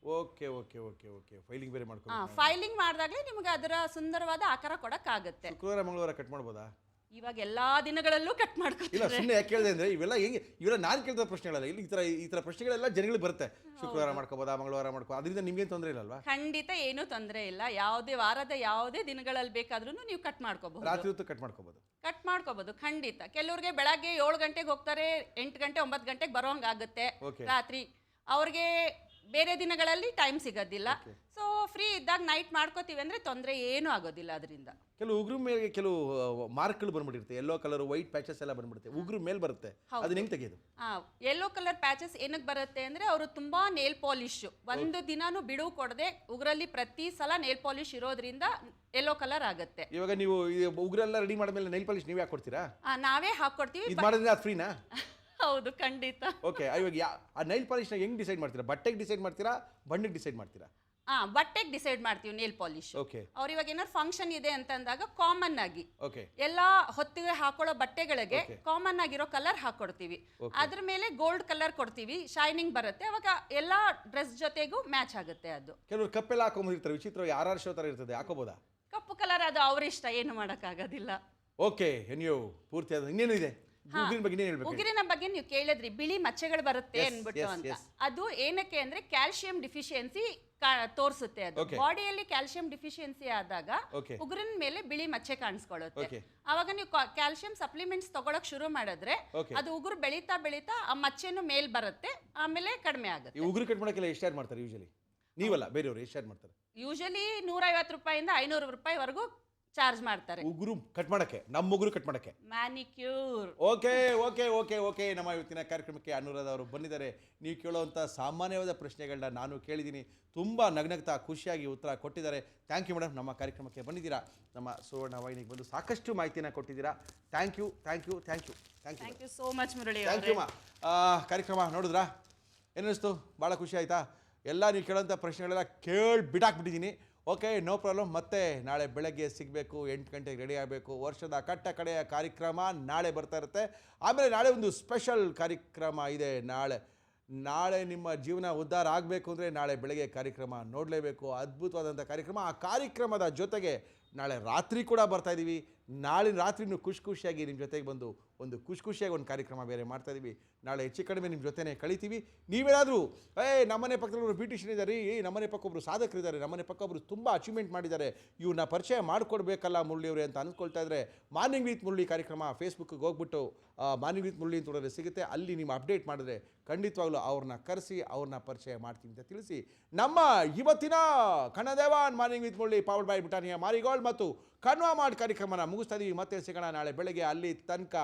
Okay okay okay okay. Filing ಬೇರೆ ಮಾಡ್ಕೊಂಡು ಫೈಲಿಂಗ್ ಮಾಡಿದಾಗಲೇ ನಿಮಗೆ ಅದರ ಸುಂದರವಾದ ಆಕಾರ ಕೊಡಕ್ಕಾಗತ್ತೆ. ಶುಕ್ರವಾರ ಮಂಗಳವಾರ ಕಟ್ ಮಾಡ್ಬೋದಾ? ಇವಾಗ ಎಲ್ಲಾ ದಿನಗಳಲ್ಲೂ ಕಟ್ ಇಲ್ಲ, ಮಾಡ್ಕೊತಾರೆ. ಸುಮ್ಮನೆ ಯಾಕೆ ಕೇಳಿದೆ ಅಂದರೆ ಇವೆಲ್ಲ ನಾನು ಕೇಳಿದ ಪ್ರಶ್ನೆಗಳಲ್ಲ, ಇಲ್ಲಿ ಈ ಥರ ಪ್ರಶ್ನೆಗಳೆಲ್ಲ ಜನಗಳಿಗೆ ಬರುತ್ತೆ. ಶುಕ್ರವಾರ ಮಾಡ್ಕೋಬೋದಾ, ಮಂಗಳವಾರ ಮಾಡ್ಕೋ, ಅದರಿಂದ ನಿಮ್ಗೇನು ತೊಂದರೆ ಇಲ್ಲಲ್ವಾ? ಖಂಡಿತ ಏನೂ ತೊಂದರೆ ಇಲ್ಲ. ಯಾವುದೇ ವಾರದ ಯಾವುದೇ ದಿನಗಳಲ್ಲಿ ಬೇಕಾದ್ರೂ ನೀವು ಕಟ್ ಮಾಡ್ಕೋಬಹುದು. ರಾತ್ರಿ ಹೊತ್ತು ಕಟ್ ಮಾಡ್ಕೋಬೋದು. ಕಟ್ ಮಾಡ್ಕೋಬಹುದು ಖಂಡಿತ. ಕೆಲವ್ರಿಗೆ ಬೆಳಗ್ಗೆ 7 ಗಂಟೆಗೆ ಹೋಗ್ತಾರೆ, 8 ಗಂಟೆ 9 ಗಂಟೆಗೆ ಬರೋಂಗಾಗುತ್ತೆ Okay. ರಾತ್ರಿ. ಅವ್ರಿಗೆ ಬೇರೆ ದಿನಗಳಲ್ಲಿ ಟೈಮ್ ಸಿಗೋದಿಲ್ಲ. ಸೊ ಫ್ರೀ ಇದ್ದಾಗ ನೈಟ್ ಮಾಡ್ಕೋತೀವಿ ಅಂದ್ರೆ ತೊಂದರೆ ಏನೂ ಆಗೋದಿಲ್ಲ ಅದರಿಂದ. ಕೆಲವು ಉಗುರು ಮೇಲೆ ಕೆಲವು ಮಾರ್ಕ್ಗಳು ಬಂದ್ಬಿಟ್ಟಿರುತ್ತೆ, ಯೆಲ್ಲೋ ಕಲರ್ ವೈಟ್ ಪ್ಯಾಚಸ್ ಎಲ್ಲ ಬಂದ್ಬಿಡುತ್ತೆ, ಉಗುರು ಮೇಲೆ ಬರುತ್ತೆ. ಅದನ್ನ ಹೆಂಗೆ ತೆಗೆಯೋದು? ಯೆಲ್ಲೋ ಕಲರ್ ಪ್ಯಾಚಸ್ ಏನಕ್ಕೆ ಬರುತ್ತೆ ಅಂದ್ರೆ ಅವರು ತುಂಬಾ ನೇಲ್ ಪಾಲಿಶ್ ಒಂದು ದಿನಾನು ಬಿಡುವು ಕೊಡದೆ ಉಗುರಲ್ಲಿ ಪ್ರತಿ ಸಲ ನೇಲ್ ಪಾಲಿಶ್ ಇರೋದ್ರಿಂದ ಯೆಲ್ಲೋ ಕಲರ್ ಆಗುತ್ತೆ. ಇವಾಗ ನೀವು ಉಗುರೆಲ್ಲ ರೆಡಿ ಮಾಡಿದ್ಮೇಲೆ ನೈಲ್ ಪಾಲಿಶ್ ನೀವೇ ಹಾಕೊಡ್ತೀರಾ? ನಾವೇ ಹಾಕೊಡ್ತೀವಿ. ಇದು ಮಾಡಿದ್ರೆ ಅದು ಫ್ರೀನಾ? ಹೌದು, ಖಂಡಿತ. ಓಕೆ. ಇವಾಗ ಆ ನೈಲ್ ಪಾಲಿಶ್ನ ಹೆಂಗೆ ಡಿಸೈಡ್ ಮಾಡ್ತೀರಾ? ಬಟ್ಟೆಗೆ ಡಿಸೈಡ್ ಮಾಡ್ತೀರಾ, ಬಣ್ಣಕ್ಕೆ ಡಿಸೈಡ್ ಮಾಡ್ತೀರಾ? ಬಟ್ಟೆಗೆ ಡಿಸೈಡ್ ಮಾಡ್ತೀವಿ ನೇಲ್ ಪಾಲಿಶ್. ಓಕೆ. ಅವ್ರು ಇವಾಗ ಏನಾದ್ರು ಫಂಕ್ಷನ್ ಇದೆ ಅಂತ ಅಂದಾಗ ಕಾಮನ್ ಆಗಿ ಓಕೆ ಎಲ್ಲಾ ಹೊತ್ತಿಗೆ ಹಾಕೊಳ್ಳೋ ಬಟ್ಟೆಗಳಿಗೆ ಕಾಮನ್ ಆಗಿರೋ ಕಲರ್ ಹಾಕೊಡ್ತೀವಿ. ಅದ್ರ ಮೇಲೆ ಗೋಲ್ಡ್ ಕಲರ್ ಕೊಡ್ತೀವಿ, ಶೈನಿಂಗ್ ಬರುತ್ತೆ. ಅವಾಗ ಎಲ್ಲಾ ಡ್ರೆಸ್ ಜೊತೆಗೂ ಮ್ಯಾಚ್ ಆಗುತ್ತೆ. ಅದು ಕೆಲವರು ಕಪ್ಪೆಲ್ಲ ಹಾಕೊಂಡ್ಬಿಟ್ಟಿರ್ತಾರೆ, ವಿಚಿತ್ರ ಯಾರು ಶೋ ಥರ ಇರ್ತದೆ, ಹಾಕೋಬೋದಾ? ಕಪ್ಪು ಕಲರ್ ಅದು ಅವ್ರ ಇಷ್ಟ, ಏನು ಮಾಡೋಕ್ಕಾಗೋದಿಲ್ಲ. ಓಕೆ. ನೀವು ಪೂರ್ತಿ ಅದು ಇನ್ನೇನು ಇದೆ ಉಗುರಿನ ಬಗ್ಗೆ ಇನ್ನೇನು ಹೇಳ್ಬೇಕು? ಉಗುರಿನ ಬಗ್ಗೆ ನೀವು ಕೇಳಿದ್ರಿ, ಬಿಳಿ ಮಚ್ಚೆಗಳು ಬರುತ್ತೆ Yes, ಅನ್ಬಿಟ್ಟು yes, ಅಂತ. yes. ಅದು ಏನಕ್ಕೆ ಅಂದ್ರೆ ಕ್ಯಾಲ್ಸಿಯಂ ಡಿಫಿಷಿಯನ್ಸಿ ತೋರಿಸುತ್ತೆ. ಅದು Okay. ಬಾಡಿಯಲ್ಲಿ ಕ್ಯಾಲ್ಸಿಯಂ ಡಿಫಿಷಿಯನ್ಸಿ ಆದಾಗ Okay. ಉಗುರಿನ ಮೇಲೆ ಬಿಳಿ ಮಚ್ಚೆ ಕಾಣಿಸ್ಕೊಳ್ಳುತ್ತೆ. Okay. ಅವಾಗ ನೀವು ಕ್ಯಾಲ್ಸಿಯಂ ಸಪ್ಲಿಮೆಂಟ್ಸ್ ತಗೊಳಕ್ ಶುರು ಮಾಡಿದ್ರೆ Okay. ಅದು ಉಗುರು ಬೆಳೀತಾ ಬೆಳೀತಾ ಆ ಮಚ್ಚೆನು ಮೇಲ್ ಬರುತ್ತೆ, ಆಮೇಲೆ ಕಡಿಮೆ ಈ ಆಗುತ್ತೆ. ಉಗುರು ಕಟ್ ಮಾಡೋಕ್ಕೆಲ್ಲ ಎಷ್ಟು ಚಾರ್ಜ್ ಮಾಡ್ತಾರೆ ಯೂಶಲಿ? ನೀವಲ್ಲ, ಬೇರೆಯವರು ಎಷ್ಟು ಚಾರ್ಜ್ ಮಾಡ್ತಾರೆ? ಯೂಶಲಿ 150 ರೂಪಾಯಿಂದ 500 ರೂಪಾಯಿವರೆಗೂ ಚಾರ್ಜ್ ಮಾಡ್ತಾರೆ ಉಗುರು ಕಟ್ ಮಾಡಕ್ಕೆ, ನಮ್ಮ ಉಗುರು ಕಟ್ ಮಾಡಕ್ಕೆ. Manicure. Okay okay okay okay. ನಮ್ಮ ಇವತ್ತಿನ ಕಾರ್ಯಕ್ರಮಕ್ಕೆ ಅನುರಾಧ ಅವರು ಬಂದಿದ್ದಾರೆ. ನೀವು ಕೇಳುವಂಥ ಸಾಮಾನ್ಯವಾದ ಪ್ರಶ್ನೆಗಳನ್ನ ನಾನು ಕೇಳಿದ್ದೀನಿ, ತುಂಬ ನಗ್ನಗ್ತಾ ಖುಷಿಯಾಗಿ ಉತ್ತರ ಕೊಟ್ಟಿದ್ದಾರೆ. ಥ್ಯಾಂಕ್ ಯು ಮೇಡಮ್, ನಮ್ಮ ಕಾರ್ಯಕ್ರಮಕ್ಕೆ ಬಂದಿದ್ದೀರಾ, ನಮ್ಮ ಸುವರ್ಣ ವಾಹಿನಿಗೆ ಬಂದು ಸಾಕಷ್ಟು ಮಾಹಿತಿನ ಕೊಟ್ಟಿದ್ದೀರಾ. Thank you thank you thank you thank you thank you so much Murali. Thank you ಮಾ. ಕಾರ್ಯಕ್ರಮ ನೋಡಿದ್ರಾ? ಏನಿಸ್ತು? ಭಾಳ ಖುಷಿ ಆಯಿತಾ? ಎಲ್ಲ ನೀವು ಕೇಳೋಂಥ ಪ್ರಶ್ನೆಗಳೆಲ್ಲ ಕೇಳಿ ಬಿಟ್ಟಾಕ್ಬಿಟ್ಟಿದ್ದೀನಿ. Okay, no problem. ಮತ್ತೆ ನಾಳೆ ಬೆಳಗ್ಗೆ ಸಿಗಬೇಕು, 8 ಗಂಟೆಗೆ ರೆಡಿ ಆಗಬೇಕು. ವರ್ಷದ ಕಟ್ಟ ಕಡೆಯ ಕಾರ್ಯಕ್ರಮ ನಾಳೆ ಬರ್ತಾ ಇರುತ್ತೆ. ಆಮೇಲೆ ನಾಳೆ ಒಂದು ಸ್ಪೆಷಲ್ ಕಾರ್ಯಕ್ರಮ ಇದೆ. ನಾಳೆ ನಿಮ್ಮ ಜೀವನ ಉದ್ಧಾರ ಆಗಬೇಕು ಅಂದರೆ ನಾಳೆ ಬೆಳಗ್ಗೆ ಕಾರ್ಯಕ್ರಮ ನೋಡಲೇಬೇಕು. ಅದ್ಭುತವಾದಂಥ ಕಾರ್ಯಕ್ರಮ. ಆ ಕಾರ್ಯಕ್ರಮದ ಜೊತೆಗೆ ನಾಳೆ ರಾತ್ರಿ ಕೂಡ ಬರ್ತಾ ಇದ್ದೀವಿ. ನಾಳೆ ರಾತ್ರಿನೂ ಖುಷಿಯಾಗಿ ನಿಮ್ಮ ಜೊತೆಗೆ ಬಂದು ಒಂದು ಖುಷಿಯಾಗಿ ಒಂದು ಕಾರ್ಯಕ್ರಮ ಬೇರೆ ಮಾಡ್ತಾಯಿದ್ದೀವಿ. ನಾಳೆ ಹೆಚ್ಚು ಕಡಿಮೆ ನಿಮ್ಮ ಜೊತೆನೇ ಕಳಿತೀವಿ. ನೀವೇನಾದರೂ ನಮ್ಮನೆ ಪಕ್ಕದೊಬ್ಬರು ಬ್ಯೂಟಿಷಿಯನ್ ಇದ್ದಾರೆ, ನಮ್ಮನೆ ಪಕ್ಕೊಬ್ಬರು ಸಾಧಕರಿದ್ದಾರೆ, ನಮ್ಮನೆ ಪಕ್ಕೊಬ್ಬರು ತುಂಬ ಅಚೀವ್ಮೆಂಟ್ ಮಾಡಿದ್ದಾರೆ, ಇವ್ರನ್ನ ಪರಿಚಯ ಮಾಡಿಕೊಡ್ಬೇಕಲ್ಲ ಮುರಳಿಯವರೇ ಅಂತ ಅಂದ್ಕೊಳ್ತಾ ಇದ್ದರೆ, ಮಾರ್ನಿಂಗ್ ವಿತ್ ಮುರಳಿ ಕಾರ್ಯಕ್ರಮ ಫೇಸ್ಬುಕ್ಗೆ ಹೋಗ್ಬಿಟ್ಟು ಮಾರ್ನಿಂಗ್ ವಿತ್ ಮುರಳಿ ಅಂತ ನೋಡಿದ್ರೆ ಸಿಗುತ್ತೆ. ಅಲ್ಲಿ ನೀವು ಅಪ್ಡೇಟ್ ಮಾಡಿದ್ರೆ ಖಂಡಿತವಾಗ್ಲೂ ಅವ್ರನ್ನ ಕರೆಸಿ ಅವ್ರನ್ನ ಪರಿಚಯ ಮಾಡ್ತೀನಿ ಅಂತ ತಿಳಿಸಿ ನಮ್ಮ ಇವತ್ತಿನ ಕನ್ನದೇವಾನ್ morning with Murali powered by Britannia marigold ಮತ್ತು ಕನ್ವಾ ಮಾಡ್ ಕಾರ್ಯಕ್ರಮನ ಮುಗಿಸ್ತಾ ಇದ್ದೀವಿ. ಮತ್ತೆ ಸಿಗೋಣ ನಾಳೆ ಬೆಳಗ್ಗೆ. ಅಲ್ಲಿ ತನಕ